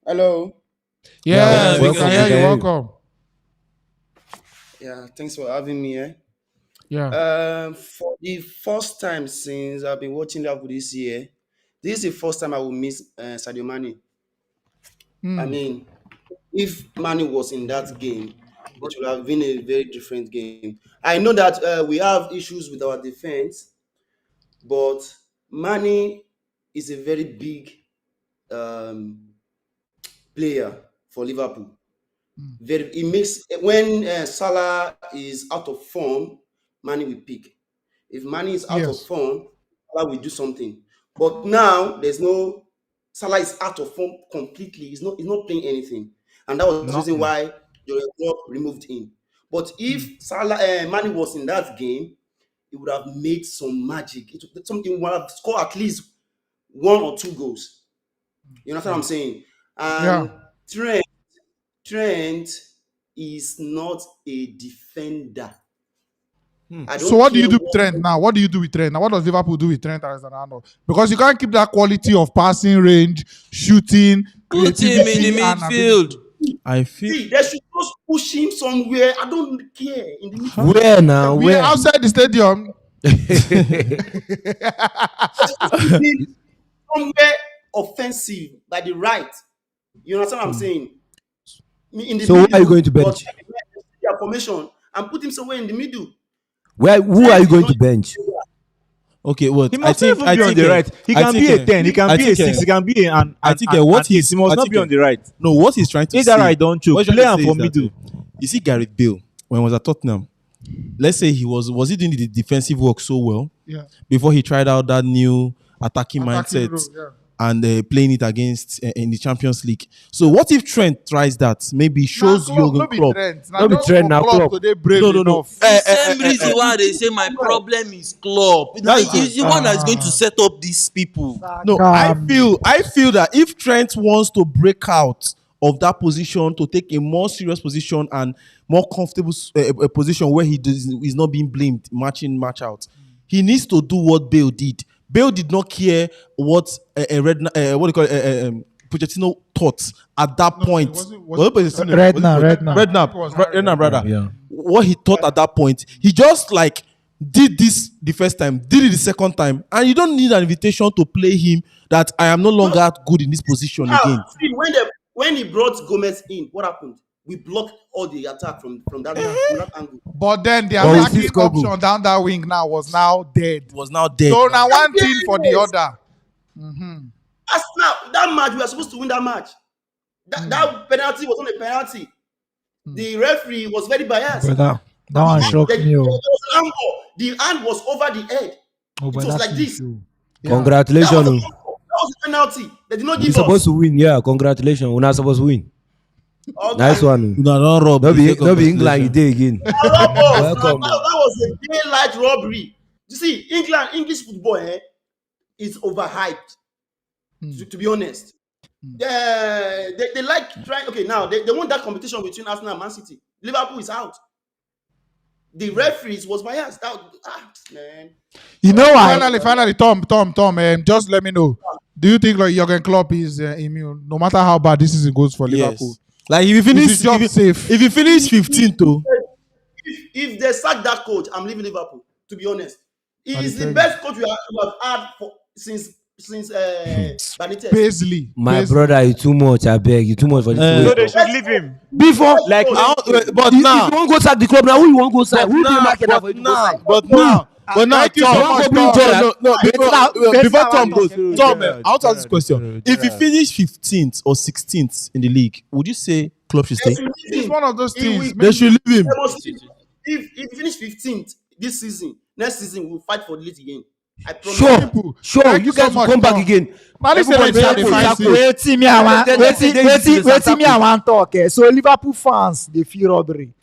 Hello. Yeah, we welcome, can hear you. welcome. Welcome. Yeah, thanks for having me here. Yeah. For the first time since I've been watching Liverpool this year, this is the first time I will miss Sadio Mane. I mean, if Mane was in that game, it would have been a very different game. I know that we have issues with our defense, but Mane is a very big player for Liverpool. It makes when Salah is out of form, Mane will pick. If Mane is out of form, Salah will do something. But now there's no Salah is out of form completely. He's not playing anything, and that was the reason why Jurgen Klopp removed him. But if Mane was in that game, he would have made some magic. Something would have scored at least 1 or 2 goals. You know what I'm saying? And Trent is not a defender. So what do you do with Trent now? What do you do with Trent now? What does Liverpool do with Trent Alexander-Arnold? Because you can't keep that quality of passing range, shooting, Put him in the midfield. I feel See, they should just push him somewhere. I don't care. In the midfield. Where now? we Where? are outside the stadium. Somewhere offensive by the right. You understand what I'm saying? In the So where are you middle, going to bench? but their formation and put him somewhere in the middle. Who are you going to bench? Okay, what? He must not even be on the right. He can be a 10. He can be a 6. He can be an. I think what he must not be on the right. No, what he's trying to If say. that right don't choke, play him for middle. You see Gareth Bale when he was at Tottenham. Let's say he was he doing the defensive work so well before he tried out that new attacking mindset and playing it against in the Champions League. So what if Trent tries that? Maybe shows Jurgen Klopp. No be Trent now, Klopp. No. Same reason why they say my problem is Klopp. He's the one that's going to set up these people. No, I feel that if Trent wants to break out of that position to take a more serious position and more comfortable position where he's not being blamed match out, he needs to do what Bale did. Bale did not care what Pochettino thought at that point. Redknapp, brother. Yeah. What he thought at that point, he just like did this the first time, did it the second time, and you don't need an invitation to play him that I am no longer good in this position again. See, when he brought Gomez in, what happened? We blocked all the attack from that angle. But then the attacking option down that wing now was now dead. So now one thing for the other. Arsenal, that match, we were supposed to win that match. That penalty was not a penalty. The referee was very biased. That one shocked me. The hand was over the head. It was like this. Congratulations. That was a penalty. They did not give us. You're supposed to win, yeah. Congratulations. We're not supposed to win. Okay. Nice one. No be England, you did again. Welcome. That was a daylight robbery. You see, English football is overhyped. To be honest, they like trying. Okay, now they want that competition between Arsenal and Man City. Liverpool is out. The referees was biased. Man. You know why? Finally, Tom, just let me know. Do you think like Jurgen Klopp is immune? No matter how bad this season goes for Liverpool. Like if you finish 15th too. If they sack that coach, I'm leaving Liverpool. To be honest, he is the best coach we have had since Benitez. Paisley. My brother, you too much. I beg you too much for this. So they should leave him. Before, like, but now, if you won't go sack the club now, who you won't go sack? Who do you market now for you to go sack? But now, before Tom goes, Tom, I want to ask this question. If you finish 15th or 16th in the league, would you say Klopp should stay? It's one of those things. They should leave him. If you finish 15th this season, next season we'll fight for the league again. I promise. Sure. You guys will come back again. Waiting me, I want talk. So Liverpool fans, they feel robbery.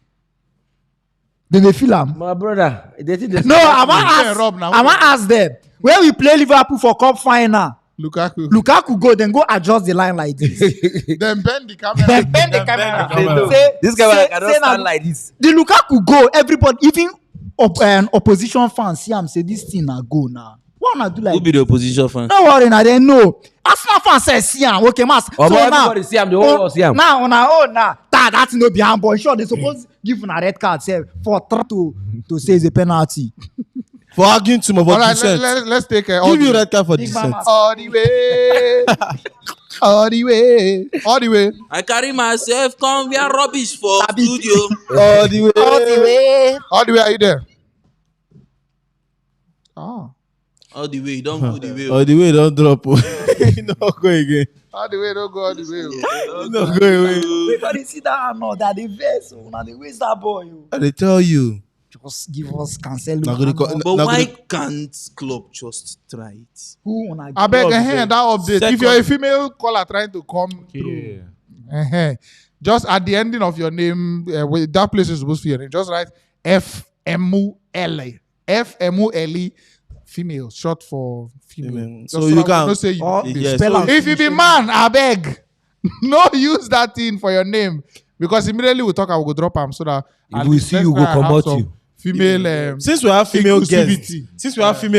Then they feel am. My brother, no, I want ask them. When we play Liverpool for cup final, Lukaku go, then go adjust the line like this. Then bend the camera. Say, this guy cannot stand like this. The Lukaku go, everybody, even opposition fans see am say this thing na go now. What na do like? Who be the opposition fan? No worry, na they know. Arsenal fans say see am. Okay, mas. So everybody see am. The whole world see am. Now on our own now. That no be handball. Sure, they suppose give una red card say for try to say it's a penalty. For arguing too much. All right, let's take give you red card for this. All the way. I carry myself, come, we are rubbish for studio. All the way, are you there? All the way, don't go the way. All the way, don't drop. No, go again. All the way, don't go all the way. No, go away. Everybody see that or not? That the verse, now they waste that boy. And they tell you. Just give us cancel. But why can't Klopp just try it? I beg that update. If you're a female caller trying to come through, just at the ending of your name, that place is supposed to be your name. Just write FMULE. FMULE, female, short for female. So you can say if you be man, I beg, no use that thing for your name because immediately we talk, I will go drop them so that if we see you, go promote you. Female. Since we have female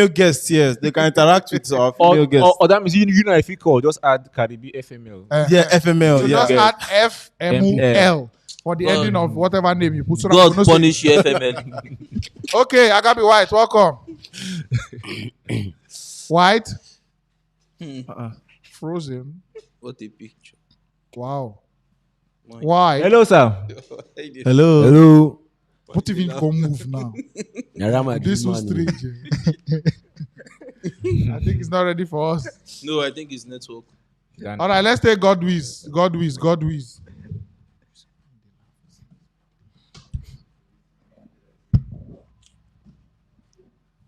guests, yes, they can interact with our female guests. Or that means you know if you call, just add Karibi FML. FML. So just add FML for the ending of whatever name you put. So God punish you, FML. Okay, Agabi White, welcome. White. Frozen. What a picture. Wow. Why? Hello, sir. Hello. What if you can move now? This was strange. I think it's not ready for us. No, I think it's network. All right, let's take Godwiz. Godwiz.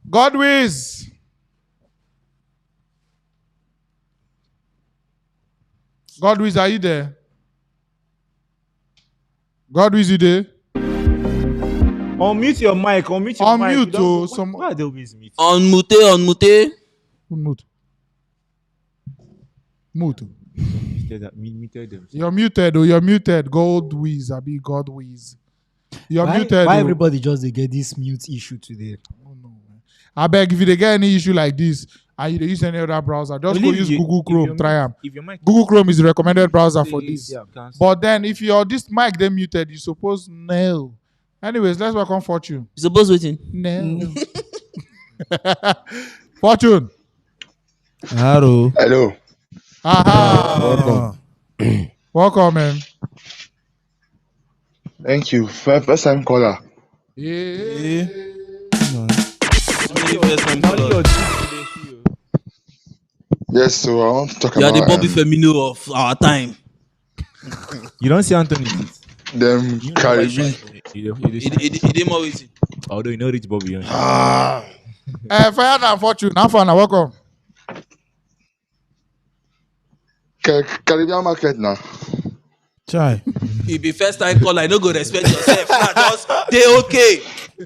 Godwiz. Godwiz, are you there? Godwiz, you there? Unmute your mic. Unmute your mic. Unmute, oh. Some... Why are they always mute? Unmute. Mute. Muted them. You're muted, oh. You're muted. Godwiz, Abi Godwiz. You're muted. Why oh. everybody just they get this mute issue today? Oh, no, man. I beg, if you get any issue like this and you don't use any other browser, just go use Google Chrome. Try them. Google Chrome is the recommended browser for this. But then, if your this mic then muted, you suppose no. Anyways, let's welcome Fortune. You suppose waiting? No. Fortune. Hello. Aha. Welcome, man. Thank you. First time caller. Yeah. Yes, so I want to talk You about are the Bobby Firmino of our time. You don't see Anthony. them Karibi. You did more waiting. Although you know Rich Bobby. Fire and Fortune. Now, welcome. Caribbean market now. Chai. You be first time caller, I no go respect yourself. Nah, just they okay.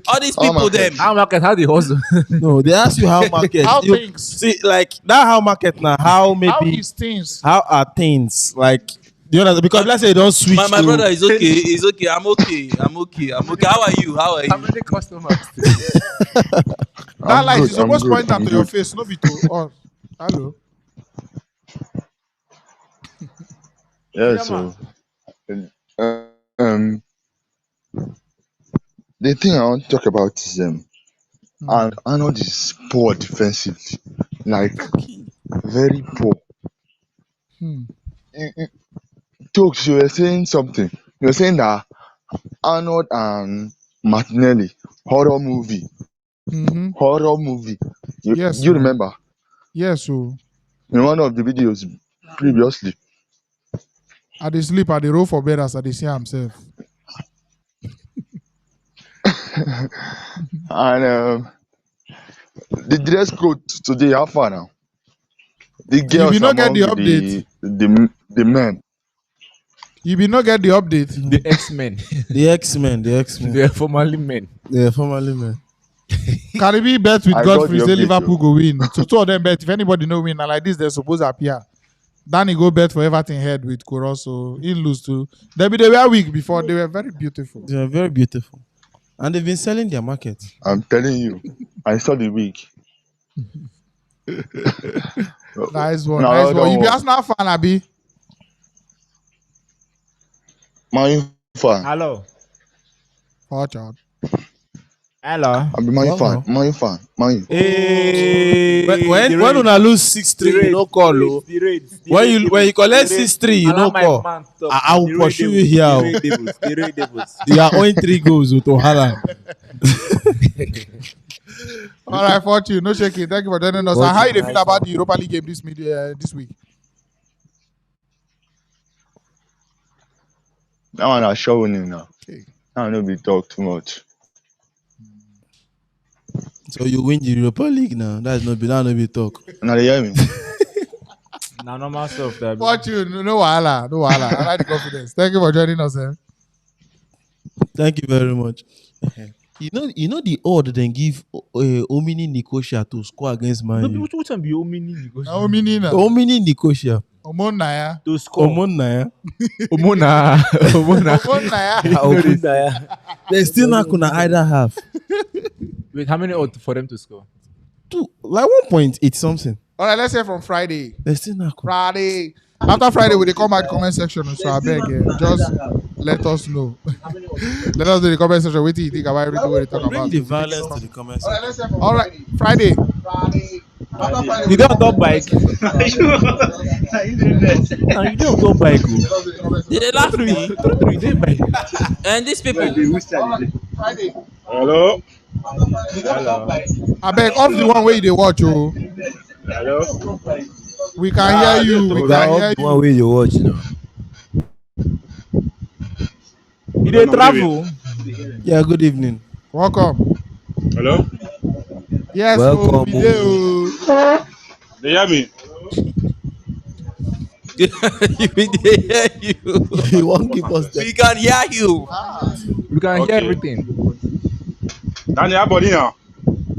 All these people them. How market? How they hustle? No, they ask you how market. How You- things? See, like that how market now, how maybe How is things? how are things like do you understand? Because let's say you don't switch. My to- brother is okay. He's okay. I'm okay. How are you? How many customers? That light good, is supposed to I'm point good, up I'm to your good. face, no be to us. Hello. Yeah, so um the thing I want to talk about is and Arnold is poor defensively. Like very poor. Talks, you were saying something. You were saying that Arnold and Martinelli horror movie. Yes, You man. remember Yes, so in one of the videos previously. I dey sleep, I dey roll for bed as I dey see himself. And the dress code today, how far now? The You girls be not get among the update. the men. You be not get the update. The X-Men. the X-Men. They are formerly men. They are formerly men. Karibi bet with I got Godfrey the say update, Liverpool go win. So two of them bet. If anybody no win, and like this, they're supposed to appear. Dani go bet for Everton head with Kuros, so he lose too. They were weak before. They were very beautiful. They are very beautiful, and they've been selling their market. I'm telling you, I saw the week. Nice one, No, nice don't one. You be worry. Arsenal fan, Abi? Man fan. Hello. Watch out. Hello. I be Man fan. Man fan. Man. Hey. When una lose 6-3, you no call. Oh. When you collect 6-3, you no call. I will pursue you here. Oh. The Devils. You are owing 3 goals to Haaland. All right, Fortune, no shaking. Thank you for joining us. And how you dey feel about the Europa League game this week? That one I showing him now. Okay. I don't be talk too much. So you win the Europa League now. That no be talk. Now they hear me. Now normal stuff. That Fortune, no wahala. I like the confidence. Thank you for joining us. Thank you very much. You know the odd then give Omini Nicosia to score against Man U. Which one be Omini? Omini Nicosia. Omona ya. To score. Omona. Omona. Omona ya. They still not gonna either have. Wait, how many odds for them to score? 2, like 1.8 something. All right, let's hear from Friday. They still not. Friday. After Friday, we come back comment section. So I beg, just let us know. Let us know in the comment section. What do you think about everything we talk Bring about? the violence to the comment section. All right, Friday. You don't talk bike. You don't talk bike. Did they laugh me? You did bike. And these people. Hello. I beg off the one way they watch. Oh. Hello? We can hear you. We can hear One you. way you watch now. You dey travel? Yeah, good evening. Welcome. Hello? Yes, Welcome. we do. They hear me? We dey hear you. You won't give us We can hear you. We can hear Okay. everything. Dani, how body now?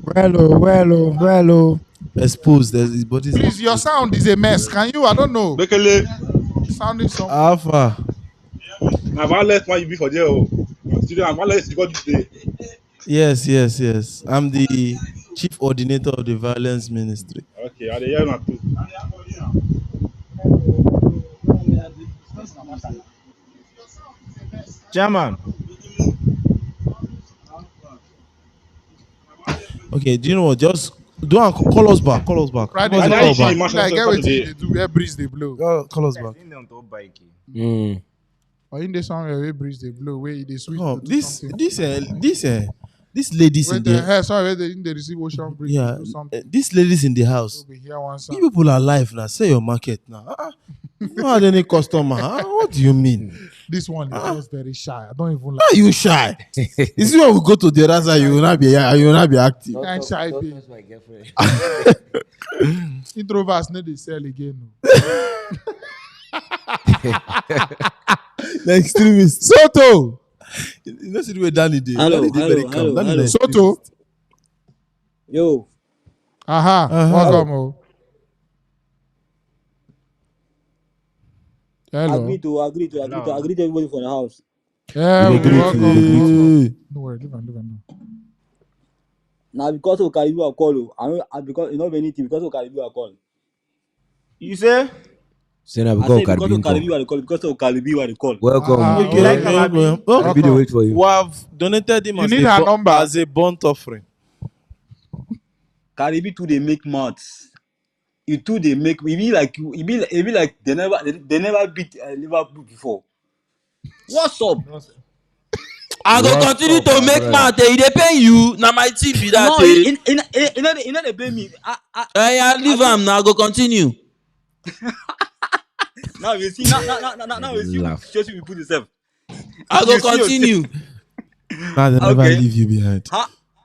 Well. exposed. His body's Please, your sound is a mess. Can you? I don't know. Bekele. Sounding some. Alpha. Now, one less man you be for there. Student, one less you got today. Yes. I'm the chief coordinator of the violence ministry. Okay, I dey hear now too. Chairman. Okay, do you know what? Just call us back. Call us back. Friday, I I know you see the match get on what Saturday. they do. Where breeze they blow. Call us back. Or in the song where breeze they blow, where they switch. Oh, to do this something. these ladies Where in the the hair, sorry, where they receive ocean breeze. yeah, Do something. these ladies in the house. We hear one song. You people are live now. Say your market now. You don't have any customer. What do you mean? This one is just very shy. I don't even like. Why are you shy? Is it when we go to the other side, you will not be active. Kind shy be. my girlfriend. Introverts need to sell again. The extremist. Soto. You know see the way Dani did. Hello, Dani did very calm. hello. Dani the Soto. extremist. Yo, Welcome. Oh. Hello. agree to everybody for the house. Yeah, welcome. Don't worry, leave on. Now because of Karibi I call you. Because you know anything because of Karibi I call. You say? Say now I because say because of Caribbean Karibi come. I call because of Karibi I call. Welcome. Okay, like Karibi. Caribbean dey wait for you. We have donated him You need her number. as a burnt offering. Karibi too they make maths. You too they make it be like they never beat Liverpool before. What's up? I go continue to make mouth. E dey pay you. Na my team be that. No, you know they pay me. I leave am now. I go continue. Now you see now you see what situation we put yourself. I go You see continue. Now they never Okay. leave you behind.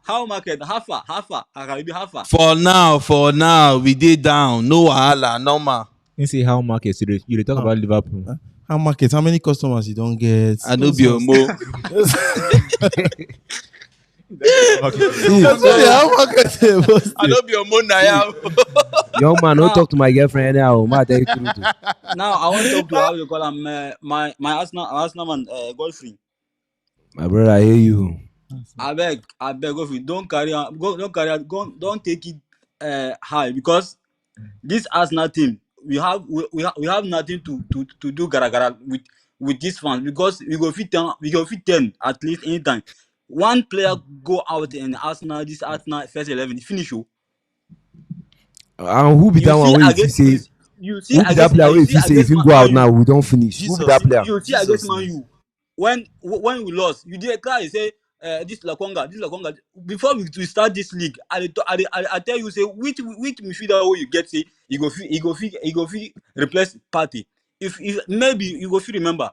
How market? How far? Karibi how far? For now, we dey down. No wahala, normal. You see how market you dey talk about Liverpool. How market? How many customers you don't get? I no be omo. How market? I no be omo na ya. Young man, don't talk to my girlfriend anyhow. Ma tell you truth. Now I want to talk to how you call him my Arsenal man Godfrey. My brother, I hear you. I beg Godfrey, don't take it high because this Arsenal team we have nothing to do gara with this fans because we go fit 10 at least anytime. One player go out in Arsenal, this Arsenal first 11 finish you. And who be You that one see wey you against- fit say? You see Who be that player wey you fit say if him go out now we don't finish? Who be that player? You see against Man U when we lost, you did cry say this Lakonga. Before we start this league, I tell you say which midfielder wey you get say he go fit replace Partey. If maybe you go fit remember.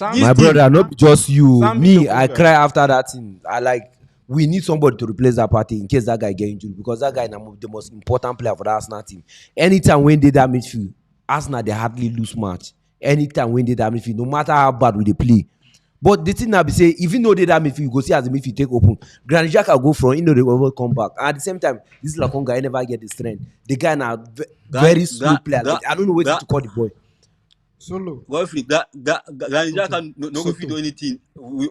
My brother, not just you. Sam Me, Bishop I Wilson. cry after that thing. We need somebody to replace that party in case that guy get injured because that guy is the most important player for the Arsenal team. Anytime when they that midfield, Arsenal they hardly lose match. Anytime when they that midfield, no matter how bad we they play. But the thing now be say, even though they that midfield, you go see as the midfield take open. Granit Xhaka go front, they will come back. And at the same time, this Lakonga guy never get the strength. The guy now very slow player. I don't know what to call the boy. Solo. Godfrey, Granit Xhaka no go fit do anything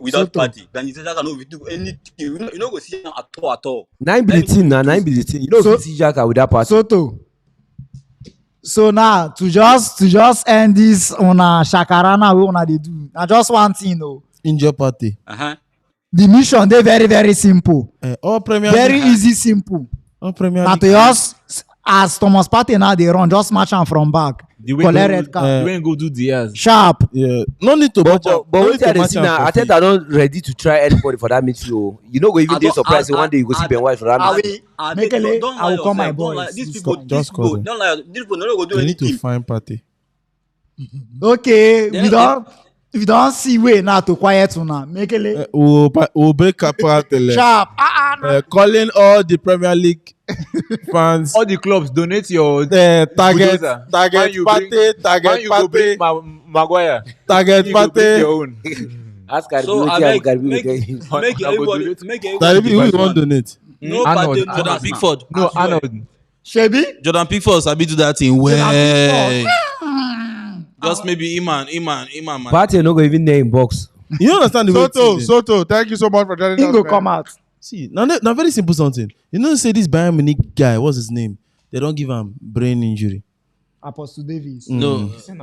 without Partey. Granit Xhaka no fit do anything. You no go see him at all. 9 be the team now, 9 be the team. You know, if you see Xhaka with that party. Soto. So now to just end this on a shakarana we wanna they do. Now just one thing though. Injure party. The mission they very very simple. All Premier Very League. easy simple. All Premier Now League. to just as Thomas Partey now they run just match am from back. The way collect go- red card. the way you go do Diaz. Sharp. Yeah, no need to match am. But No wetin need to I dey match see am now, for field. Arteta don ready to try anybody for that midfield. You no go even dey surprised say one day you go see Ben White for that midfield. Mekele, Don't I lie will call my yourself. Don't lie. boys. These this people, time. Just call them. don't lie. These people no go do They need to anything. find party. Okay, Then- we don't see way now to quiet una. Mekele. We'll break capital tele. Sharp. Calling all the Premier League fans. All the clubs donate your target bulldozer. Man, party, you go target bring party, Maguire. target You go bring party. your own. Ask Karibi So I wetin beg, Karibi make go tell you. make I go everybody, donate. make That everybody. who you want donate? No Arnold, party, no Jordan Arsenal. Pickford. No, I swear. Arnold. Shebi. Jordan Pickford sabi do that thing well. Just maybe Iman. Party no go even name in box. You understand the way it is, Soto, thank you so much for joining He us. go man. come out. See, now very simple something. You know, say this Bayern Munich guy, what's his name? They don't give him brain injury. Apostle Davies. No. Score.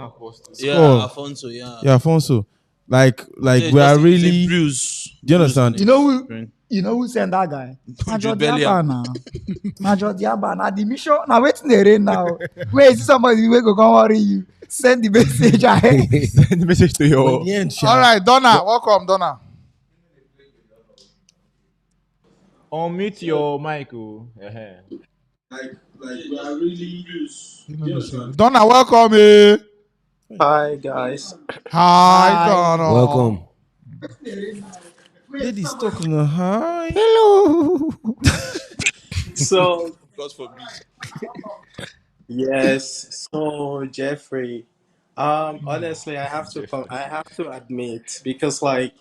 Yeah, Alfonso. Yeah. Yeah, Alfonso. Like Yeah, we are just a really. bruise. Do you understand? You know who sent that guy? Major Bellingham. Diaba now. Major Diaba now. The mission now waiting the rain now. Where is somebody wey go come worry you? Send the message ahead. Send the message to your. In the end, All right, Donna, welcome, Donna. Unmute your mic. Oh. Like we are really Donna, welcome. Eh. Hi guys. Hi, Donna. Welcome. Ladies talking. Hi. Hello. So God forbid. yes, so Jeffrey, honestly, I have to admit because like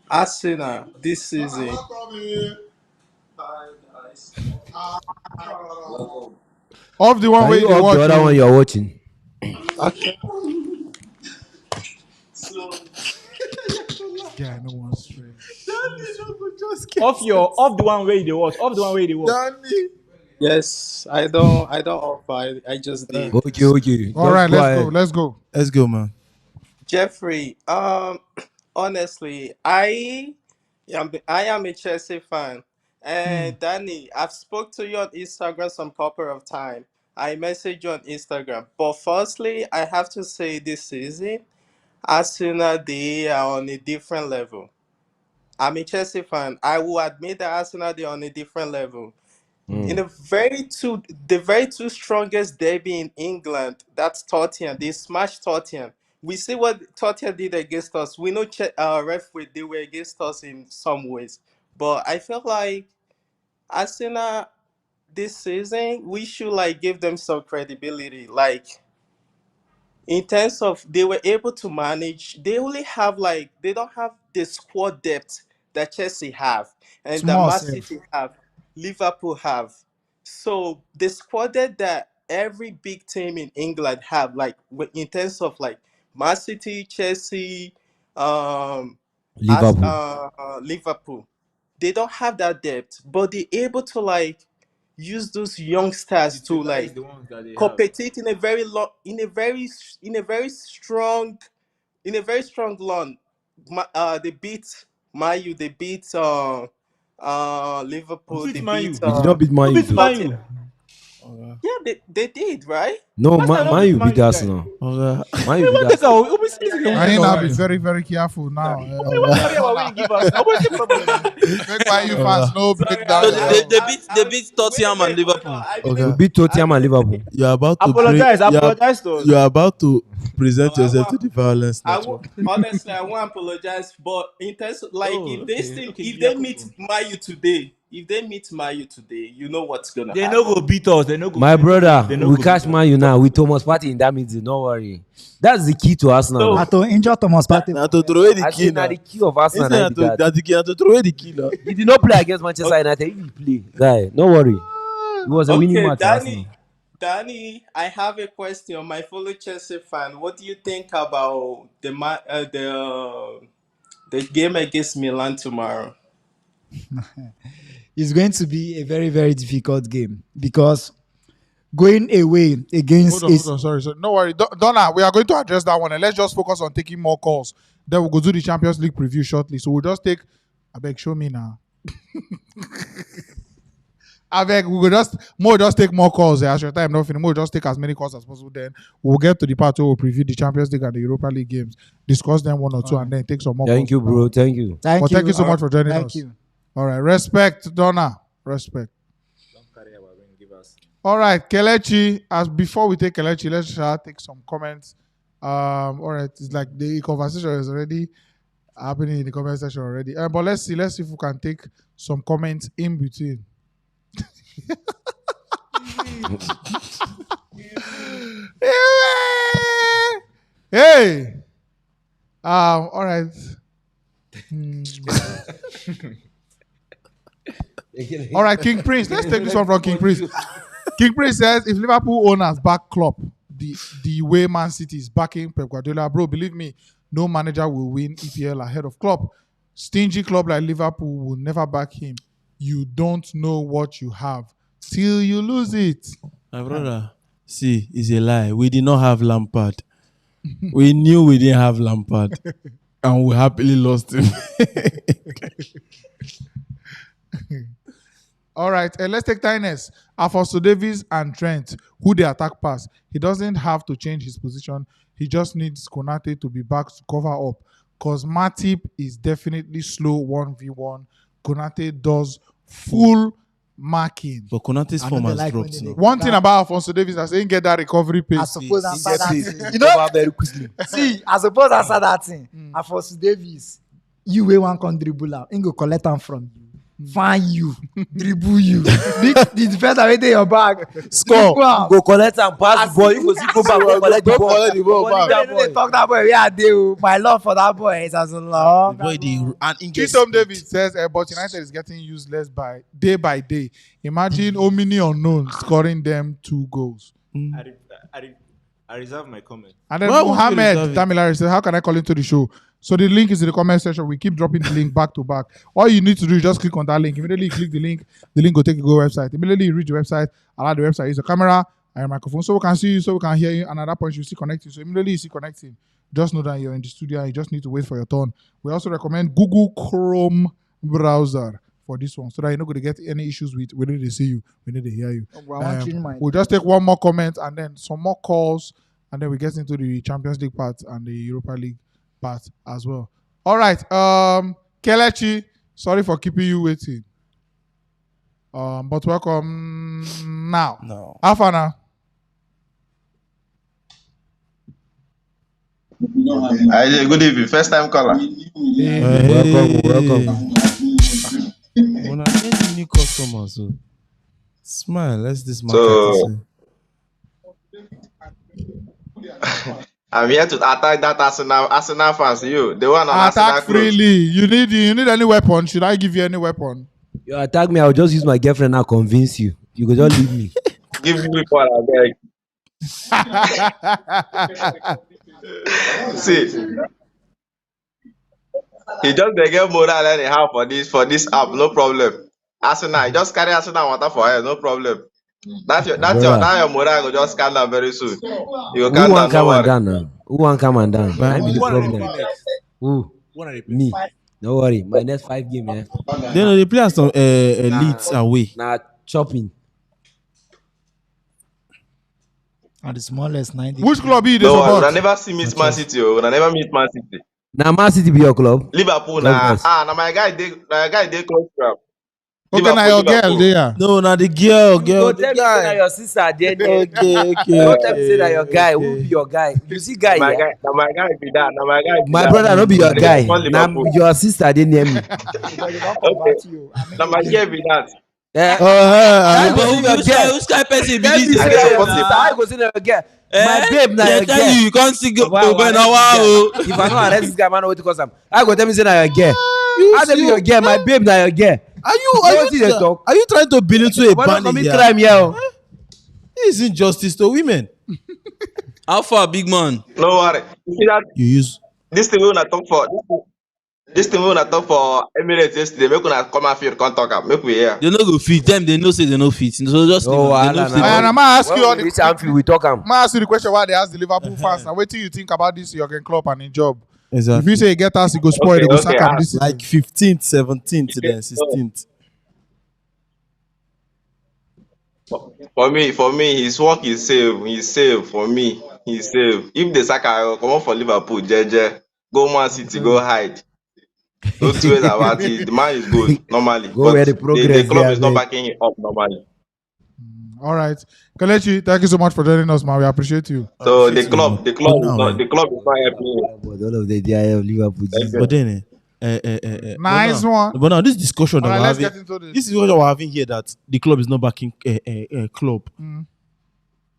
Arsenal this season. Hi guys. Off the one Can way you they off watch. the other one you're watching? Okay. Yeah, no one straight. Off the one way they watch. Off the one way they watch. Yes, I don't offer. I just did. Okay. All right, let's go. Let's go, man. Jeffrey, honestly, I am a Chelsea fan, and Danny, I've spoke to you on Instagram some couple of time. I message you on Instagram, but firstly, I have to say this season, Arsenal they are on a different level. I'm a Chelsea fan. I will admit that Arsenal they are on a different level. In the very two strongest derby in England, that's Tottenham. They smashed Tottenham. We see what Tottenham did against us. We know referee they were against us in some ways, but I feel like Arsenal this season we should like give them some credibility. Like in terms of they were able to manage, they only have like they don't have the squad depth that Chelsea have and that Small Man self. City have, Liverpool have. So the squad depth that every big team in England have, like in terms of like Man City, Chelsea, Liverpool. Liverpool, they don't have that depth, but they're able to like use those youngsters to like the ones that they have. compete in a very long, in a very strong, run. They beat Mayu, they beat Liverpool, Who they beat Man U? beat You did not beat Man Who U. beat Man U? yeah, they did, right? No, Arsenal don't Man beat U Man beat U, Arsenal. Man U beat What is Arsenal. I need to be very, very careful now. give us? What's the problem? Make why you fans no break down. So they beat Tottenham and Liverpool. We beat Tottenham and Liverpool. You're about to Apologize to us. You're about to present No, I yourself want- to the violence I network. honestly, I want to apologize, but in terms of like Oh, if they okay, still, okay, if you they are meet cool. Mayu today, you know what's gonna They happen. no go beat us. They no go. My brother, they no we go catch beat us. Man U now with Thomas Partey in that meeting. Don't worry. That's the key to Arsenal. So- now. Na to injure Thomas Partey. Now to throw away the I key think now. now the key of Arsenal now be that. That's the key. Now to throw away the key now. He did not play against Manchester United. If he play, guy, no worry. It was a winning Okay, match for Arsenal. Danny, I have a question. My fellow Chelsea fan, what do you think about the game against Milan tomorrow? It's going to be a very, very difficult game because going away against Hold on, sorry. No worry. Donna, we are going to address that one and let's just focus on taking more calls. Then we'll go do the Champions League preview shortly. So we'll just take, I beg, show me now. I beg, we will just take more calls as your time not finish. We'll just take as many calls as possible. Then we'll get to the part where we'll preview the Champions League and the Europa League games, discuss them one or two, and then take some more. Thank you, bro. Thank you. Thank you so much for joining us. Thank you. All right, respect, Donna. Respect. All right, Kelechi. As before we take Kelechi, let's take some comments. All right, it's like the conversation is already happening in the comment section already. But let's see if we can take some comments in between. Hey. All right. All right, King Prince. Let's take this one from King Prince. King Prince says, if Liverpool owners back Klopp the way Man City is backing Pep Guardiola, bro, believe me, no manager will win EPL ahead of Klopp. Stingy club like Liverpool will never back him. You don't know what you have till you lose it. My brother, see, it's a lie. We did not have Lampard. We knew we didn't have Lampard. And we happily lost him. All right, let's take Tyness. Alfonso Davies and Trent, who they attack pass. He doesn't have to change his position. He just needs Konate to be back to cover up. Because Matip is definitely slow 1v1. Konate does full marking. But Konate's form has dropped. One thing about Alfonso Davies, I say he get that recovery pace. I suppose answer that thing. You know, very quickly. See, I suppose answer that thing. Alfonso Davies, you will one can dribble out. He go collect them from you. Find you, dribble you. The defender right there your bag. Score. Go collect and pass the ball. You go see go back, go collect the ball. They talk that boy. Yeah, my love for that boy is as long. Chisom David says, but United is getting useless by day. Imagine Omini unknown scoring them 2 goals. I reserve my comment. And then Mohammed Tamilari says, how can I call into the show? So the link is in the comment section. We keep dropping the link back to back. All you need to do is just click on that link. Immediately you click the link will take you to the website. Immediately you reach the website, allow the website, use your camera and your microphone so we can see you, so we can hear you. And at that point you see connecting. So immediately you see connecting. Just know that you're in the studio and you just need to wait for your turn. We also recommend Google Chrome browser for this one so that you're not going to get any issues with we need to see you, we need to hear you. We'll just take one more comment and then some more calls and then we get into the Champions League part and the Europa League part as well. All right. Kelechi, sorry for keeping you waiting. But welcome now. No. Afana. Good evening. First time caller. Welcome. When I get new customers, so smile. Let's this market. I'm here to attack that Arsenal fans. You, the one on attack Arsenal freely. You need any weapon? Should I give you any weapon? You attack me, I'll just use my girlfriend and convince you. You could just leave me. Give me what I beg. See, he just they get moral anyhow for this app, no problem. Arsenal, just carry Arsenal water for her, no problem. That's your moral will just calm down very soon. You Who want come and down now? Who want come and down? I be the problem. Who? Me. No worry. My next 5 games, yeah. Then they play as some elites away. Nah, chopping. And the smallest 90. Which club is this? No, I never see Miss Man City. I never meet Man City. Now Man City be your club. Liverpool now. Now my guy they close crap. Okay, now your girl there. No, now the girl. Don't tell me say that your sister there. Okay. Don't tell me say that your guy. Who be your guy? You see guy here? Now my guy be that. Now my guy. My brother no be your guy. Now your sister dey near me. Okay. Now my girl be that. Who's guy person be this? I go say na your girl. My babe na your girl. You can't see go now. If I no arrest this guy, man, what to cause him? I go tell me say na your girl. I tell me your girl. My babe na your girl. Are you trying to belittle a band here? Crime here. This is injustice to women. How far, big man? No worry. You see that? You use this thing we wanna talk for. This thing we wanna talk for Emirates yesterday. Make una come and feel come talk. Make we hear. They no go fit them. They know say they no fit. So just I'm ask you all the question. We talk am. I ask you the question why they ask the Liverpool fans. Now, what do you think about this Jurgen Klopp and his job? Exactly. If you say he get us, he go spoil. He go sack him this like 15th, 17th, then 16th. For me, his work is safe. He's safe for me. He's safe. If the Saka come out for Liverpool, JJ, go Man City, go hide. Those two ways about it. The man is good normally, Go but where the the progress club there, is not like. backing him up normally. All right. Kelechi, thank you so much for joining us, man. We appreciate you. So Appreciate you, man. the But club is now, not helping him. But all of the DIF Liverpool, Thank Jesus. but you. then, Nice one. but now this discussion All that right, we're let's having, get into this. this is what we're having here that the club is not backing club.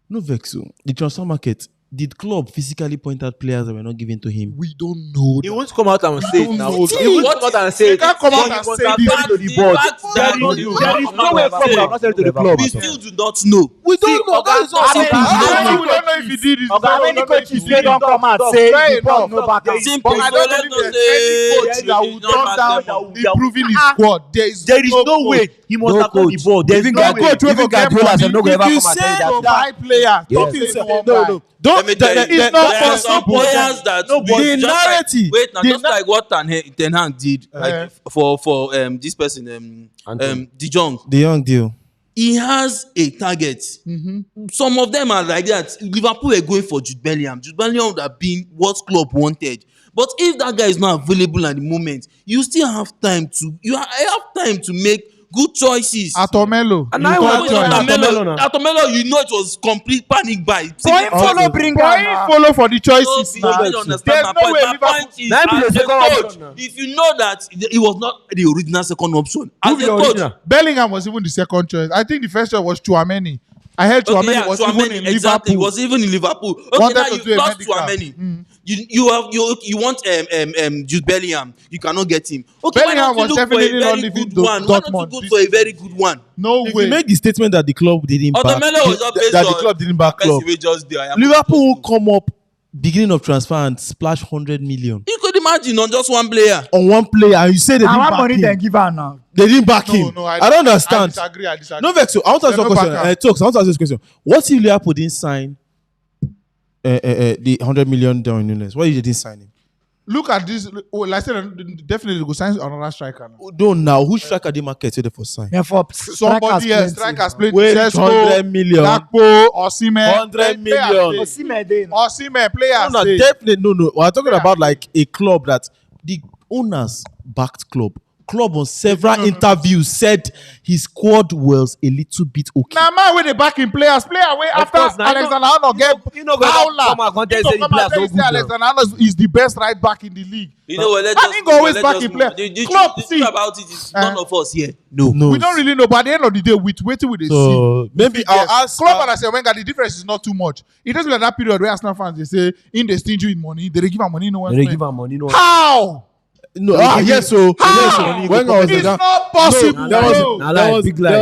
No vexo. The transfer market. Did club physically point out players that were not given to him? We don't know. He won't come out and say it now. know He won't come out and say They it. can't come out But and he must say have this. sent it to the board. There is no way club would have not sent it to the club. We still do not know. We don't know. That is all. We don't know if he did it. How many coaches wey don come out say the board no back am? Simple. But I So don't let believe us there's any coach say that would turn down improving his squad. There is no way he must No have told the coach. board. There is Even no Guard- way. coach wey even go get Guardiola money. sef no go If ever you come and tell you say that. to buy players, Yes. talk to him one No, guy. no. Don't. Let me tell you, It's not there are some possible. players that No, but we the just narrative- like, wait now, the just like what Ten Hag did, Eh. like for this person, De Jong. The young deal. He has a target. Some of them are like that. Liverpool are going for Jude Bellingham. Jude Bellingham would have been what club wanted. But if that guy is not available at the moment, you still have time to make good choices. Atomelo. And you I third was choice. Atomelo, you know it was complete panic buy. Boy, him follow bring Boy, am he na. follow for the choices You now. don't understand There's my no point. way My Liverpool. point is, Now be the as a second coach, option now. if you know that it was not the original second option, Who as be a the coach, original? Bellingham was even the second choice. I think the first choice was Chouameni. I heard Chouameni was even in exactly. It Liverpool. was even in Liverpool. Okay, Wanted now to you do a lost medical. Chouameni. You want Jude Bellingham. You cannot get him. Okay, Bellingham why was not you look for a definitely not very leaving good one? Why not you Dortmund go this for a very good one? No If way. you make the statement that the club didn't back, Otomelo was not based that the on club didn't back person club, wey just there. I am- Liverpool will come up beginning of transfer and splash 100 million You could imagine on just one player. on one player, and you say they Na didn't how back money him. dem give am now? They didn't back No, him. no, I don't understand. I disagree. No vex. So I want to ask They you a no question. back am. Talks. I want to ask you this question. What if Liverpool didn't sign the 100 million down in Nunes? Why you didn't sign him? Look at this. Oh, like I said, definitely go sign another striker now. Don't now. Who striker the market say they for sign? Yeah, for Somebody else, strikers played Wait, Sesko, 100 million. Gakpo, Osimhen. 100 million. Osimhen dey. Osimhen players. No, dey. definitely no. We're talking about like a club that the owners backed club. Club on several interviews said his squad was a little bit okay. Now man with the backing players, player way after course, now, Alexander Arnold get you know, come and contest He say go the come and players tell no you good say now. Alexander Arnold is the best right back in the league. You know what? And he go always back in player. The Club, truth see, about it is none of us here. No. we don't really know, but at the end of the day, with waiting with the So maybe I'll ask. Club and I say Wenger, the difference is not too much. It doesn't like that period where Arsenal fans they say in they stingy with money, they give him money, no one. They give am money, no. How? No, yes, so How? When I was It's down, not possible. there bro.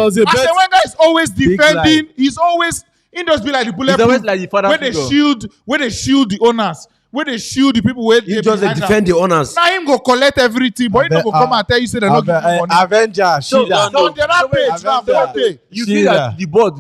was a I say bet. Wenger is always Big defending. He's always he just be like the bulletproof. always like the father Where they figure. shield the owners. Where they shield the people where He just dey defend the owners. Now him go collect everything, but he no go come and tell you say they no give you money. Avenger, So Shida. the rampage now, Avenger. okay. You see that the board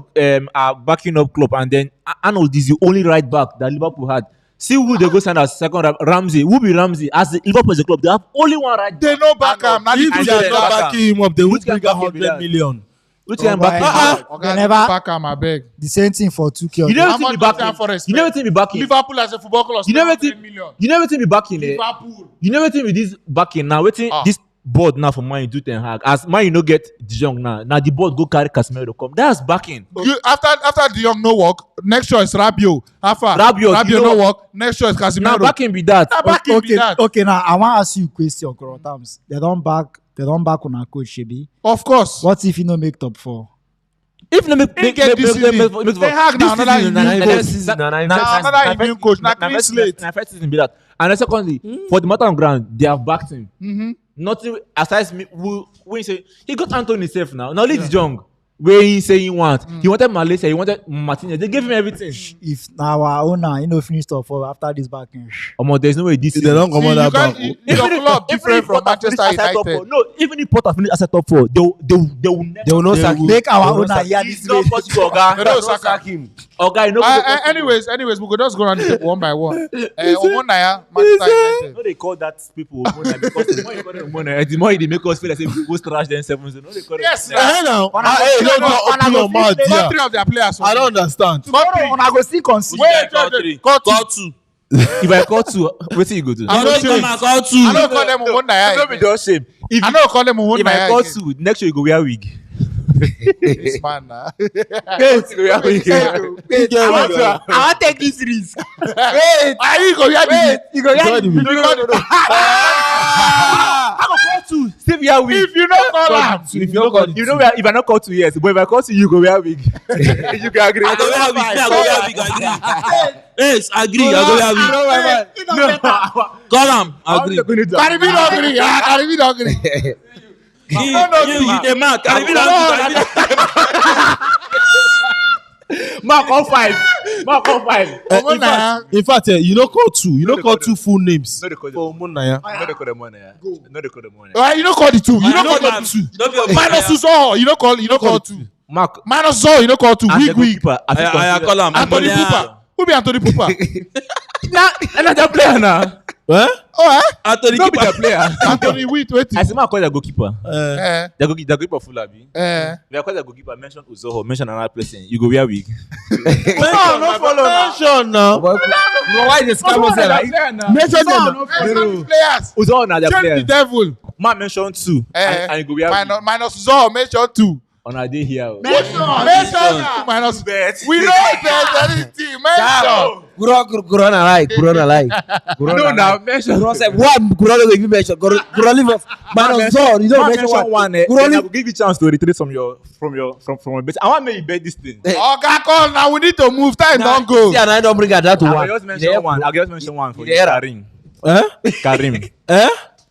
are backing up club, and then Arnold is the only right back that Liverpool had. See who they go sign as second Ramsey. Who be Ramsey? As the Liverpool is a club, they have only one right back. They no back him. Now the If two they are dey not back am. backing him up, they would Which can bring back him be 100 that? million. Which can back him? Oga, They they never back him, abeg. the same thing for 2K. You never How think be much Nottingham backing. Forest You spend? never think be backing. Liverpool as a football club. You never spend think. 100 million. You never think be backing. Liverpool. You never think with this backing now. Waiting this board now for Man U do Ten Hag. As Man U no get De Jong now. Now the board go carry Casemiro come. That's backing. After De Jong no work, next choice Rabiot. After Rabiot, you no know- work, next choice Casemiro. Now backing be that. Now backing be that. Okay, now I want to ask you a question, Kurotams. They don't back on our coach, Shebi. Of course. What if he no make top 4? If no make get this season. Ten Hag now another immune coach. Now another immune coach. Now clean slate. Na first season be that. And then secondly, for the matter of ground, they have backed him. Nothing aside me. When you say he got Anthony safe now. Now leave De Jong. Where he say he want. He wanted Malaysia. He wanted Martinez. They gave him everything. If now our owner, you know, finish top 4 after this backing. There's no way this. They don't come on that back. Your club different from Manchester United. No, even if Potter finish as a top 4, they will never. They will not sack him. Make our owner hear this. It's not possible, Oga. They don't sack him. Oga, you know. Anyways, we could just go around the table one by one. Omonaya, Manchester United. No, they call that people Omonaya because the more you call them Omonaya, the more they make us feel like say we go trash them 7-0. No, they call Yes, them. now. Hey, don't open your mouth Got there. 3 of their players. I don't understand. Tomorrow, una go still concede. Wait. Call 2. If I call 2, what you go do? I don't call 2. I don't call them Umonaya. Don't be just shame. I don't call them Umonaya. If I call 2, next year you go wear wig. This man now. I want to take this risk. Wait. You go wear You go wear the I go call 2. Save your wig. If you don't call him. If you don't call, you know if I not call 2 years, but if I call 2, you go wear wig. You can agree. I go wear wig. I go wear wig. Agree. Yes, agree. I go wear wig. No. Call him. Agree. Karibi don't agree. Karibi don't agree. You the mark. Karibi don't agree. Mark on 5. In fact, you don't call 2. You don't call 2 full names. No, they call for Umonaya. No, they call them one. No, they call them one. You don't call the 2. You don't call the 2. Minus Uzo. You don't call 2. Mark. Minus Uzo. You don't call 2. Wig. I call him Anthony Pooper. Who be Anthony Pooper? Another player now. What? Oh, Anthony No be the player. Anthony, wait. I say I call the goalkeeper. The goalkeeper full abi. We call the goalkeeper mention Uzoho, mention another person. You go wear wig. No follow mention now. Why the scam was there? Mention them. Players. Uzoho na the Change player. the devil. Man mention 2. And you go wear wig. Minus Uzo. Mention 2. On a day here. Mention. Minus bet. We don't bet anything. Mention. Corona like. No, now mention. One Corona will give mention. Corona leave minus zone. You don't mention one. Then I will give you chance to retreat from your bet. I want me to bet this thing. Okay, call now. We need to move. Time don't go. See, and I don't bring that to I'll one. just mention one. I'll just mention one for you. Yeah. Karim.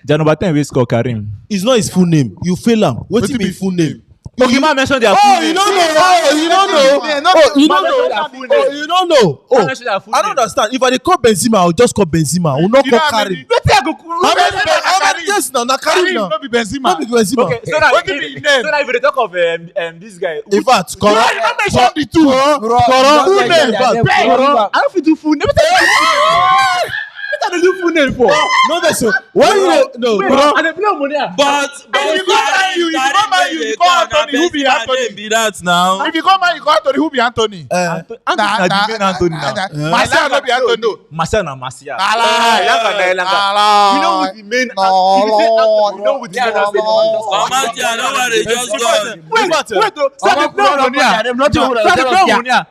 Janova 10 will score Karim. It's not his full name. You fail him. What's his full name? Okay, man mention their full Oh, name. you don't know. Oh, I don't understand. If I dey call Benzema, I'll just call Benzema. I will not call Karim. Yes, now Karim now. No be Benzema. No be Benzema. Okay, so now if we talk of this guy. In fact, Koro. Why you not mention the 2? Full name. I don't fit do full name. What are they do full name for? No, that's so. Why you no? And they play Omonia. But If you go man, you call Anthony. Who be Anthony? Be that now. If you go man, you call Anthony. Who be Anthony? Anthony na the main Anthony now. Martial no be Anthony. No, Martial na Martial. You know who the main. You know who the main Anthony. Amatia, no worry, just go. Wait.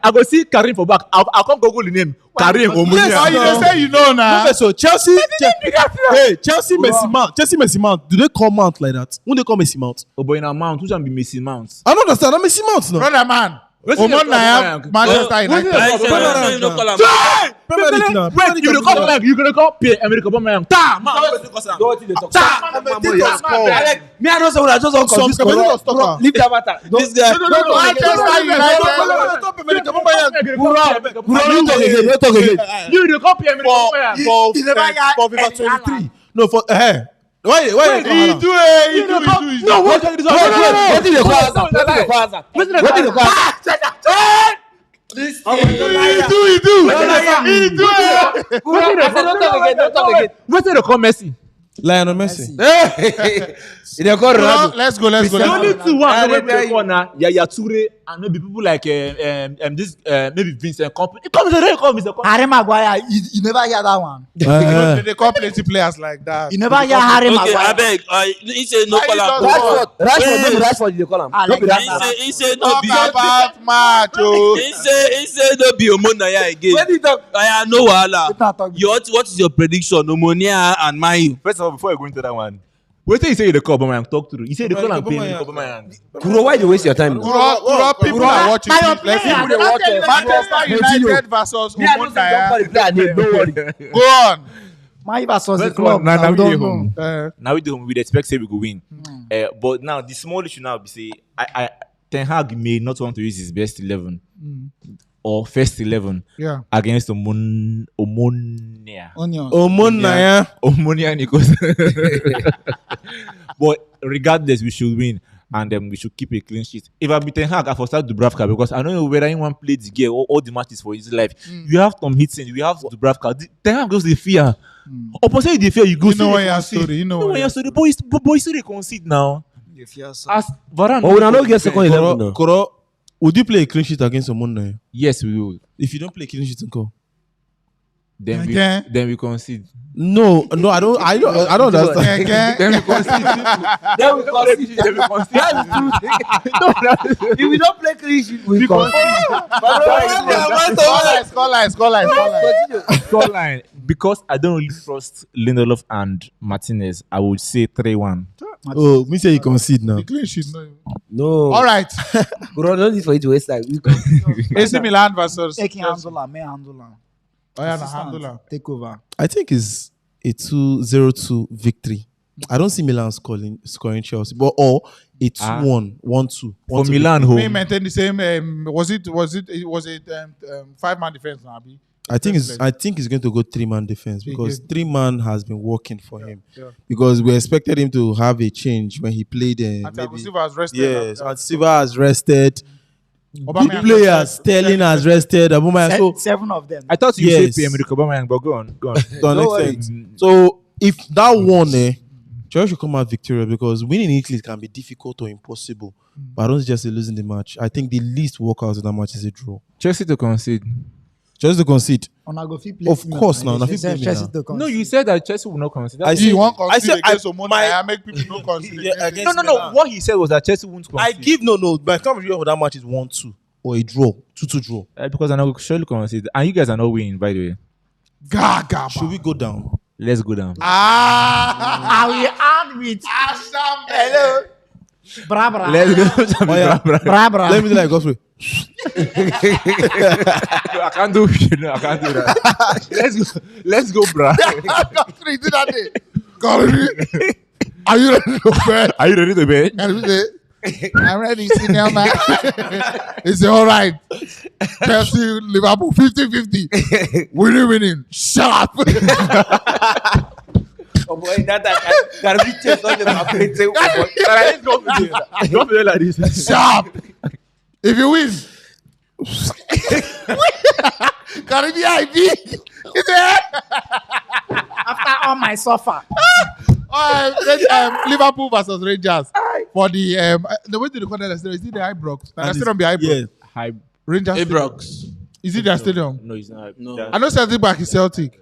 I go see Karim for back. I'll come Google the name. Karim Omonia. You say you know now. So Chelsea, Chelsea Messi Mount. Do they call Mount like that? When they call Messi Mount? Oh, but in a mount, who can be Messi Mount? I don't understand. I'm Messi Mount now. Brother man. Omonia, Manchester United. Wait, you gonna call Pierre-Emerick Aubameyang? Me, I don't say what I just want to call. Leave that matter. This guy. You the call Pierre-Emerick Aubameyang. For FIFA 23. No, for why? He do it. No, what did you call Messi? Lionel Messi. Let's go. The only two ones we play corner, Yaya Toure, and maybe people like this maybe Vincent Kompany. It comes Vincent Kompany. Harry Maguire, you never hear that one. They call plenty players like that. You never hear Harry Okay, Maguire. I beg. He say no call him. Rashford, you call him. He say no be. About match. He say no be Omonia again. I know wahala. What is your prediction? Omonia and Mayu. First of all, before you go into that one, wait till you say the call Aubameyang, talk through. You say the call and pay Aubameyang. Kuro, why you waste your time? Kuro, people are watching. Manchester United versus Omonia. Go on. My versus the club. Now we dey home. Now we dey home. We expect say we go win. But now the small issue now be say Ten Hag may not want to use his best 11 or first 11 against Omonia. Omonia Nikos. But regardless, we should win. And we should keep a clean sheet. If I be Ten Hag, I for start Dubravka because I don't know whether anyone played the game or all the matches for his life. You have Tom Hitson, you have Dubravka. Ten Hag goes the fear. Opposite the fear, you go. You know what your story. But you still they concede now. As Varane But we are not get defense. second 11 now. Koro, would you play a clean sheet against someone? Yes, we will. If you don't play clean sheet, go. Then Again? we concede. No, I don't understand. Again? Then we concede. Then we concede. Then we concede. If we don't play clean sheet, we concede. Scoreline. Because I don't really trust Lindelof and Martinez, I would say 3-1. Oh, me say you concede now. The clean sheet, no. No. All right. Bro, no need for you to waste time. AC Milan versus Taking Chelsea. handler, may handler. Oh, yeah, no, Assistant, handler. Take over. I think it's a 2-0-2 victory. I don't see Milan scoring Chelsea, but or a 2-1, 1-2. For Milan, We home. maintain the same. Was it 5-man defense now? Abi? I think it's going to go 3-man defense because 3-man has been working for him. Yeah. Because we expected him to have a change when he played. Thiago Silva has rested. Yes, and Silva has rested. Aubameyang Good players. rested. Sterling has rested. Aubameyang. So 7 of them. I thought you Yes. said Pierre-Emerick Aubameyang, but go on. don't make sense. So if that one, Chelsea should come out victorious because winning in Italy can be difficult or impossible. But I don't just say losing the match. I think the least workout in that match is a draw. Chelsea to concede. Chelsea to concede. Of course, now. No, you said that Chelsea will not concede. I said- I said I make people no concede. No. What he said was that Chelsea won't concede. I give no. My time for that match is 1-2 or a draw, 2-2 draw. Because I know surely concede, and you guys are not winning. By the way, Gaga. Should we go down? let's go down. I will add with. Hello. Bra bra. Let's go. Oh, yeah. Bra bra. Let me do like Godfrey. I can't do. I can't do that. Let's go, bruh. Godfrey did that day. Karibi, are you ready to bet? Are you ready to bet? Karibi say, I'm ready, senior man. He said, all right. Chelsea, Liverpool, 50-50. Winning. Shut up. Oh boy, that we just not Let's go for like this. Sharp. If you win. Karibi IB. After all my suffer. Liverpool versus Rangers for the way they call that stadium. Is it the Ibrox? Nah, the stadium be Ibrox. High Rangers. Ibrox. Stadium. Is it their stadium? No, it's not. No. I know Celtic back is Celtic.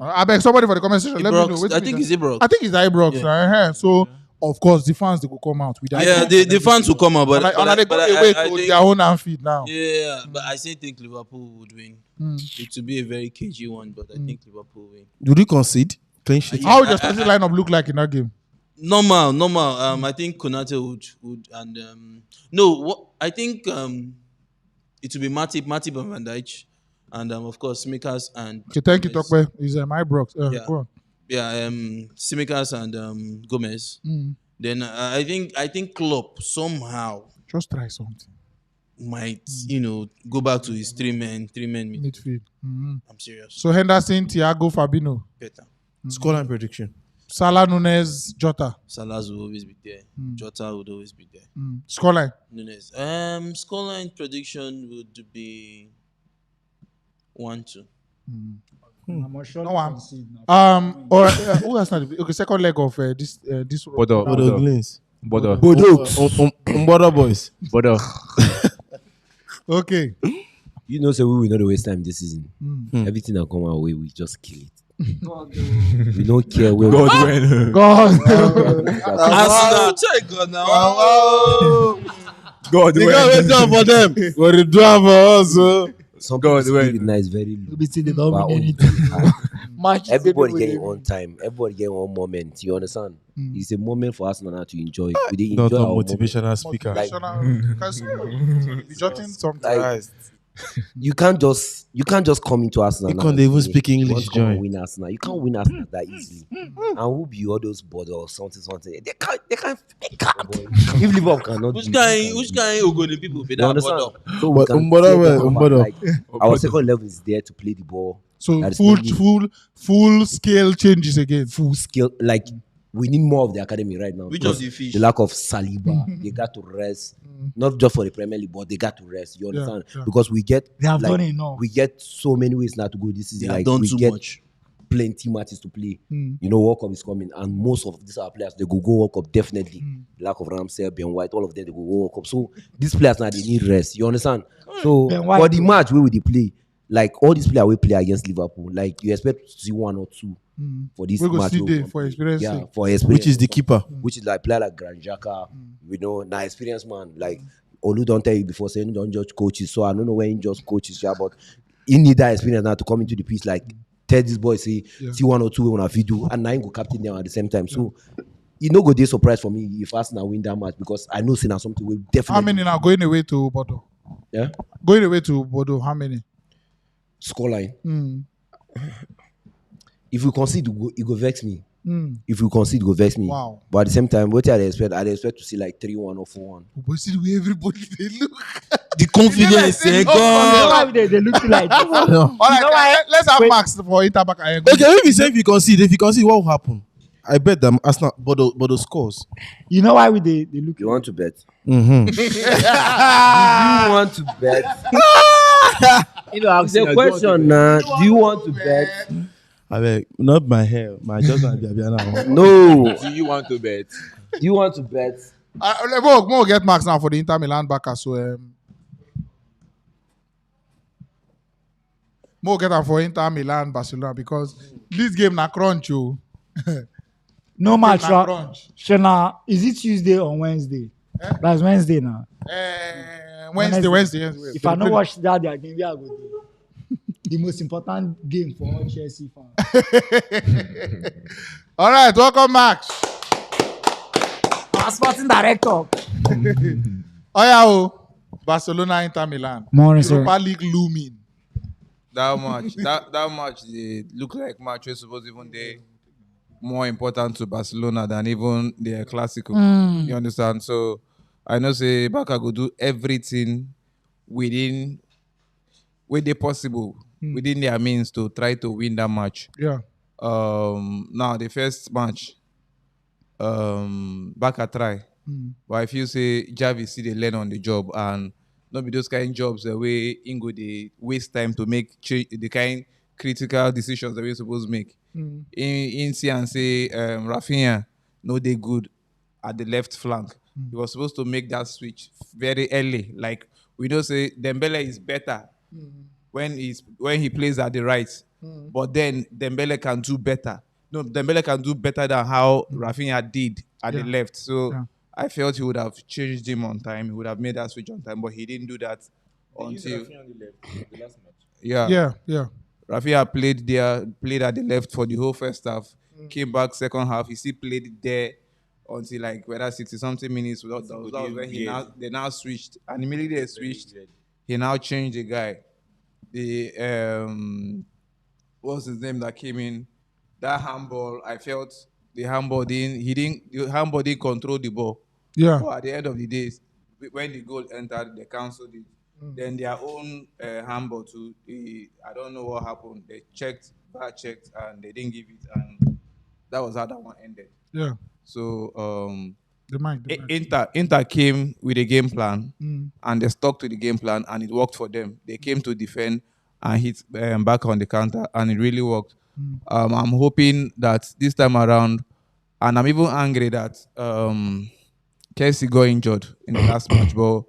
I beg somebody for the comment section. Let me know. Ibrox. Wait I think it's Ibrox. I think it's Ibrox. Yeah. So of course the fans they could come out with that. Yeah, the fans will come out, but they go away to think, their own Anfield now. Yeah, but I still think Liverpool would win. It would be a very cagey one, but I think Liverpool will win. Would you concede? Clean sheet. How would your starting lineup look like in that game? Normal. I think Konate would and no. What I think it will be Matip and Van Dijk, and of course Simikas and. Okay, thank you, Tokwe. Is Ibrox. Yeah. Go on. Yeah, Simikas and Gomez. Then I think Klopp somehow just try something. Might go back to his three men Midfield. I'm serious. So Henderson, Thiago, Fabinho. Better. Scoreline prediction. Salah, Nunes, Jota. Salah will always be there. Jota would always be there. Scoreline. Nunes. Scoreline prediction would be 1-2. No one. Or who has not? Okay, second leg of this. Bodo Glins. Bodo boys. Bodo. Okay. You know, so we will not waste time this season. Everything that come our way, we just kill it. We don't care where God win. God. Arsenal, check God now. God You win. can't wait down for them. But the drive for us. some God, people wait. speed is very low. We see they don't But win on- anything. Match Everybody is getting everywhere. on time. Everybody getting one moment. You understand? It's a moment for us now to enjoy. We dey Not enjoy a our motivational moment. speaker. Like, Be jotting something. like, you can't just come into Arsenal. You now can't and even say, speak you English, want to come and join. win Arsenal. You can't win Arsenal that easily. And who be all those border or something. They can't. If Liverpool cannot Which do kind Ogoni people be you that understand? bother? So we can Umbodo, play them Umbodo. like, our second level is there to play the ball. So That is no need. full scale changes again. Full skill. Like, we need more of the academy right now. Which because of the fish? The lack of Saliba. They got to rest. Not just for the Premier League, but they got to rest. You understand? yeah. Because we get They have like, done enough. we get so many ways now to go this season. They have Like, done we too get much. plenty matches to play. You know, World Cup is coming, and most of these our players they go World Cup definitely. Lack of Ramsey, Ben White, all of them they go World Cup. So these players now they need rest. You understand? So for the match where they play, like all these players will play against Liverpool. Like you expect to see 1 or 2 for this match. For experience. Yeah, sake. for experience. Which is the keeper. Which is like player like Grand Xhaka, you know, now experienced man. Like Olu don't tell you before saying don't judge coaches. So I don't know when he just coaches, yeah, but he need that experience now to come into the pitch. Like tell this boy say see 1 or 2 when I video and now he go captain them at the same time. So you know go day surprise for me if Arsenal win that match because I know now something will definitely. How many now going away to Bodo? Yeah, going away to Bodo. How many? Scoreline. If we concede, it go vex me. If we concede, it go vex me. Wow. But at the same time, what I expect to see like 3-1 or 4-1. But see the way everybody they look. The confidence, Why they look like this? All right, let's have Max for Inter back. Okay, if you say if you concede, what will happen? I bet them Arsenal, Bodo scores. You know why they look? You want to bet? Mm-hmm. Do you want to bet? You know, the question now. Do you want to bet? I mean, not my hair. My just now. No. Do you want to bet? Do you want to bet? We'll get Max now for the Inter Milan backer. So more get them for Inter Milan Barcelona because this game na crunch you. No match. Shana, is it Tuesday or Wednesday? That's Wednesday now. Wednesday. If I not watch that their game, we are good. The most important game for all Chelsea fans. All right, welcome, Max. Our sporting director. Barcelona, Inter Milan. Morning, sir. Europa League looming. That match, they look like match was supposed even they more important to Barcelona than even their Clasico. You understand? So I know say Barca go do everything within possible within their means to try to win that match. Yeah. Now the first match, Barca try, but I feel say Javi see they learn on the job and not be those kind of jobs the way Ingo they waste time to make the kind critical decisions that we're supposed to make. In see and say Rafinha no they good at the left flank. He was supposed to make that switch very early. Like we know say Dembele is better when he plays at the right. But then Dembele can do better. No, Dembele can do better than how Rafinha did at the left. So I felt he would have changed him on time. He would have made that switch on time, but he didn't do that until Rafinha on the left, the last match. Yeah. Rafinha played at the left for the whole first half. Came back second half. He still played there until like whether 60-something minutes. That was when they now switched, and immediately they switched. He now changed the guy. The what's his name that came in? That handball. I felt the handball didn't control the ball. Yeah. But at the end of the day, when the goal entered, they cancelled it. Then their own handball too. I don't know what happened. They checked, and they didn't give it, and that was how that one ended. Yeah. So the Inter came with a game plan, and they stuck to the game plan, and it worked for them. They came to defend and hit back on the counter, and it really worked. I'm hoping that this time around, and I'm even angry that Kelsey got injured in the last match, but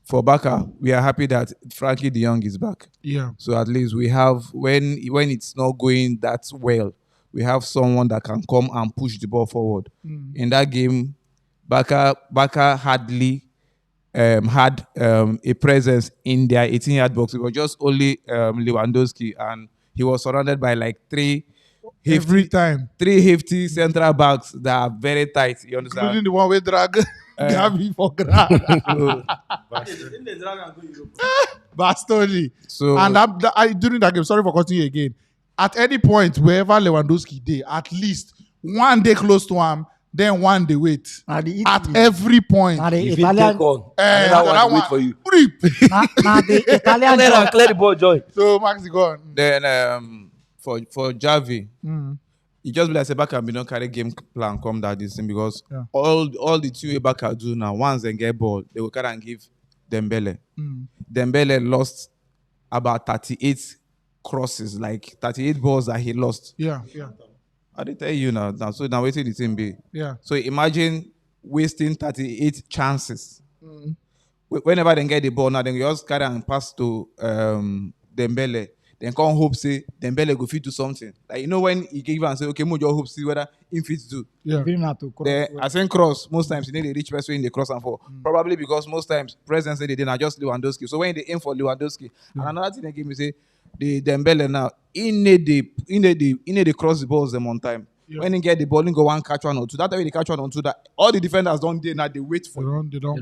for Barca, we are happy that Frankie de Jong is back. Yeah. So at least we have, when it's not going that well, we have someone that can come and push the ball forward. In that game, Barca hardly had a presence in their 18-yard box. It was just only Lewandowski, and he was surrounded by like three hefty central backs that are very tight. You understand? Including the one with drag Gabi for ground. Bastoni. So and during that game, sorry for cutting you again. At any point, wherever Lewandowski day, at least one day close to him, then one day wait. At every point. If he take on, another one wait for you. The Italian clear the ball, joy. So Max is gone. Then for Javi, it just be like Sebaka be not carry game plan come that this thing because all the two-way Barca do now, once they get ball, they will carry and give Dembele. Dembele lost about 38 crosses, like 38 balls that he lost. Yeah. I did tell you now. So now waiting the team be. Yeah. So imagine wasting 38 chances. Mm. Whenever they get the ball, now then you just carry and pass to Dembele. Then come hope say Dembele go fit do something. Like when he give and say, okay, more your hope see whether him fit do. Yeah. I think cross most times you need a rich person in the cross and for probably because most times presence they did not just Lewandowski. So when they aim for Lewandowski, and another thing they give me say the Dembele now he need the cross the balls them on time. Yeah. When he get the ball, he go one catch one or two. That way they catch one or two. That all the defenders don't now they wait for they don't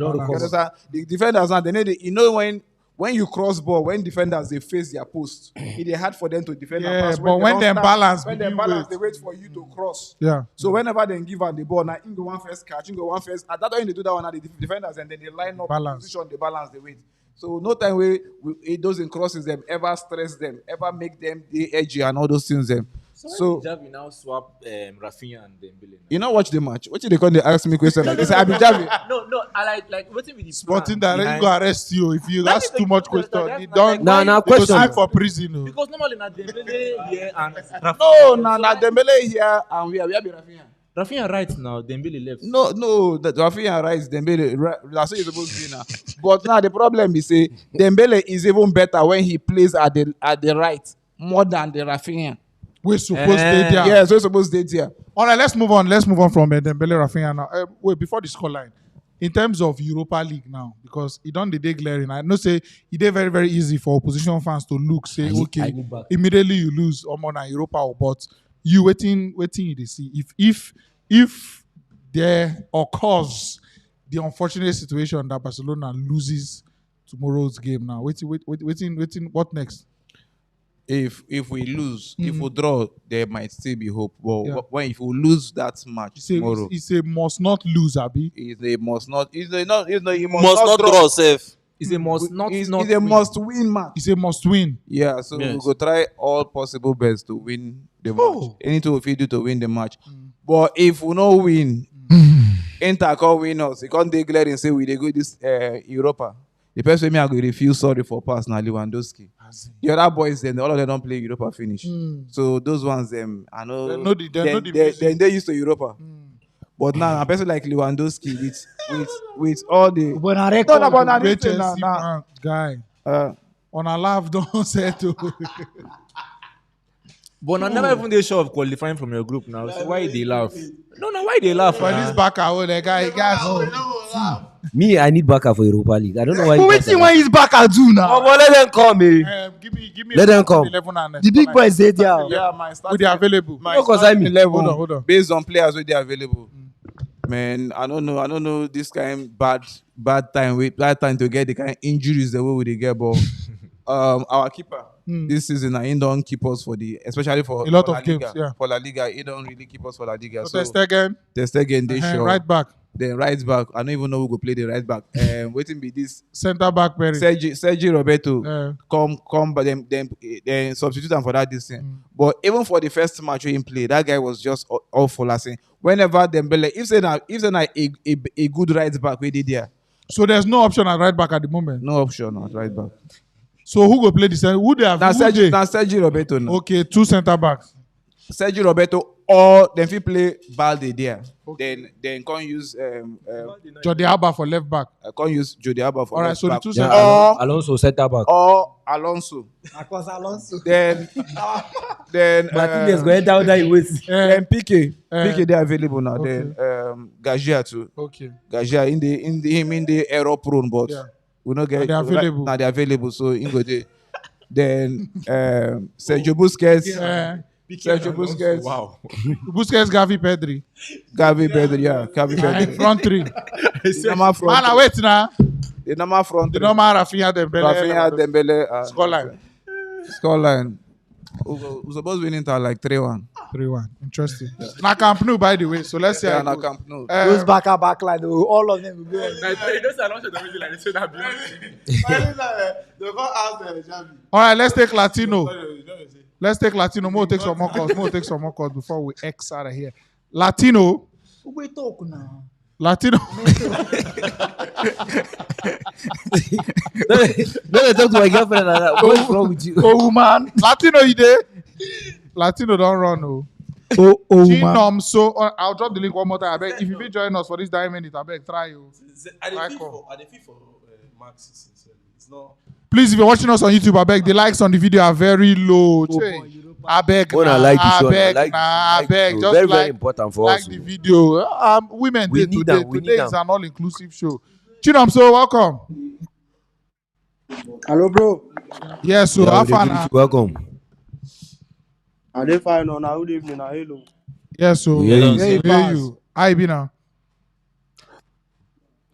the defenders now they need when you cross ball, when defenders they face their post, it's hard for them to defend. Yeah, but when they balance, they wait for you to cross. Yeah. So whenever they give out the ball, now in go one first catch, in go one first. At that time they do that one, the defenders and then they line up position, they balance, they wait. So no time it doesn't crosses them, ever stress them, ever make them the edgy and all those things them. So Javi now swap Rafinha and Dembele. You know watch the match. What did they call? They ask me question like this. I be Javi. No. I like waiting with the Sporting Direct go arrest you if you ask too much question. They don't. Nah, question for prison. Because normally na Dembele here and Rafinha. No, na Dembele here and we be Rafinha. Rafinha right now, Dembele left. No, that Rafinha right, Dembele. That's what he's supposed to be now. But now the problem is say Dembele is even better when he plays at the right more than the Rafinha. We're supposed to stay there. Yeah, so we're supposed to stay there. All right, let's move on. Let's move on from Dembele Rafinha now. Wait, before the scoreline, in terms of Europa League now, because it done the day glaring. I know say it did very, very easy for opposition fans to look, say, okay, immediately you lose on Europa, but you waiting you to see if there occurs the unfortunate situation that Barcelona loses tomorrow's game now. Waiting, what next? If we lose, if we draw, there might still be hope. But if we lose that match tomorrow, it's a must not lose, Abi. It's a must not. It's a must not draw safe. It's a must not. It's a must win match. It's a must win. Yeah, so we go try all possible best to win the match. Anything we do to win the match. But if we no win, Inter can't win us. They can't declare and say we dey go this Europa. The person me I go feel sorry for pass now Lewandowski. The other boys then all of them don't play Europa finish. So those ones them I know they used to Europa. But now a person like Lewandowski with all the guy on a laugh don't say to. But I never even they sure of qualifying from your group now. So why they laugh? No, why they laugh? For this back out the guy Me, I need Barca for Europa League. I don't know why. Who waiting when he's back at do now? Oh, well, let them come, give me let them come. The big boys they there. Yeah, my starting they are available. My starting level hold on. Based on players who they are available. Man, I don't know this kind bad time to get the kind of injuries the way they get, but our keeper this season he don't keep us especially for a lot for of games, yeah. For La Liga, he don't really keep us for La Liga. So Stegen, they show right back. Then right back, I don't even know who go play the right back. Waiting be this center back Perry. Sergio Roberto come, but then substitute him for that distance. But even for the first match he played, that guy was just awful. Last thing. Whenever Dembele, if they a good right back, we did there. So there's no option at right back at the moment. No option at right back. So who go play the center? Who they have? Now Sergio Roberto. No. Okay, two center backs. Sergio Roberto or then if you play Balde there, then can't use Jordi Alba for left back. I can't use Jordi Alba for left back. The two center back. Alonso center back. Or Alonso. Then Martinez go down there with. Then Piqué they are available now. Okay. Then Gajia too. Okay. Gajia in the error prone, but we not get. They are available. Now they are available, so in go there. Then Sergio Busquets. Sergio Busquets. Wow. Busquets, Gavi, Pedri. Yeah. Gavi, Pedri. Front three. Man, wait now. The number front three. The number Rafinha Dembele. Scoreline. We're supposed to win into like 3-1. 3-1. Interesting. Now Camp Nou, by the way. So let's see. Yeah, now Camp Nou. Those back line, all of them will go. All right, let's take Latino. More take some more calls before we X out of here. Latino. We talk now. Latino. No, talk to my girlfriend like that. What's wrong with you? Oh woman. Latino, you there? Latino don't run, no. Oh Chinom, so I'll drop the link one more time. I beg, if you be join us for this 9 minutes, I beg try you. Try come. Max. It's not. Please, if you're watching us on YouTube, I beg the likes on the video are very low. I beg, When I nah, like I this one, beg, I like nah, I beg. so Just very, like, very important for like us. the video. Women We day need today. them, we need Today is them. an all-inclusive show. Chinom, so welcome. Hello, bro. Yes, so Yeah, how we dey far greet now? you. Welcome. I dey fine on. Good evening. Hello. Yes, so We hear you. we hear you. How you be now?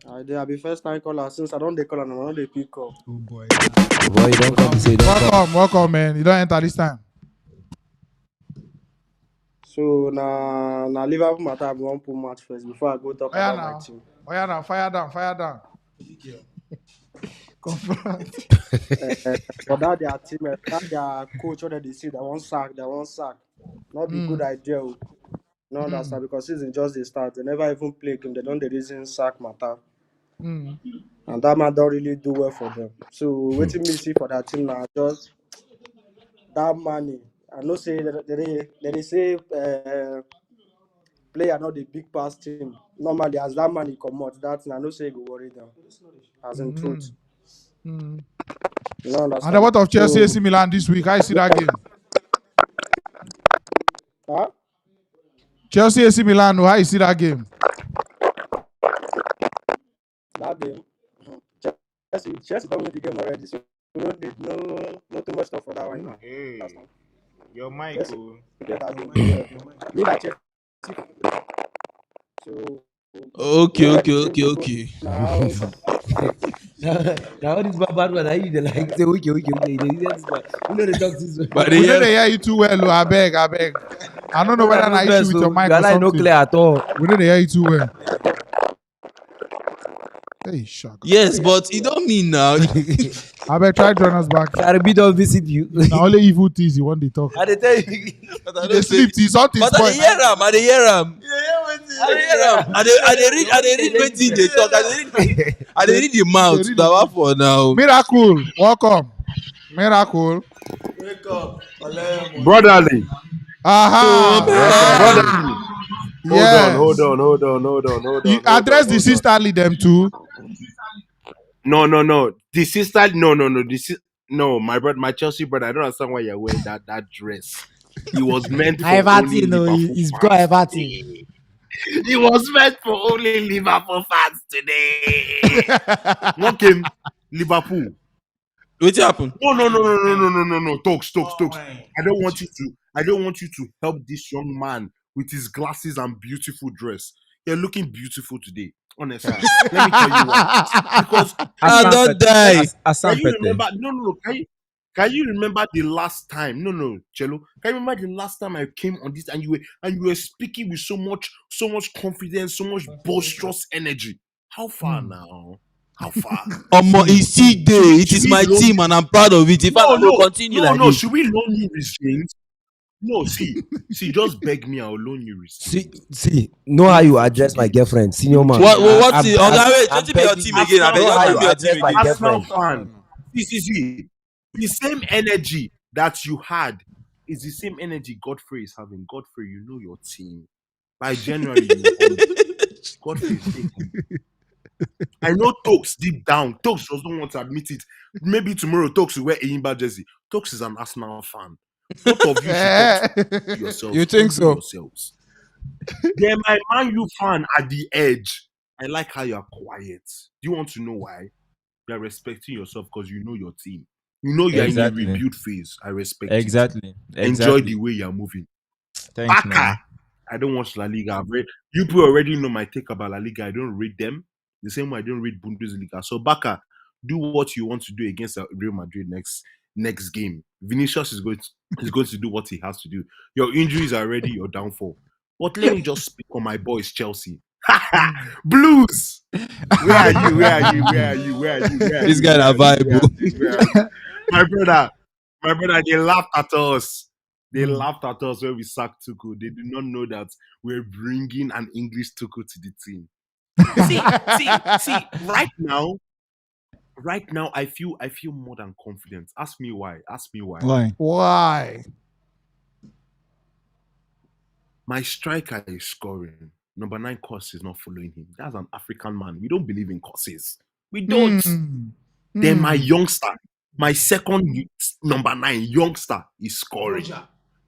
I be first time caller since I don't dey call and I don't dey pick up. Oh boy. Boy, you don't come say you don't come. Welcome, man. You don't enter this time. So na Liverpool matter I wan put match first before I go talk Oh yeah, about my now. team. Oh yeah, now. Fire down. For that their team, that their coach what they see, they won't sack. Not be good idea. No understand because season just dey start. They never even play game. They don't the reason sack matter. Mm. And that man don't really do well for them. So waiting me see for that team now just that money. I know say they say player not the big pass team. Normally as that money come out, that I know say it go worry them. As in truth. Mm. You know understand? And then what of Chelsea So, AC Milan this week? How you see that game? huh? Chelsea AC Milan, how you see that game? That game. Chelsea don't win the game already, so we don't need no too much stuff for that one. You know? Hey, your mic. Chelsea, Oh. get that game. Me like Chelsea. So Okay. Now this bad one, I you like say okay. You know the talk this way. But We know they hear you too well. I beg. I don't know whether I issue with your mic or something. No clear at all. We know they hear you too well. Hey, shaka. Yes, but it don't mean now. I beg try join us back. Karibi don't visit you. Now only evil things you want to talk. I dey tell you. They sleep till something But I dey hear am. I dey hear am. I dey read wetin they talk. I dey read the mouth. That one for now. Miracle, welcome. Miracle. Brotherly. Aha. Brotherly. Hold on. You address the sisterly them too. No. The sister, no. My brother, my Chelsea brother. I don't understand why you're wearing that dress. It was meant for only Liverpool He's fans. got Everton. It was meant for only Liverpool fans today. What came? Liverpool. What happened? No. Talks. I don't want you to help this young man with his glasses and beautiful dress. You're looking beautiful today. Honestly, let me tell you why. Because I don't die. Can you remember? No. Can you remember the last time? No, Cello. Can you remember the last time I came on this and you were speaking with so much confidence, so much boisterous energy? How far now? How far? It's still there. It is my team and I'm proud of it. If I will continue like this. Should we loan you restraints? No, see, just beg me, I'll loan you restraints. See, know how you address my girlfriend, senior man. What's the wait, be your team again. I beg you address my girlfriend. See, the same energy that you had is the same energy Godfrey is having. Godfrey, you know your team. By January, Godfrey is taking. I know Tokes deep down. Tokes doesn't want to admit it. Maybe tomorrow Tokes will wear a Imba jersey. Tokes is an Arsenal fan. Both of you should talk to yourselves. You think so? Yourselves. They're my Man U fan at the edge. I like how you're quiet. Do you want to know why? You're respecting yourself because you know your team. You know you're in a rebuild phase. I respect it. Enjoy the way you're moving. Thanks, man. I don't watch La Liga. You people already know my take about La Liga. I don't read them. The same way I don't read Bundesliga. So Baka, do what you want to do against Real Madrid next game. Vinicius is going to do what he has to do. Your injuries are already your downfall. But let me just speak on my boys, Chelsea. Blues! Where are you? This guy a vibe. My brother, they laughed at us. They laughed at us when we sacked Tuchel. They did not know that we're bringing an English Tuchel to the team. see, right now, I feel more than confident. Ask me why. Why? My striker is scoring. Number 9 course is not following him. That's an African man. We don't believe in courses. We don't. Then my youngster, my second number 9 youngster is scoring.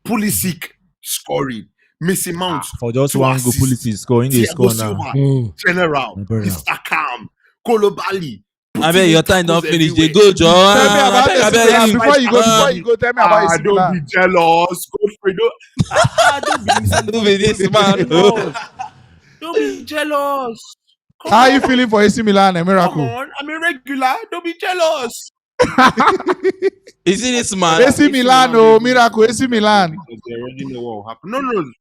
Pulisic scoring. Missy Mount For just to one goal, assist. police is scoring. They Thiago score now. Silva, General, Mr. Calm, Kolobali. I bet your time don't finish. They everywhere. go, John. Tell me about AC Milan before you go. Tell me about AC Don't Milan. be jealous. Godfrey, Don't be this man. don't be jealous. How are you feeling for AC Milan and Come Miracle? on, I'm a regular. Don't be jealous. Is it this man? AC Milan, oh, Miracle, AC Milan. Because they already know what will happen. No.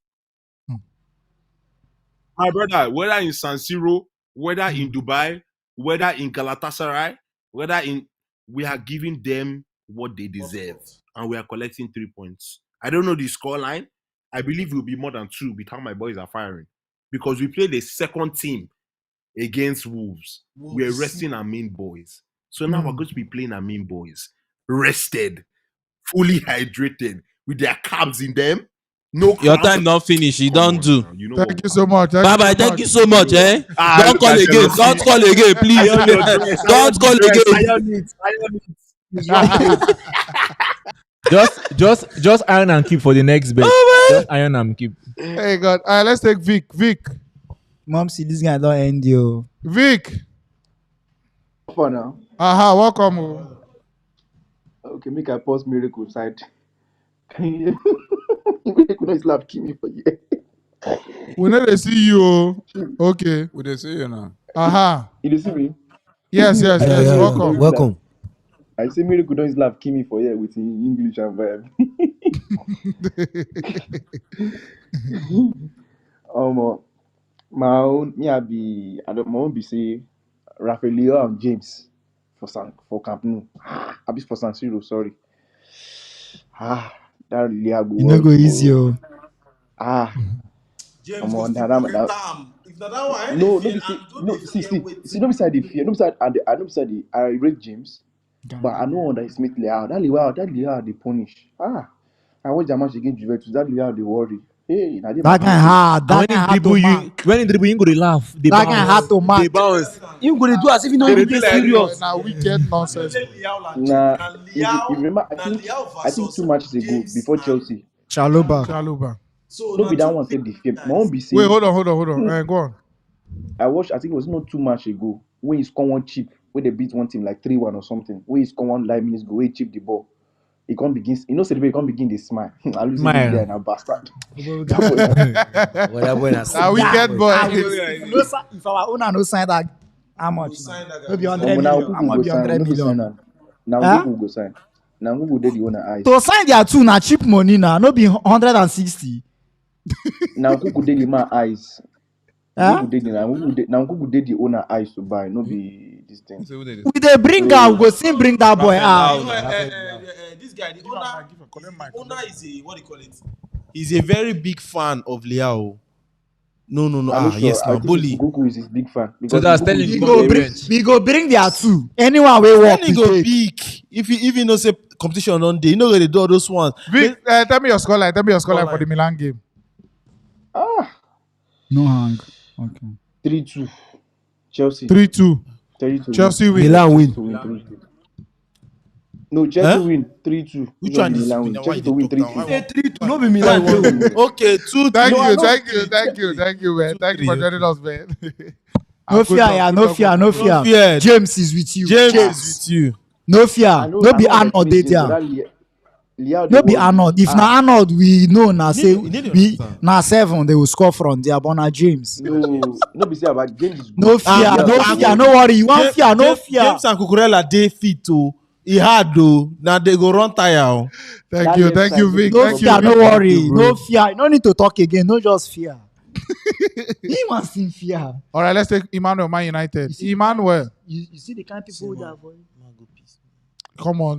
My brother, whether in San Siro, whether in Dubai, whether in Galatasaray, we are giving them what they deserve, and we are collecting 3 points. I don't know the scoreline. I believe it will be more than 2 with how my boys are firing, because we played the second team against Wolves. We're resting our main boys, so now we're going to be playing our main boys, rested, fully hydrated, with their carbs in them. No, Your time not finish. You don't do. Thank you so much. Bye bye. Thank you so much. Don't look call at again. jealousy. Don't call again, please. Don't call again. Just iron and keep for the next bet. Just iron and keep. Hey God, let's take Vic. Mom, see this guy don't end you. Vic. For now. Welcome. Okay, make I pause Miracle side. Miracle don't slap Kimi for you. We know they see you. Okay. We they see you now. You see me? Yes. Welcome. I say Miracle don't slap Kimi for you with English and vibe. My own be say Rafael and James for Camp Nou. I be for San Siro, sorry. That really go. You know go easy, oh. James on that no, be side the fear. No be side and I know beside the I rate James, but I know underestimate Leao. That Leao they punish. I watch the match against Juventus. That Leao they worry. Hey, that guy hard. That guy hard to match. When he dribble, you go to laugh. That guy hard to match. They bounce. You go to do as if you know you serious. Now we get nonsense. Nah, you remember? I think 2 matches ago before Chelsea. Chaluba. No be that one said the fear. My own be saying. Wait, hold on. Go on. I watched. I think it was not 2 matches ago when he scored one chip when they beat one team like 3-1 or something. When he scored one 9 minutes ago, when he chipped the ball. He can't begin. You know, celebrate. He can't begin the smile. I lose this guy and a bastard. Now we get boy. If our owner no sign that, how much? Maybe 100 million. I'm gonna be 100 million. Now who go sign? Now who go the owner eyes? To sign their 2 na cheap money now. No be 160. Now who go the man eyes? Now who go the owner eyes to buy? No be this thing. We they bring out. Go see bring that boy out. This guy, the owner is a what do you call it? He's a very big fan of Leao. No. Yes, now bully. Goku is his big fan. So that's telling we go bring their 2. Anyone we walk, we go take. big. If you even know say competition on day, you know where they do all those ones. Vic, tell me your scoreline. For the Milan game. No hang. Okay. 3-2. Chelsea. 3-2. Chelsea win. Milan win. No, Chelsea win 3-2. Which one is Milan win? Chelsea to win 3-2. 3-2. No be Milan win. Okay, 2. Thank you, man. Thank you for joining us, man. No fear. James is with you. James is with you. No fear. No be Arnold dey there. No be Arnold. If na Arnold, we know na say we na 7 they will score from there. But na James. No be say about James. No fear. No worry. You want fear? No fear. James and Cucurella dey fit too. He hard though. Now they go run tire. Thank you, Vic. No fear. No worry. No fear. No need to talk again. No just fear. He wants in fear. All right, let's take Emmanuel, Man United. Emmanuel. You see the kind of people that boy. Come on.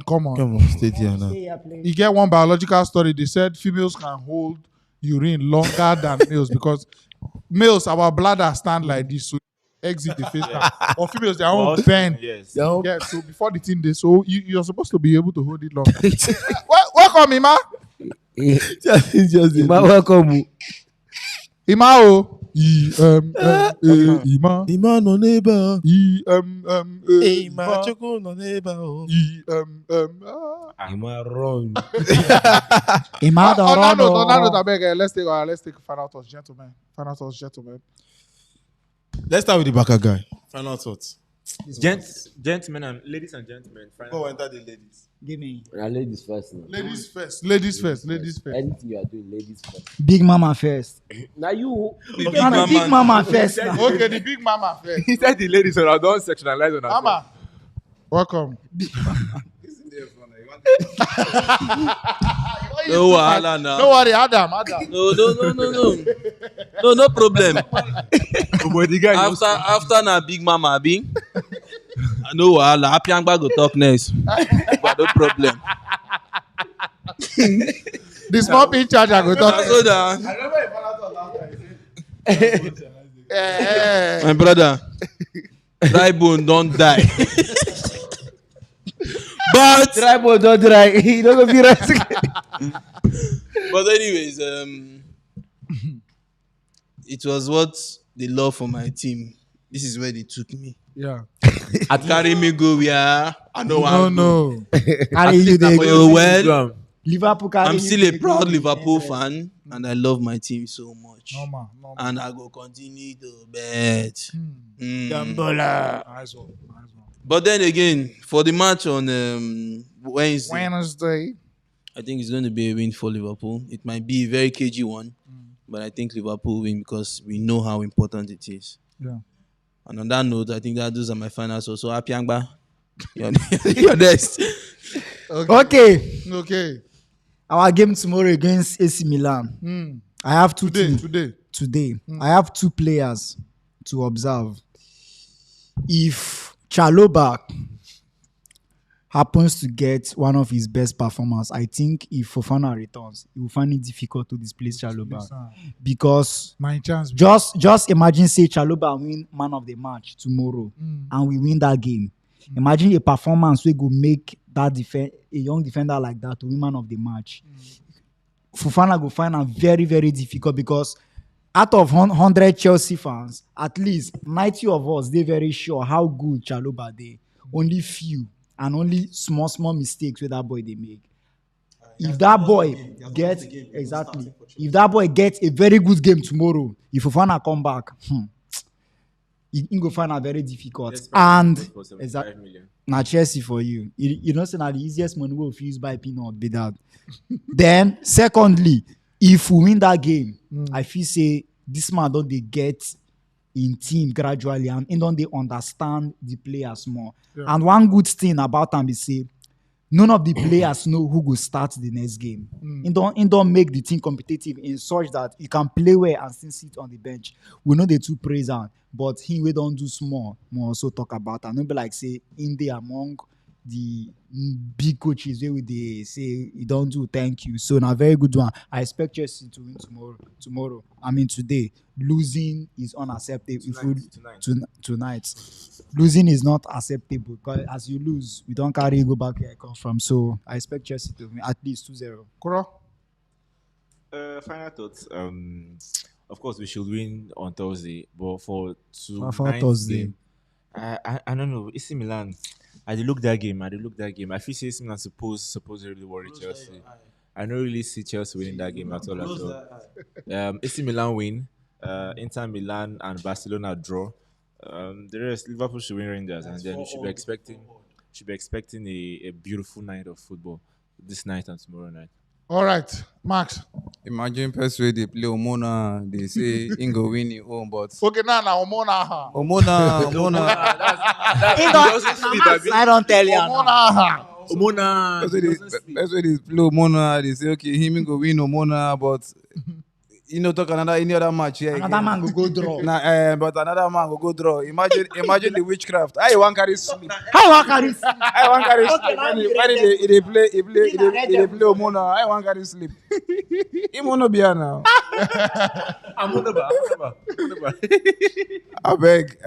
Stay there now. You get one biological study. They said females can hold urine longer than males because males, our bladder stand like this. So exit the FaceTime. Or females, their For own us, bend. yes. Their own- Yeah, so before the thing, so you're supposed to be able to hold it longer. Welcome, Ima. Ima, welcome. Ima, oh. Ima. Ima no neighbor. Ima. Choko no neighbor. Ima wrong. Ima the On that run. note, I beg, let's take final thoughts, gentlemen. Let's start with the Baka guy. Final thoughts. Gentlemen and ladies and gentlemen. Go enter the ladies. Give me. Ladies first. Now. Ladies first. Anything you are doing, ladies first. Big Mama first. Now you. Big Mama first. Now. Okay, the big mama first. He said the ladies, so I don't sectionalize on that. Mama, welcome. No wahala now. Don't worry, Adam. No problem. The guy After na big mama be. No wahala. Apiangba go talk next. But no problem. The small pin charger go talk. So that, my brother, dry bone don't die. But Dry boy, don't dry. He don't go be right. But anyways, it was what they love for my team. This is where they took me. Yeah. At Karibi go where I know No. Carry you there. well. Liverpool carry I'm you still a there. proud Liverpool fan, and I love my team so much. Normal. And I go continue to bet. Nice one. But then again, for the match on Wednesday, I think it's going to be a win for Liverpool. It might be a very cagey one, but I think Liverpool win because we know how important it is. Yeah. And on that note, I think that those are my finals. So happy Angba. You're next. Okay. Our game tomorrow against AC Milan. I have today. I have two players to observe. If Chalobah happens to get one of his best performers, I think if Fofana returns, he will find it difficult to displace Chalobah. Because my chance. Just imagine, say Chalobah win man of the match tomorrow and we win that game. Imagine a performance we go make that a young defender like that to win man of the match. Fofana go find it very, very difficult because out of 100 Chelsea fans, at least 90 of us, they're very sure how good Chalobah they. Only few and only small mistakes with that boy they make. If that boy gets if that boy gets a very good game tomorrow, if Fofana come back, he go find it very difficult. And now Chelsea for you. You know, say now the easiest money we'll use by peanut be that. Then, secondly, if we win that game, I feel say this man don't they get in team gradually and don't they understand the players more. Yeah. And one good thing about them is say none of the players know who will start the next game. It don't make the team competitive in such that you can play well and still sit on the bench. We know the two praise am, but we don't do small. More also talk about and not be like say in there among the big coaches where they say you don't do thank you. So now very good one. I expect Chelsea to win tomorrow. I mean today. Losing is unacceptable. Tonight. Losing is not acceptable because as you lose, we don't carry you go back where I come from. So I expect Chelsea to win at least 2-0. Kuro? Final thoughts. Of course, we should win on Thursday, but for Thursday, I don't know. AC Milan. I did look that game. I feel AC Milan supposedly worry Chelsea. I don't really see Chelsea winning that game at all. AC Milan win. Inter Milan and Barcelona draw. The rest, Liverpool should win Rangers, and then we should be expecting a beautiful night of football this night and tomorrow night. All right, Max. Imagine person they play Omona, they say Ingo win it home, but okay, now Omona. I don't tell you. Omona. That's why they play Omona. They say okay, him go win Omona, but talk any other match here. Another man go draw. But another man go draw. Imagine the witchcraft. I want carry sleep. How I carry sleep? I want carry Okay, sleep. now When you they play, read play Omona. I want carry sleep. Imono be now. I'm on I beg.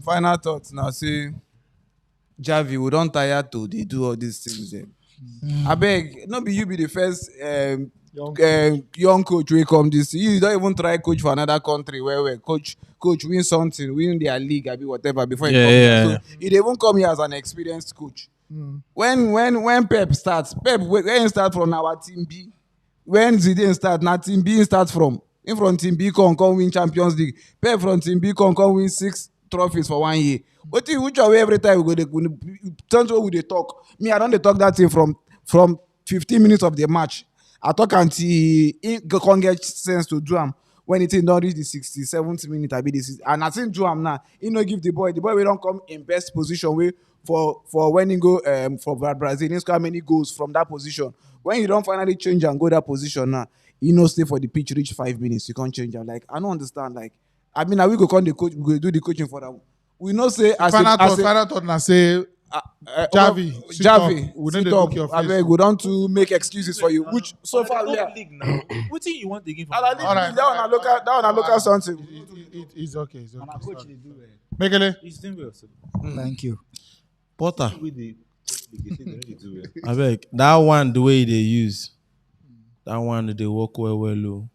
Final thoughts now. See, Javi, we don't tire to they do all these things. I beg. Not be you be the first young coach will come this. You don't even try coach for another country where coach win something, win their league, I be whatever before he come here. So he even come here as an experienced coach. When Pep starts, when he start from our team B, when Zidane start, now team B starts from. In front team B come win Champions League. Pep from team B come win 6 trophies for 1 year. But which way every time we go, turn to we they talk. Me, I don't talk that thing from 15 minutes of the match. I talk until he can't get sense to do him. When it don't reach the 67th minute, I be this. And I think do him now. He no give the boy we don't come in best position way for when he go for Brazil. He score many goals from that position. When you don't finally change and go that position now, you know stay for the pitch reach 5 minutes. You can't change. Like I don't understand. Like I mean, we go call the coach. We go do the coaching for them. We know say final thought now say. Javi, we need to book your face. I beg, we don't to make excuses for you. Which so far we are. League now. What do you want to give? That one I look at something. It's okay. It's okay. Mekele. He's doing well. Thank you. Potter. I beg that one the way they use. That one they work well.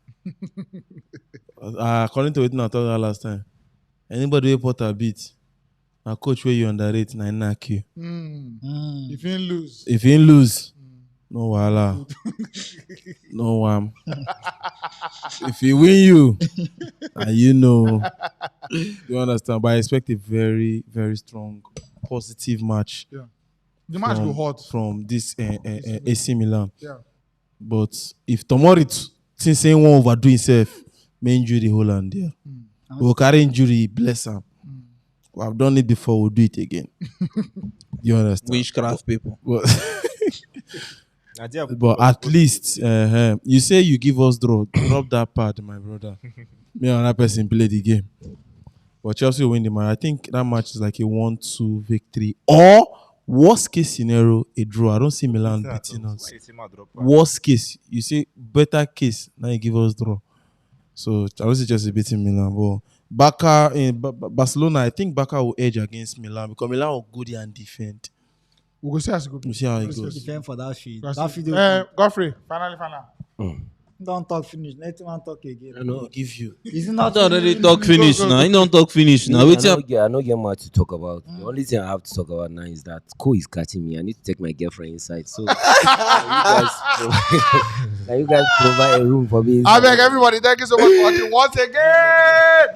According to what I told you last time. Anybody who Potter beat. Now, coach, where you underrate, na knock you. If you lose, no wala, no wham. If he win you, and you understand. But I expect a very, very strong, positive match. Yeah, the match go hot from this AC Milan. Yeah, but if tomorrow since anyone overdo himself, may injury Holland there. We'll carry injury, bless him. I've done it before, we'll do it again. You understand? Witchcraft people. But at least, you say you give us drop that part, my brother. Me and that person play the game. But Chelsea will win the match. I think that match is like a 1-2 victory. Or, worst case scenario, a draw. I don't see Milan beating us. Worst case, you say better case, now you give us draw. So, I don't see Chelsea beating Milan. But Barca in Barcelona, I think Barca will edge against Milan because Milan will go there and defend. We'll see how it goes. We'll see how it goes. Defend for that field. Godfrey, final. Don't talk finish. Let him talk again. I know. Give you. Is it not? Don't already talk finish now. He don't talk finish now. I don't get much to talk about. The only thing I have to talk about now is that Co is catching me. I need to take my girlfriend inside. So you guys provide a room for me. I beg everybody, thank you so much for watching once again.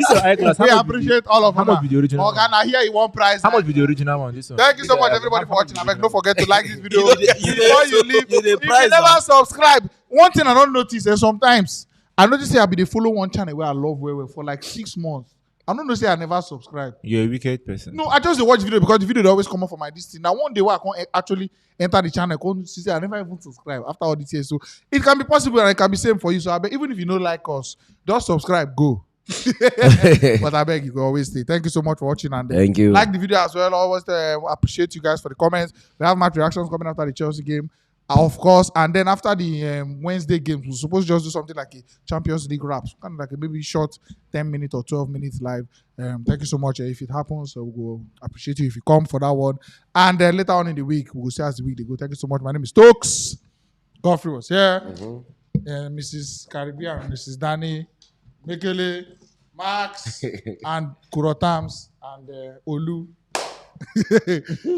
We appreciate all of you. How much be the original? Morgan, I hear you want prize. How much be the original one? This one. Thank you so much, everybody, for watching. I beg, don't forget to like this video. Before you leave, if you never subscribe, one thing I don't notice is sometimes I notice I be the follow one channel where I love where for like 6 months. I don't know say I never subscribe. You're a wicked person. No, I just watch video because the video they always come up for my this thing. Now one day where I can't actually enter the channel, I can't see I never even subscribe after all this year. So it can be possible and it can be same for you. So I beg, even if you don't like us, just subscribe, go. But I beg you can always stay. Thank you so much for watching and thank you. Like the video as well. Always appreciate you guys for the comments. We have match reactions coming after the Chelsea game. Of course, and then after the Wednesday games, we're supposed to just do something like a Champions League wrap, kind of like a maybe short 10 minutes or 12 minutes live. Thank you so much if it happens. So we'll appreciate you if you come for that one. And then later on in the week, we'll see as the week they go. Thank you so much. My name is Stokes. Godfrey was here. Mrs. Karibi and Mrs. Dani, Mekele, Max, and Kurotams, and Olu.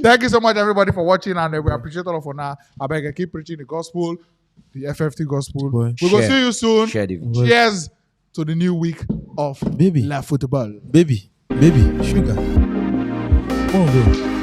Thank you so much, everybody, for watching, and we appreciate all of you now. I beg you, keep preaching the gospel, the FFT gospel. We will see you soon. Cheers to the new week of La Football. Baby, sugar. Come on, bro.